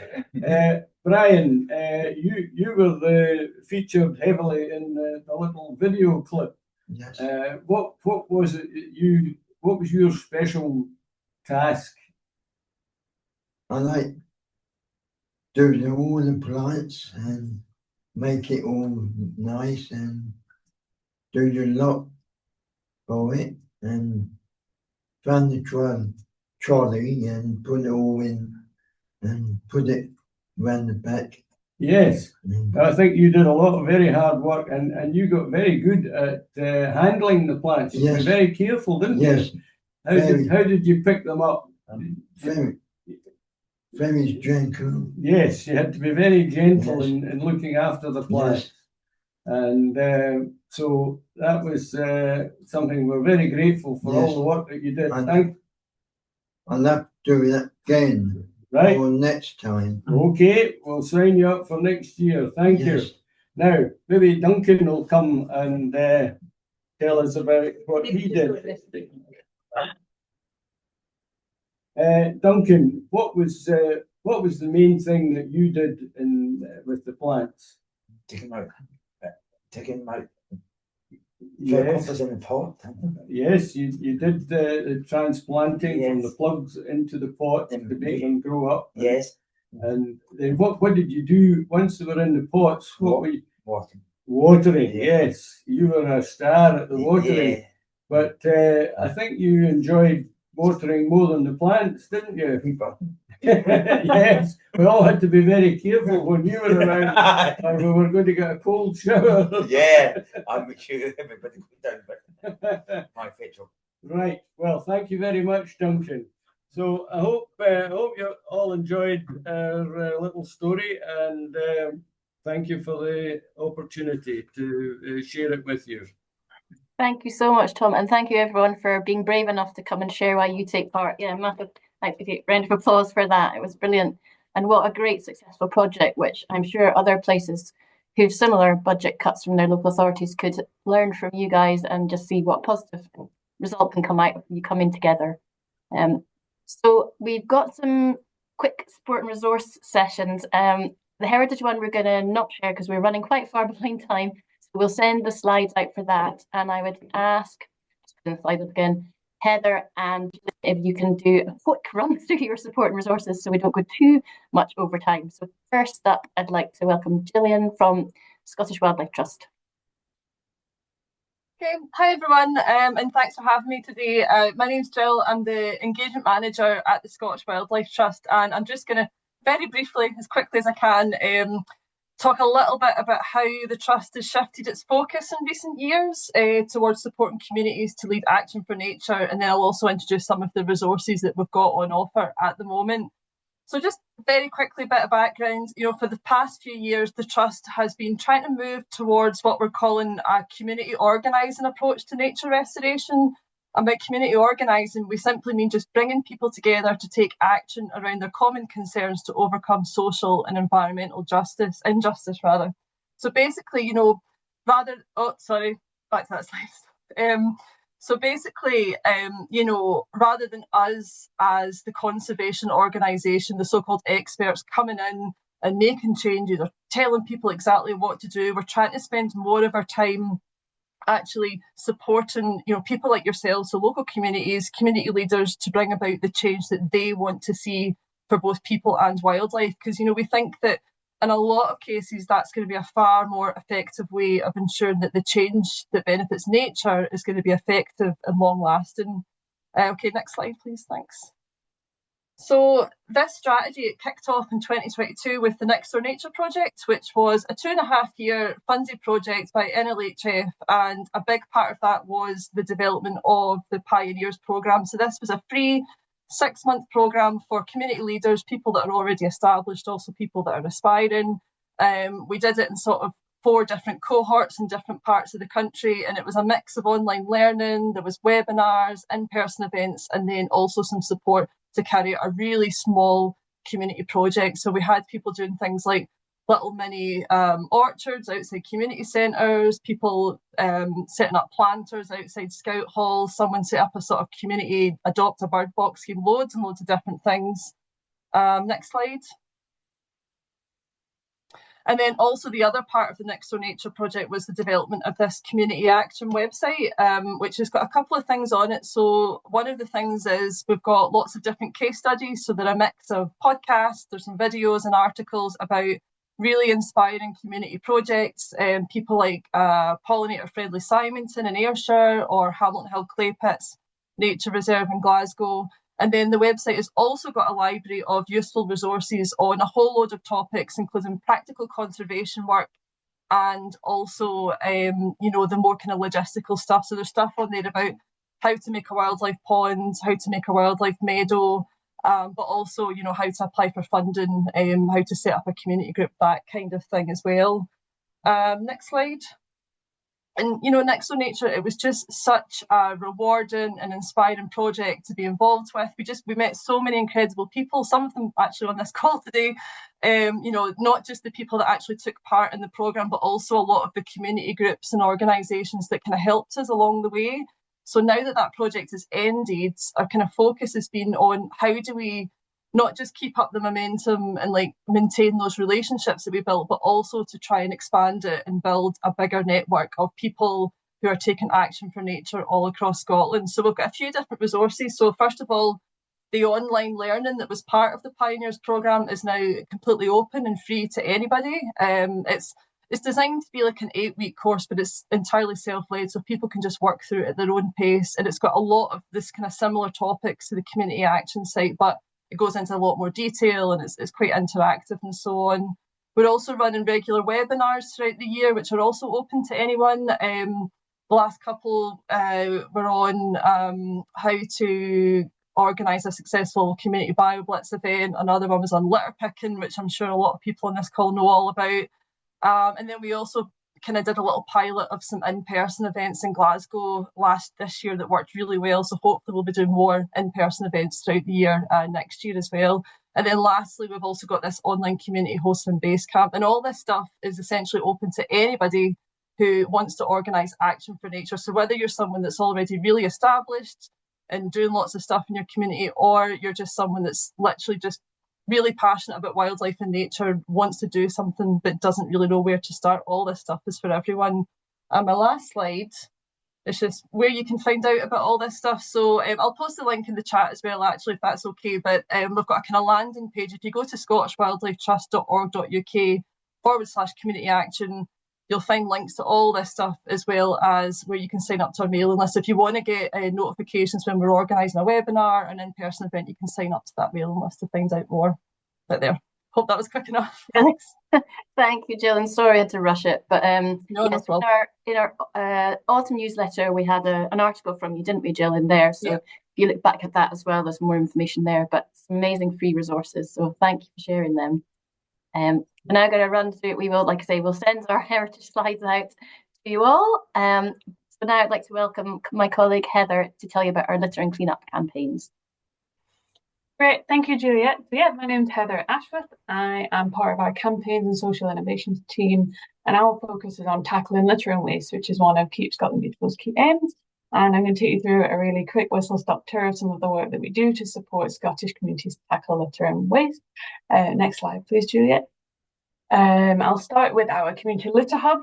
Brian, you were featured heavily in the little video clip. Yes. What was it what was your special task? I like doing all the plants and make it all nice and do a lot for it and run the trolley and put it all in and put it round the back. Yes, I think you did a lot of very hard work and you got very good at handling the plants. You were very careful, didn't you? How did you pick them up? Very gentle. Yes, you had to be very gentle in looking after the plants. And so that was something we're very grateful for all the work that you did. I'll have to do that again. Right. Or next time. Okay, we'll sign you up for next year. Thank you. Now, maybe Duncan will come and tell us about what he did. Duncan, what was the main thing that you did with the plants? Taking them out. Yes. In the pot. Yes, you did the transplanting from the plugs into the pot to make them grow up. Yes. And then what did you do once they were in the pots? What were you? Watering. Yes. You were a star at the watering. But I think you enjoyed watering more than the plants, didn't you? Yes. We all had to be very careful when you were around or we were going to get a cold shower. Yeah, I'm sure everybody put down, but my petrol. Right. Well, thank you very much, Duncan. So I hope you all enjoyed our little story, and thank you for the opportunity to share it with you. Thank you so much, Tom, and thank you everyone for being brave enough to come and share why you take part. Yeah, massive thanks, round of applause for that. It was brilliant, and what a great successful project, which I'm sure other places who've similar budget cuts from their local authorities could learn from you guys and just see what positive result can come out of you coming together. So we've got some quick support and resource sessions. The heritage one we're going to not share because we're running quite far behind time. So we'll send the slides out for that. And I would ask, the slides up again, Heather, and if you can do a quick run through your support and resources so we don't go too much over time. So first up, I'd like to welcome Gillian from Scottish Wildlife Trust. Okay, hi everyone, and thanks for having me today. My name's Jill, I'm the Engagement Manager at the Scottish Wildlife Trust, and I'm just going to very briefly, as quickly as I can, talk a little bit about how the Trust has shifted its focus in recent years towards supporting communities to lead action for nature, and then I'll also introduce some of the resources that we've got on offer at the moment. So just very quickly, a bit of background, for the past few years, the Trust has been trying to move towards what we're calling a community organising approach to nature restoration. And by community organising, we simply mean just bringing people together to take action around their common concerns to overcome social and environmental injustice. So basically, back to that slide. So basically, rather than us as the conservation organisation, the so-called experts coming in and making changes or telling people exactly what to do, we're trying to spend more of our time actually supporting, people like yourselves, so local communities, community leaders, to bring about the change that they want to see for both people and wildlife. Because, we think that in a lot of cases, that's going to be a far more effective way of ensuring that the change that benefits nature is going to be effective and long lasting. Okay, next slide, please. Thanks. So this strategy, it kicked off in 2022 with the Next Door Nature project, which was a 2.5-year funded project by NLHF, and a big part of that was the development of the Pioneers programme. So this was a free 6-month programme for community leaders, people that are already established, also people that are aspiring. We did it in sort of 4 different cohorts in different parts of the country, and it was a mix of online learning, there was webinars, in-person events, and then also some support to carry out a really small community project. So we had people doing things like little mini orchards outside community centres, people setting up planters outside scout halls, someone set up a sort of community adopt a bird box scheme, loads and loads of different things. Next slide. And then also the other part of the Next Door Nature project was the development of this community action website, which has got a couple of things on it. So one of the things is we've got lots of different case studies. So they're a mix of podcasts, there's some videos and articles about really inspiring community projects, people like Pollinator Friendly Simonton in Ayrshire or Hamilton Hill Clay Pits Nature Reserve in Glasgow. And then the website has also got a library of useful resources on a whole load of topics, including practical conservation work and also, the more kind of logistical stuff. So there's stuff on there about how to make a wildlife pond, how to make a wildlife meadow, but also, how to apply for funding, how to set up a community group, that kind of thing as well. Next slide. And, Next Door Nature, it was just such a rewarding and inspiring project to be involved with. We met so many incredible people, some of them actually on this call today, not just the people that actually took part in the programme, but also a lot of the community groups and organisations that kind of helped us along the way. So now that project has ended, our kind of focus has been on how do we not just keep up the momentum and maintain those relationships that we built, but also to try and expand it and build a bigger network of people who are taking action for nature all across Scotland. So we've got a few different resources. So first of all, the online learning that was part of the Pioneers programme is now completely open and free to anybody. It's designed to be like an 8-week course, but it's entirely self-led, so people can just work through it at their own pace. And it's got a lot of this kind of similar topics to the community action site, but it goes into a lot more detail and it's quite interactive and so on. We're also running regular webinars throughout the year, which are also open to anyone. The last couple were on how to organise a successful community BioBlitz event. Another one was on litter picking, which I'm sure a lot of people on this call know all about. And then we also kind of did a little pilot of some in-person events in Glasgow this year that worked really well. So hopefully we'll be doing more in-person events throughout the year next year as well. And then lastly, we've also got this online community hosting Basecamp. And all this stuff is essentially open to anybody who wants to organise action for nature. So whether you're someone that's already really established and doing lots of stuff in your community, or you're just someone that's literally just really passionate about wildlife and nature, wants to do something but doesn't really know where to start, all this stuff is for everyone. My last slide is just where you can find out about all this stuff. So I'll post the link in the chat as well, actually, if that's okay. But we've got a kind of landing page. If you go to scottishwildlifetrust.org.uk/community action, you'll find links to all this stuff, as well as where you can sign up to our mailing list. If you want to get notifications when we're organising a webinar, an in-person event, you can sign up to that mailing list to find out more. But there. Hope that was quick enough. Thanks. Thank you, Jill, and sorry I had to rush it. But no yes, problem. in our autumn newsletter, we had an article from you, didn't we, Jill, in there? So if you look back at that as well, there's more information there, but some amazing free resources. So thank you for sharing them. We're now going to run through it. We will, like I say, we'll send our heritage slides out to you all. So now I'd like to welcome my colleague Heather to tell you about our litter and cleanup campaigns. Great, thank you, Juliet. So yeah, my name's Heather Ashworth. I am part of our campaigns and social innovations team, and our focus is on tackling litter and waste, which is one of Keep Scotland Beautiful's key aims. And I'm going to take you through a really quick whistle-stop tour of some of the work that we do to support Scottish communities tackle litter and waste. Next slide, please, Juliet. I'll start with our Community Litter Hub,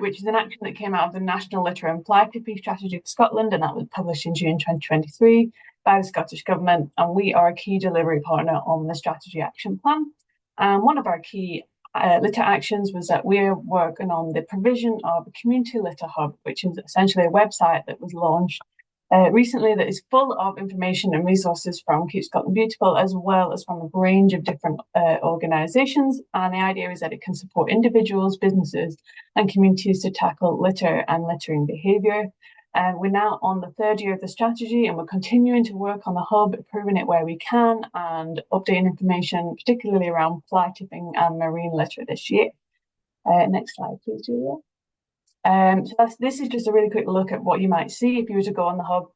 which is an action that came out of the National Litter and Fly Tipping Strategy for Scotland, and that was published in June 2023 by the Scottish Government, and we are a key delivery partner on the strategy action plan. One of our key litter actions was that we're working on the provision of a Community Litter Hub, which is essentially a website that was launched recently that is full of information and resources from Keep Scotland Beautiful, as well as from a range of different organisations. And the idea is that it can support individuals, businesses and communities to tackle litter and littering behaviour. We're now on the third year of the strategy, and we're continuing to work on the hub, improving it where we can and updating information, particularly around fly tipping and marine litter this year. Next slide, please, Julia. So this is just a really quick look at what you might see if you were to go on the hub.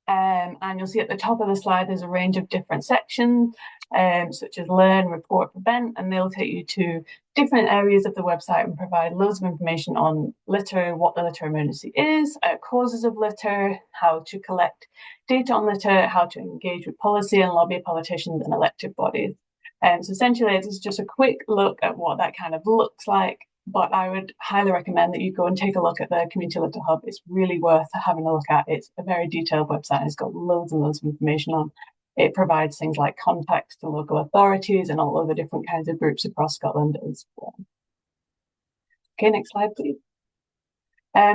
And you'll see at the top of the slide, there's a range of different sections, such as learn, report, prevent, and they'll take you to different areas of the website and provide loads of information on litter, what the litter emergency is, causes of litter, how to collect data on litter, how to engage with policy and lobby politicians and elected bodies. So essentially, this is just a quick look at what that kind of looks like. But I would highly recommend that you go and take a look at the Community Litter Hub. It's really worth having a look at. It's a very detailed website. It's got loads and loads of information on. It provides things like contacts to local authorities and all of the different kinds of groups across Scotland as well. Okay, next slide, please.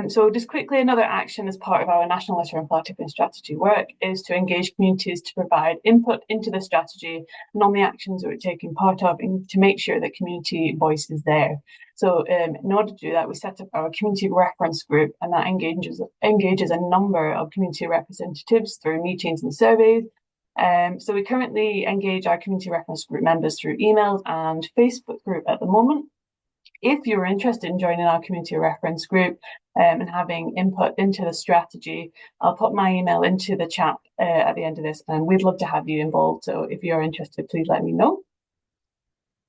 So just quickly, another action as part of our National Litter and Fly Tipping Strategy work is to engage communities to provide input into the strategy and on the actions that we're taking part of, and to make sure that community voice is there. So in order to do that, we set up our community reference group, and that engages a number of community representatives through meetings and surveys. So we currently engage our community reference group members through emails and Facebook group at the moment. If you're interested in joining our community reference group and having input into the strategy, I'll put my email into the chat at the end of this, and we'd love to have you involved. So if you're interested, please let me know.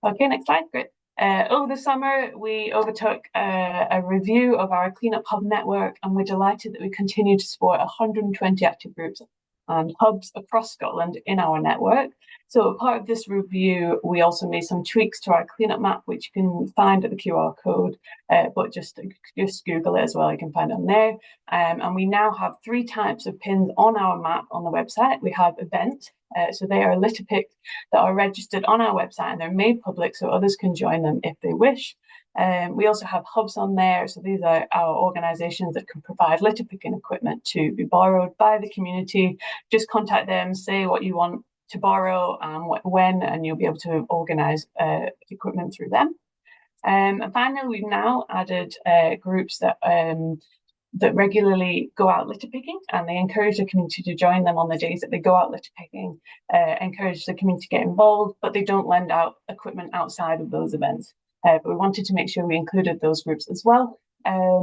Okay, next slide, great. Over the summer, we overtook a review of our Cleanup Hub network, and we're delighted that we continue to support 120 active groups and hubs across Scotland in our network. So part of this review, we also made some tweaks to our cleanup map, which you can find at the QR code, but just Google it as well, you can find it on there. And we now have 3 types of pins on our map on the website. We have event, so they are litter picks that are registered on our website, and they're made public so others can join them if they wish. We also have hubs on there, so these are our organisations that can provide litter picking equipment to be borrowed by the community. Just contact them, say what you want to borrow and when, and you'll be able to organise equipment through them. And finally, we've now added groups that regularly go out litter picking, and they encourage the community to join them on the days that they go out litter picking, encourage the community to get involved, but they don't lend out equipment outside of those events. But we wanted to make sure we included those groups as well.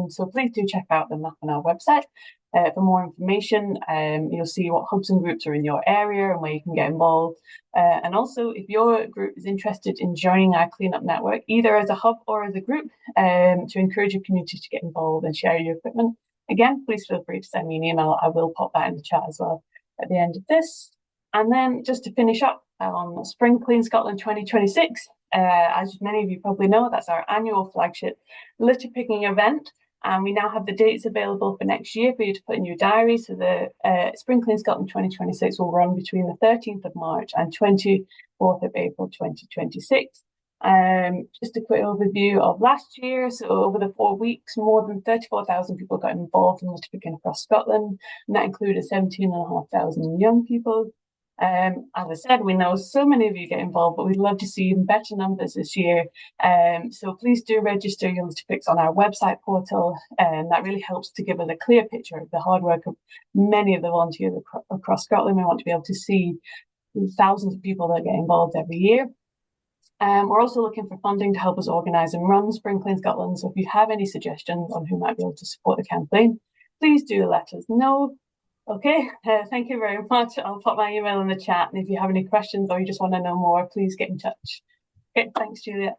So please do check out the map on our website. For more information, you'll see what hubs and groups are in your area and where you can get involved. And also, if your group is interested in joining our cleanup network, either as a hub or as a group, to encourage your community to get involved and share your equipment, again, please feel free to send me an email. I will pop that in the chat as well at the end of this. And then just to finish up on Spring Clean Scotland 2026, as many of you probably know, that's our annual flagship litter picking event. And we now have the dates available for next year for you to put in your diary. So the Spring Clean Scotland 2026 will run between the 13th of March and 24th of April 2026. Just a quick overview of last year. So over the 4 weeks, more than 34,000 people got involved in litter picking across Scotland, and that included 17,500 young people. As I said, we know so many of you get involved, but we'd love to see even better numbers this year. So please do register your litter picks on our website portal, and that really helps to give us a clear picture of the hard work of many of the volunteers across Scotland. We want to be able to see thousands of people that get involved every year. We're also looking for funding to help us organise and run Sprinkling Scotland. So if you have any suggestions on who might be able to support the campaign, please do let us know. Okay, thank you very much. I'll pop my email in the chat, and if you have any questions or you just want to know more, please get in touch. Okay, thanks, Juliet.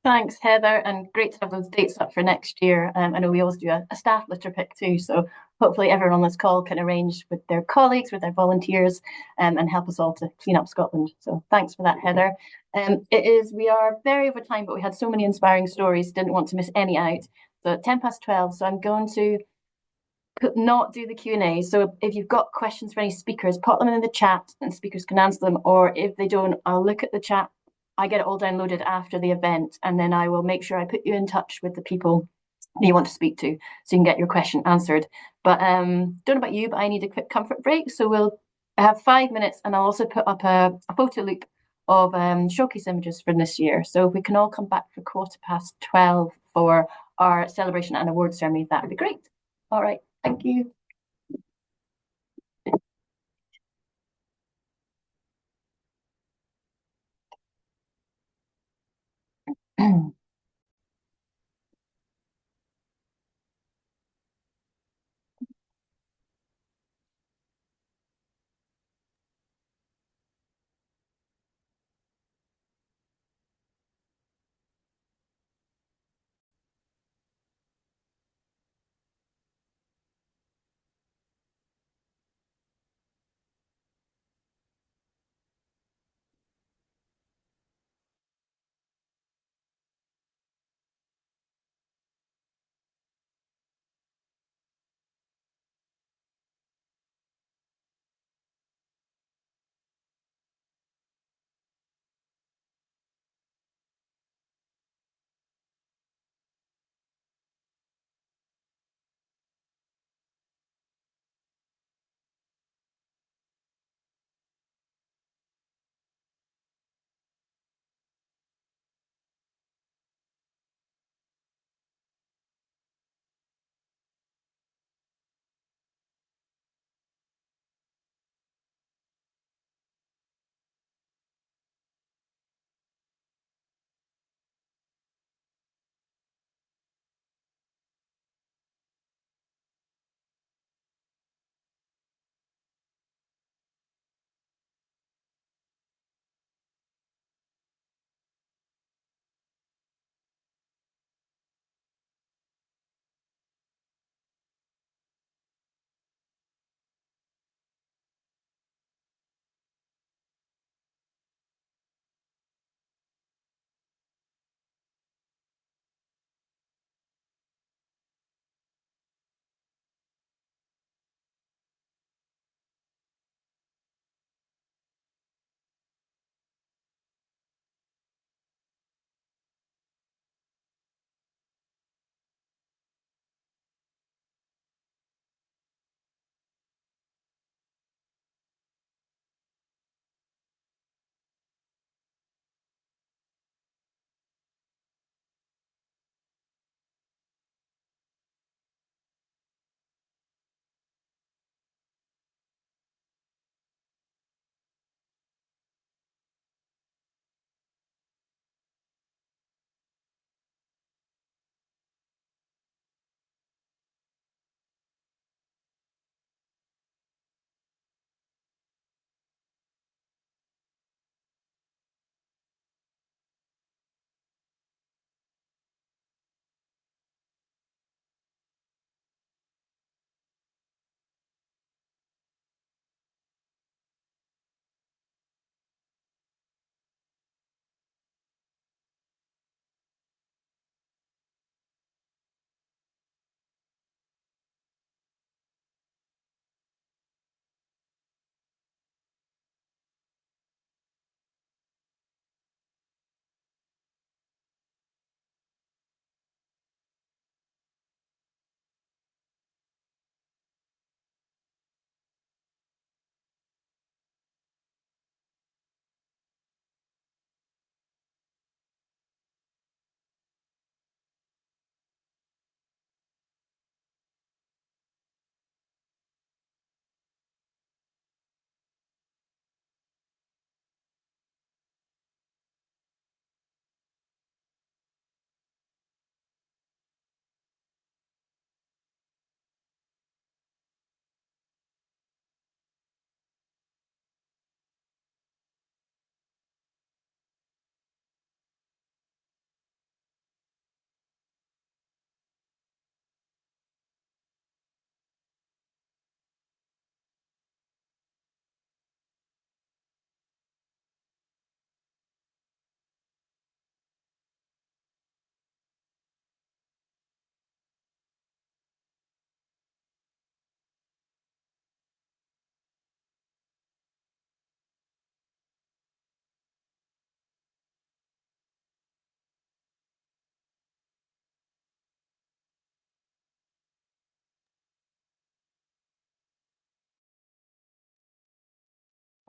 Thanks, Heather, and great to have those dates up for next year. I know we always do a staff litter pick too, so hopefully everyone on this call can arrange with their colleagues, with their volunteers, and help us all to clean up Scotland. So thanks for that, Heather. We are very over time, but we had so many inspiring stories, didn't want to miss any out. So at 12:10, so I'm going to not do the Q&A. So if you've got questions for any speakers, pop them in the chat and speakers can answer them. Or if they don't, I'll look at the chat. I get it all downloaded after the event, and then I will make sure I put you in touch with the people that you want to speak to so you can get your question answered. But don't know about you, but I need a quick comfort break. So we'll have 5 minutes, and I'll also put up a photo loop of showcase images for this year. So if we can all come back for 12:15 for our celebration and award ceremony, that would be great. All right. Thank you.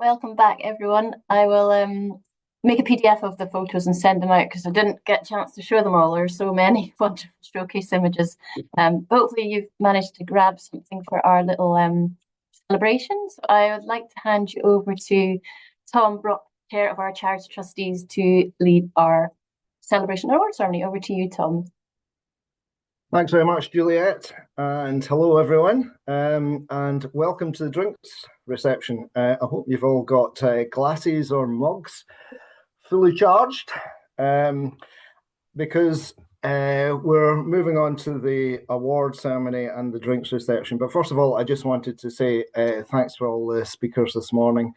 Welcome back, everyone. I will make a PDF of the photos and send them out because I didn't get a chance to show them all. There are so many wonderful showcase images. Hopefully you've managed to grab something for our little celebration. So I would like to hand you over to Tom Brock, Chair of our Charity Trustees, to lead our celebration award ceremony. Over to you, Tom. Thanks very much, Juliet, and hello everyone, and welcome to the drinks reception. I hope you've all got glasses or mugs fully charged, because we're moving on to the award ceremony and the drinks reception. But first of all, I just wanted to say thanks for all the speakers this morning.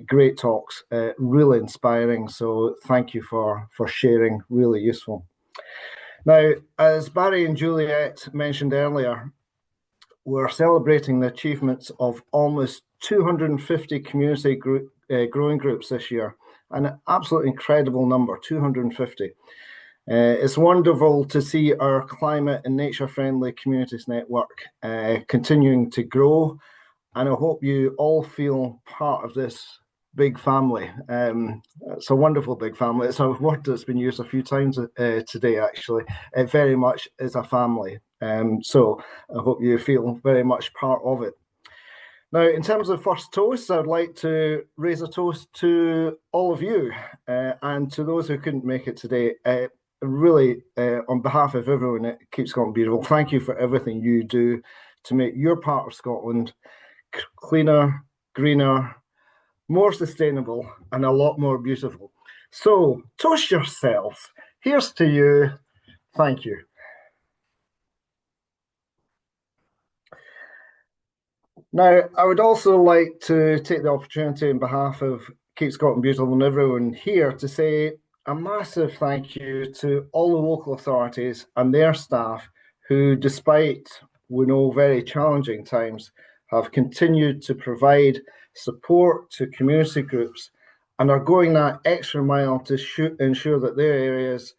Great talks, really inspiring. So thank you for sharing, really useful. Now, as Barry and Juliet mentioned earlier, we're celebrating the achievements of almost 250 community growing groups this year, an absolutely incredible number, 250. It's wonderful to see our climate and nature-friendly communities network continuing to grow, and I hope you all feel part of this big family. It's a wonderful big family. It's a word that's been used a few times today, actually. It very much is a family. So I hope you feel very much part of it. Now, in terms of first toast, I'd like to raise a toast to all of you and to those who couldn't make it today. Really, on behalf of everyone at Keep Scotland Beautiful, thank you for everything you do to make your part of Scotland cleaner, greener, more sustainable, and a lot more beautiful. So, toast yourselves. Here's to you. Thank you. Now, I would also like to take the opportunity on behalf of Keep Scotland Beautiful and everyone here to say a massive thank you to all the local authorities and their staff who, despite, we know, very challenging times, have continued to provide support to community groups and are going that extra mile to ensure that their areas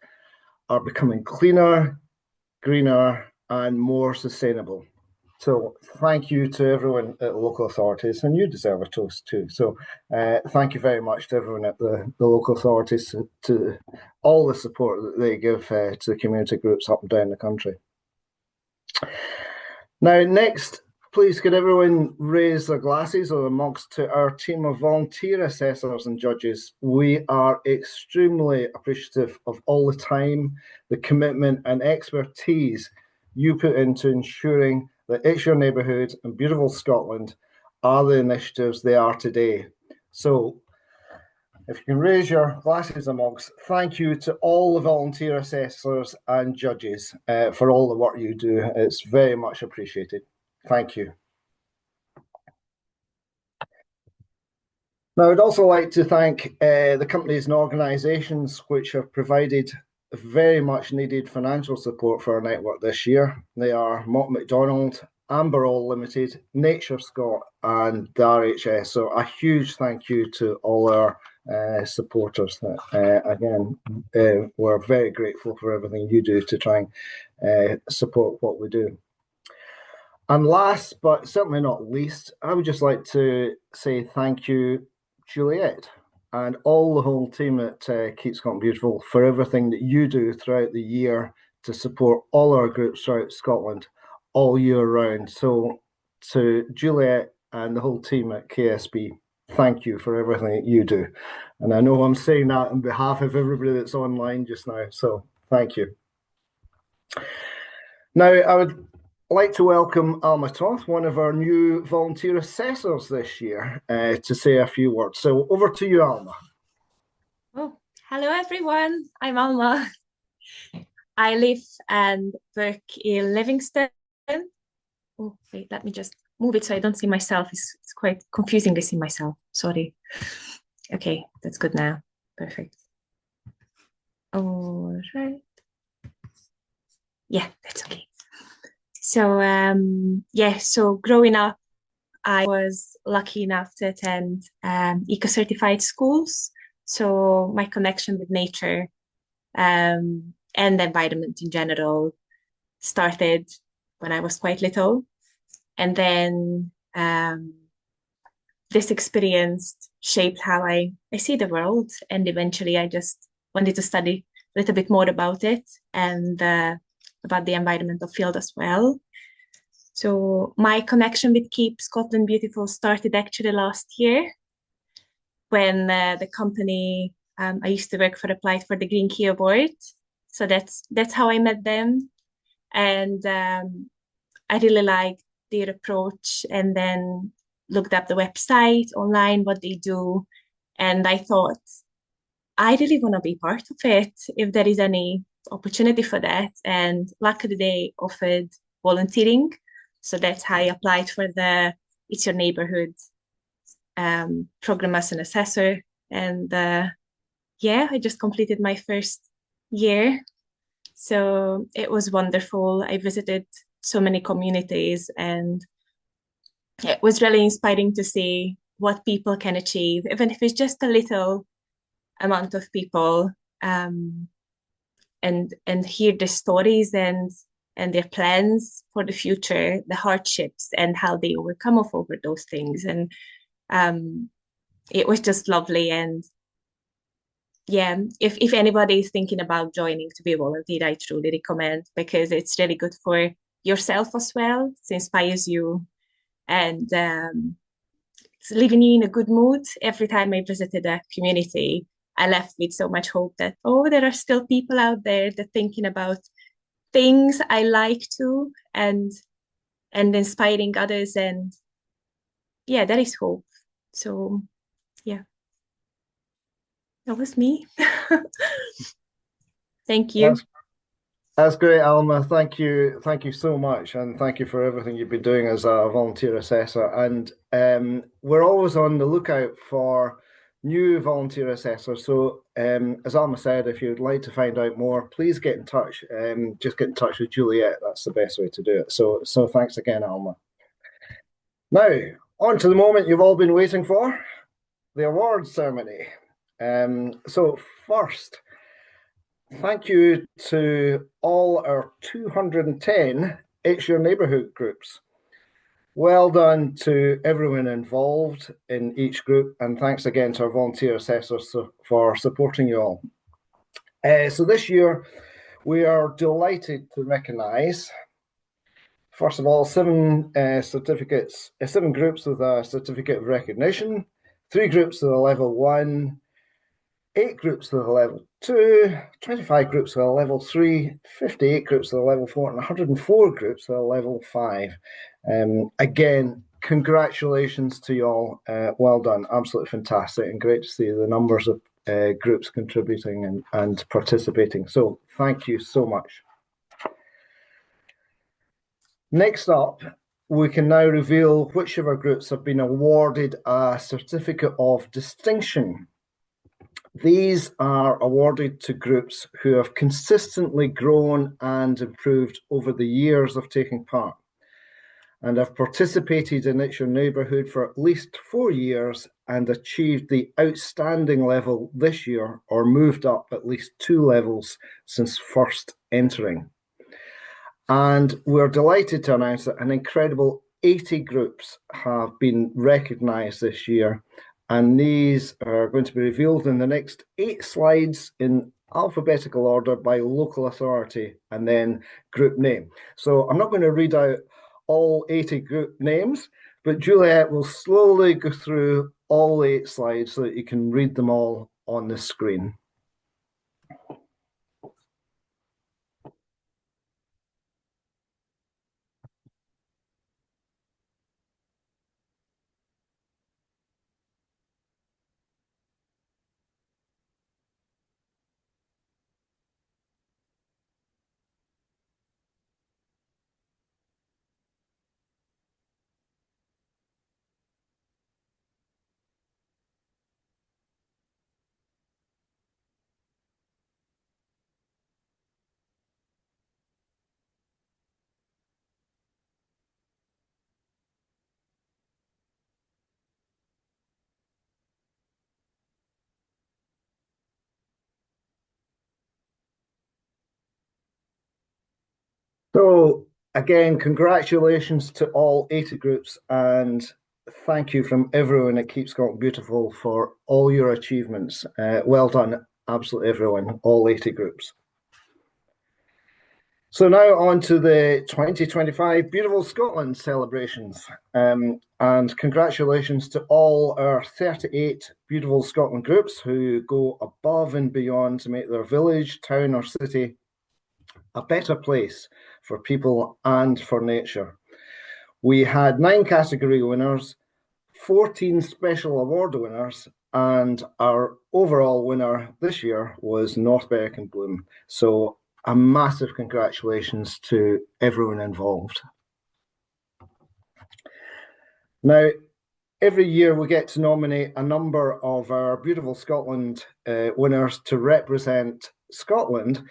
are becoming cleaner, greener, and more sustainable. So thank you to everyone at local authorities, and you deserve a toast too. So thank you very much to everyone at the local authorities, to all the support that they give to the community groups up and down the country. Now, next, please could everyone raise their glasses or their mugs to our team of volunteer assessors and judges. We are extremely appreciative of all the time, the commitment and expertise you put into ensuring that It's Your Neighbourhood and Beautiful Scotland are the initiatives they are today. So if you can raise your glasses and mugs, thank you to all the volunteer assessors and judges for all the work you do. It's very much appreciated. Thank you. Now, I'd also like to thank the companies and organisations which have provided very much needed financial support for our network this year. They are Mott MacDonald, Amber All Limited, Nature Scott and the RHS. So a huge thank you to all our supporters. Again, we're very grateful for everything you do to try and support what we do. And last, but certainly not least, I would just like to say thank you, Juliet, and all the whole team at Keep Scotland Beautiful for everything that you do throughout the year to support all our groups throughout Scotland all year round. So to Juliet and the whole team at KSB, thank you for everything that you do. And I know I'm saying that on behalf of everybody that's online just now, so thank you. Now, I would like to welcome Alma Toth, one of our new volunteer assessors this year, to say a few words. So over to you, Alma. Oh, hello everyone. I'm Alma. I live and work in Livingston. Oh, wait, let me just move it so I don't see myself. It's quite confusing to see myself. Sorry. Okay, that's good now. Perfect. All right. Yeah, that's okay. So yeah, so growing up, I was lucky enough to attend eco-certified schools. So my connection with nature and the environment in general started when I was quite little. And then this experience shaped how I see the world. And eventually I just wanted to study a little bit more about it and about the environmental field as well. So my connection with Keep Scotland Beautiful started actually last year when the company I used to work for applied for the Green Key Award. So that's how I met them. And I really liked their approach, and then looked up the website online, what they do. And I thought, I really want to be part of it if there is any opportunity for that. And luckily they offered volunteering. So that's how I applied for the It's Your Neighborhood program as an assessor. And yeah, I just completed my first year. So it was wonderful. I visited so many communities, and it was really inspiring to see what people can achieve, even if it's just a little amount of people, and hear the stories and their plans for the future, the hardships and how they overcome over those things. And it was just lovely. And yeah, if anybody is thinking about joining to be a volunteer, I truly recommend, because it's really good for yourself as well. It inspires you, and it's leaving you in a good mood. Every time I visited a community, I left with so much hope that, oh, there are still people out there that thinking about things I like to, and inspiring others. And yeah, there is hope. So yeah, that was me. Thank you. That's great, Alma. Thank you so much, and thank you for everything you've been doing as a volunteer assessor. And we're always on the lookout for new volunteer assessors. So as Alma said, if you'd like to find out more, please get in touch. Just get in touch with Juliet. That's the best way to do it. So thanks again, Alma. Now, on to the moment you've all been waiting for, the awards ceremony. So first, thank you to all our 210 It's Your Neighbourhood groups. Well done to everyone involved in each group, and thanks again to our volunteer assessors for supporting you all. So this year, we are delighted to recognise, first of all, seven groups with a certificate of recognition, 3 groups with a level 1, 8 groups with a level 2, 25 groups with a level 3, 58 groups with a level 4, and 104 groups with a level 5. Again, congratulations to you all. Well done. Absolutely fantastic, and great to see the numbers of groups contributing and participating. So thank you so much. Next up, we can now reveal which of our groups have been awarded a Certificate of Distinction. These are awarded to groups who have consistently grown and improved over the years of taking part, and have participated in It's Your Neighbourhood for at least 4 years and achieved the outstanding level this year, or moved up at least 2 levels since first entering. And we're delighted to announce that an incredible 80 groups have been recognised this year, and these are going to be revealed in the next 8 slides in alphabetical order by local authority and then group name. So I'm not going to read out all 80 group names, but Juliet will slowly go through all 8 slides so that you can read them all on the screen. So again, congratulations to all 80 groups, and thank you from everyone at Keep Scotland Beautiful for all your achievements. Well done, absolutely everyone, all 80 groups. So now on to the 2025 Beautiful Scotland celebrations. And congratulations to all our 38 Beautiful Scotland groups who go above and beyond to make their village, town or city a better place for people and for nature. We had 9 category winners, 14 special award winners, and our overall winner this year was North Berwick and Bloom. So a massive congratulations to everyone involved. Now, every year we get to nominate a number of our Beautiful Scotland winners to represent Scotland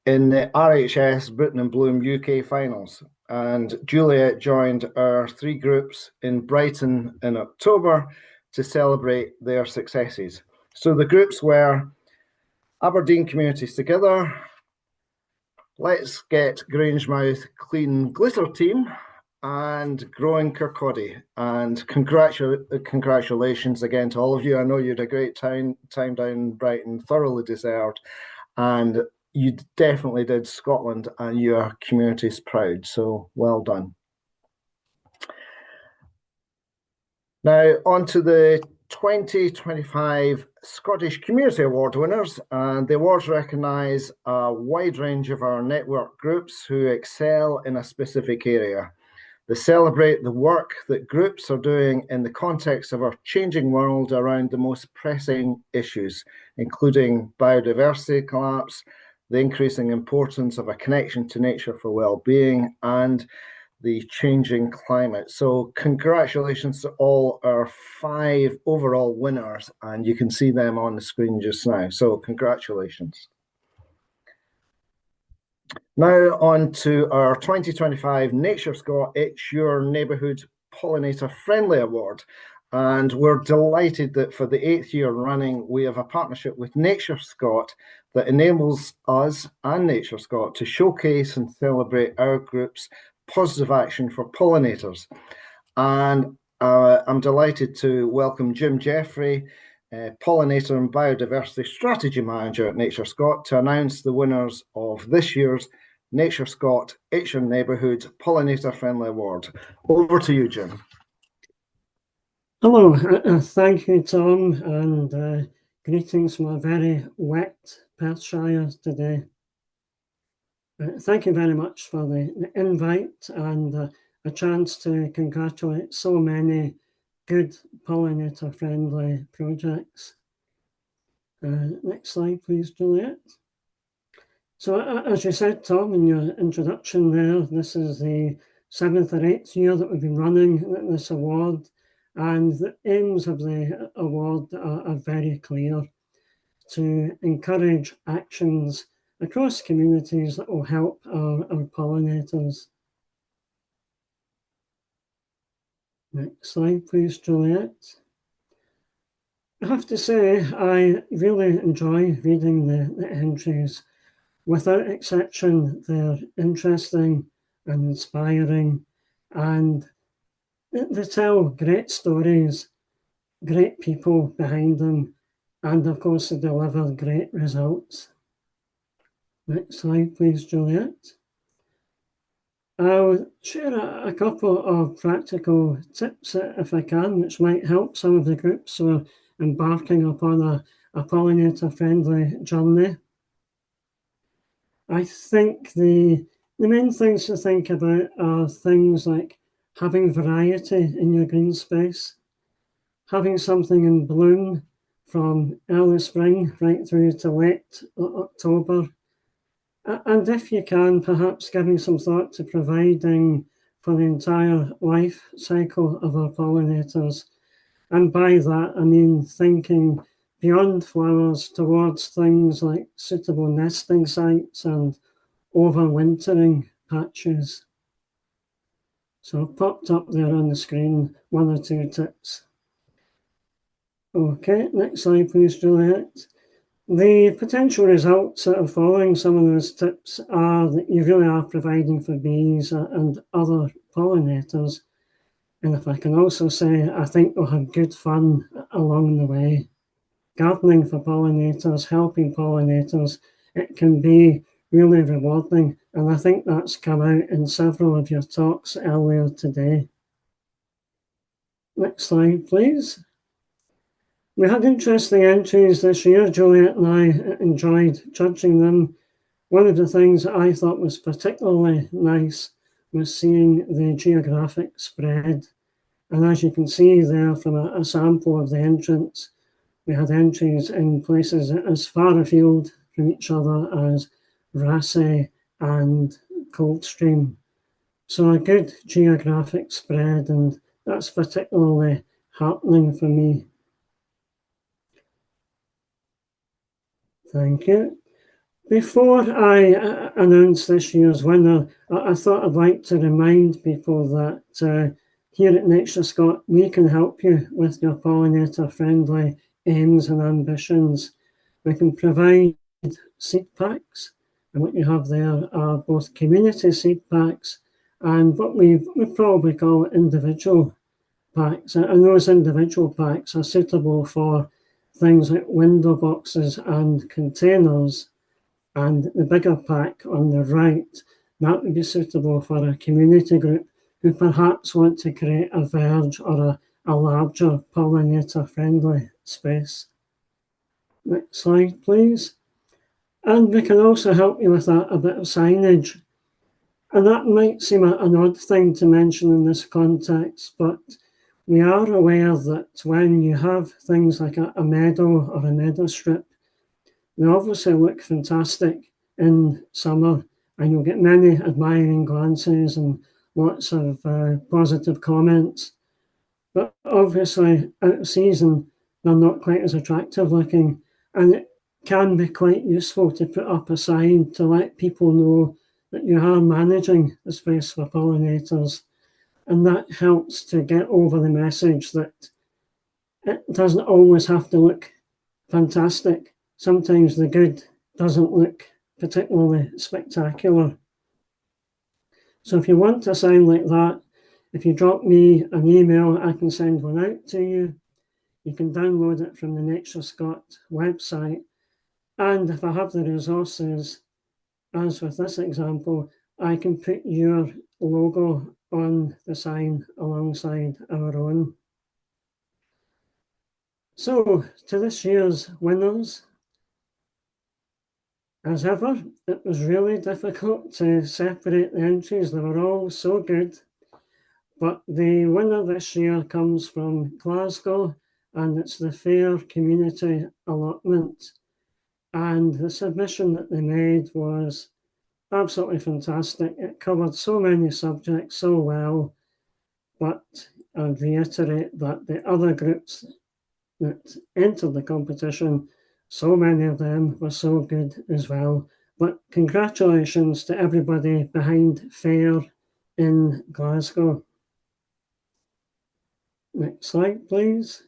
in the RHS Britain and Bloom UK finals. And Juliet joined our 3 groups in Brighton in October to celebrate their successes. So the groups were Aberdeen Communities Together, Let's Get Grangemouth Clean Glitter Team, and Growing Kirkcaldy. And congratulations again to all of you. I know you had a great time down in Brighton, thoroughly deserved. And you definitely did Scotland and your communities proud, so well done. Now on to the 2025 Scottish Community Award winners, and the awards recognise a wide range of our network groups who excel in a specific area. They celebrate the work that groups are doing in the context of our changing world around the most pressing issues, including biodiversity collapse, the increasing importance of a connection to nature for well-being, and the changing climate. So congratulations to all our 5 overall winners, and you can see them on the screen just now. So congratulations. Now on to our 2025 Nature Scot It's Your Neighbourhood Pollinator Friendly Award. And we're delighted that for the 8th year running, we have a partnership with Nature Scot that enables us and Nature Scot to showcase and celebrate our group's positive action for pollinators. And I'm delighted to welcome Jim Jeffrey, Pollinator and Biodiversity Strategy Manager at Nature Scot, to announce the winners of this year's Nature Scot It's Your Neighbourhood Pollinator Friendly Award. Over to you, Jim. Hello, thank you, Tom, and greetings from a very wet Perthshire today. Thank you very much for the invite and a chance to congratulate so many good pollinator-friendly projects. Next slide, please, Juliet. So, as you said, Tom, in your introduction there, this is the 7th or 8th year that we've been running this award. And the aims of the award are very clear: to encourage actions across communities that will help our pollinators. Next slide, please, Juliet. I have to say, I really enjoy reading the entries. Without exception, they're interesting and inspiring, and they tell great stories, great people behind them, and of course they deliver great results. Next slide, please, Juliet. I'll share a couple of practical tips, if I can, which might help some of the groups who are embarking upon a pollinator-friendly journey. I think the main things to think about are things like having variety in your green space, having something in bloom from early spring right through to late October, and if you can, perhaps giving some thought to providing for the entire life cycle of our pollinators. And by that, I mean thinking beyond flowers towards things like suitable nesting sites and overwintering patches. So I've popped up there on the screen 1 or 2 tips. Okay, next slide, please, Juliet. The potential results of following some of those tips are that you really are providing for bees and other pollinators And if I can also say, I think we'll have good fun along the way. Gardening for pollinators, helping pollinators, it can be really rewarding. And I think that's come out in several of your talks earlier today. Next slide, please. We had interesting entries this year. Juliet and I enjoyed judging them. One of the things that I thought was particularly nice was seeing the geographic spread. And as you can see there from a sample of the entrants, we had entries in places as far afield from each other as Raasay and Coldstream. So a good geographic spread, and that's particularly heartening for me. Thank you. Before I announce this year's winner, I thought I'd like to remind people that here at Nature Scott, we can help you with your pollinator-friendly aims and ambitions. We can provide seed packs, and what you have there are both community seed packs and what we probably call individual packs. And those individual packs are suitable for things like window boxes and containers. And the bigger pack on the right, that would be suitable for a community group who perhaps want to create a verge or a larger pollinator-friendly space. Next slide, please. And we can also help you with a bit of signage. And that might seem an odd thing to mention in this context, but we are aware that when you have things like a meadow or a meadow strip, they obviously look fantastic in summer, and you'll get many admiring glances and lots of positive comments. But obviously, out of season, they're not quite as attractive looking, and it can be quite useful to put up a sign to let people know that you are managing the space for pollinators. And that helps to get over the message that it doesn't always have to look fantastic. Sometimes the good doesn't look particularly spectacular. So if you want a sign like that, if you drop me an email, I can send one out to you. You can download it from the Nature Scott website. And if I have the resources, as with this example, I can put your logo on the sign alongside our own. So to this year's winners, as ever, it was really difficult to separate the entries. They were all so good. But the winner this year comes from Glasgow, and it's the Fair Community Allotment. And the submission that they made was absolutely fantastic. It covered so many subjects so well. But I'd reiterate that the other groups that entered the competition, so many of them were so good as well. But congratulations to everybody behind Fair in Glasgow. Next slide, please.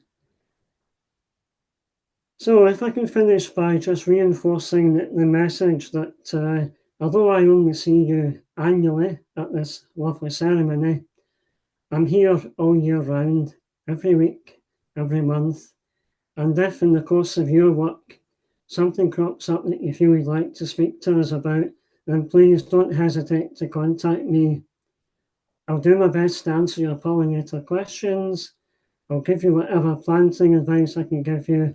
So if I can finish by just reinforcing the message that although I only see you annually at this lovely ceremony, I'm here all year round, every week, every month. And if in the course of your work something crops up that you feel you'd like to speak to us about, then please don't hesitate to contact me. I'll do my best to answer your pollinator questions. I'll give you whatever planting advice I can give you,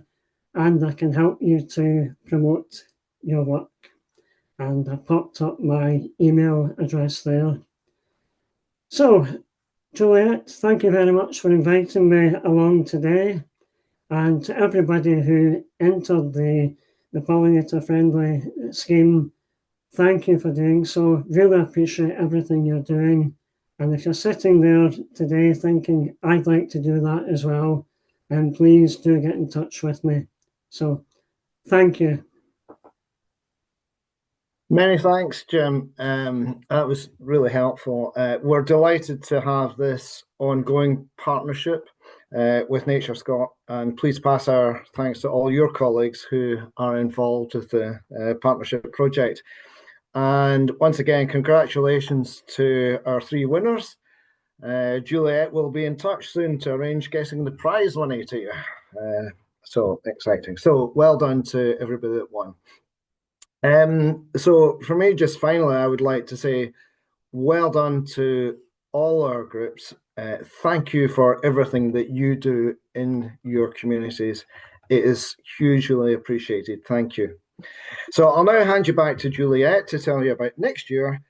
and I can help you to promote your work. And I popped up my email address there. So, Juliet, thank you very much for inviting me along today. And to everybody who entered the pollinator-friendly scheme, thank you for doing so. Really appreciate everything you're doing. And if you're sitting there today thinking, I'd like to do that as well, then please do get in touch with me. So, thank you. Many thanks, Jim. That was really helpful. We're delighted to have this ongoing partnership with Nature Scott, and please pass our thanks to all your colleagues who are involved with the partnership project. And once again, congratulations to our three winners. Juliet will be in touch soon to arrange getting the prize money to you. So exciting. So well done to everybody that won. So for me, just finally, I would like to say well done to all our groups. Thank you for everything that you do in your communities. It is hugely appreciated. Thank you. So I'll now hand you back to Juliet to tell you about next year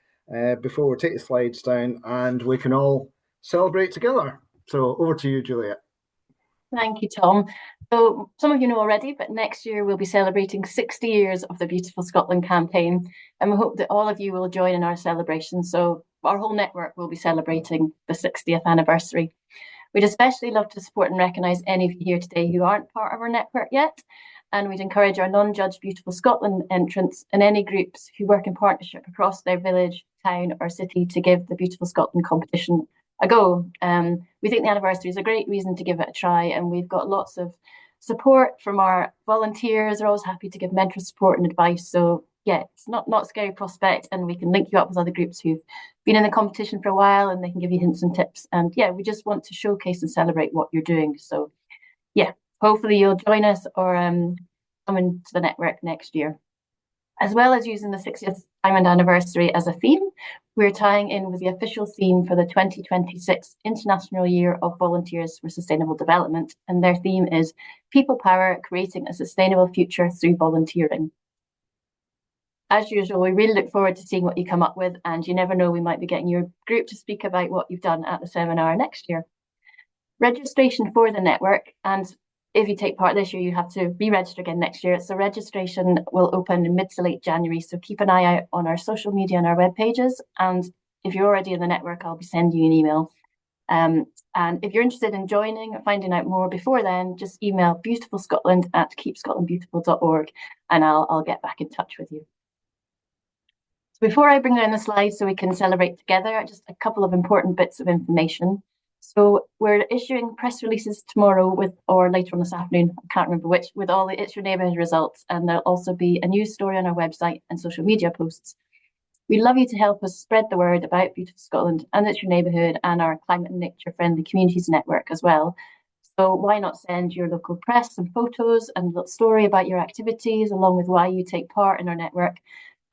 before we take the slides down and we can all celebrate together. So over to you, Juliet. Thank you, Tom. So some of you know already, but next year we'll be celebrating 60 years of the Beautiful Scotland campaign, and we hope that all of you will join in our celebration. So our whole network will be celebrating the 60th anniversary. We'd especially love to support and recognise any of you here today who aren't part of our network yet, and we'd encourage our non-judged Beautiful Scotland entrants and any groups who work in partnership across their village, town or city to give the Beautiful Scotland competition a go. We think the anniversary is a great reason to give it a try, and we've got lots of support from our volunteers. They're always happy to give mental support and advice. So yeah, it's not a scary prospect, and we can link you up with other groups who've been in the competition for a while and they can give you hints and tips. And yeah, we just want to showcase and celebrate what you're doing. So yeah, hopefully you'll join us or come into the network next year. As well as using the 60th Diamond Anniversary as a theme, we're tying in with the official theme for the 2026 International Year of Volunteers for Sustainable Development, and their theme is People Power, Creating a Sustainable Future Through Volunteering. As usual, we really look forward to seeing what you come up with, and you never know, we might be getting your group to speak about what you've done at the seminar next year. Registration for the network, and if you take part this year, you have to re-register again next year. So registration will open in mid to late January. So keep an eye out on our social media and our web pages. And if you're already in the network, I'll be sending you an email. And if you're interested in joining or finding out more before then, just email beautifulscotland@keepscotlandbeautiful.org and I'll get back in touch with you. So before I bring down the slides so we can celebrate together, just a couple of important bits of information. So we're issuing press releases tomorrow or later on this afternoon, I can't remember which, with all the It's Your Neighbourhood results, and there'll also be a news story on our website and social media posts. We'd love you to help us spread the word about Beautiful Scotland and It's Your Neighbourhood and our climate and nature friendly communities network as well. So why not send your local press some photos and a little story about your activities along with why you take part in our network.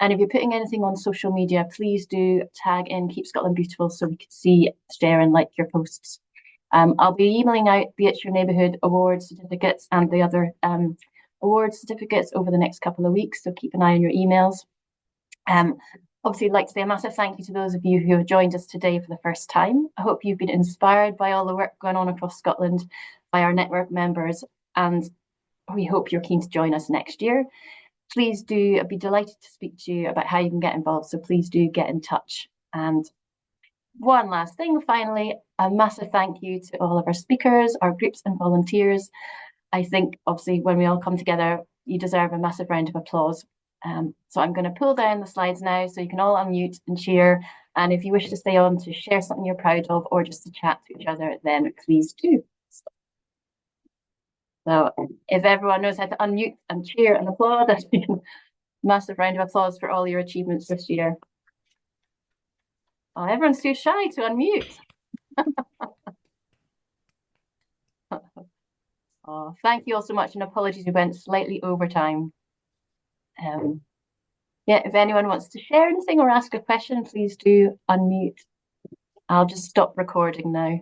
And if you're putting anything on social media, please do tag in Keep Scotland Beautiful so we can see, share and like your posts. I'll be emailing out the It's Your Neighbourhood award certificates and the other award certificates over the next couple of weeks, so keep an eye on your emails. Obviously, I'd like to say a massive thank you to those of you who have joined us today for the first time. I hope you've been inspired by all the work going on across Scotland by our network members, and we hope you're keen to join us next year. Please do, I'd be delighted to speak to you about how you can get involved, so please do get in touch. And one last thing, finally, a massive thank you to all of our speakers, our groups and volunteers. I think, obviously, when we all come together, you deserve a massive round of applause. So I'm going to pull down the slides now so you can all unmute and cheer. And if you wish to stay on to share something you're proud of or just to chat to each other, then please do. So if everyone knows how to unmute and cheer and applaud, massive round of applause for all your achievements this year. Oh, everyone's too shy to unmute. Oh, thank you all so much, and apologies we went slightly over time. Yeah, if anyone wants to share anything or ask a question, please do unmute. I'll just stop recording now.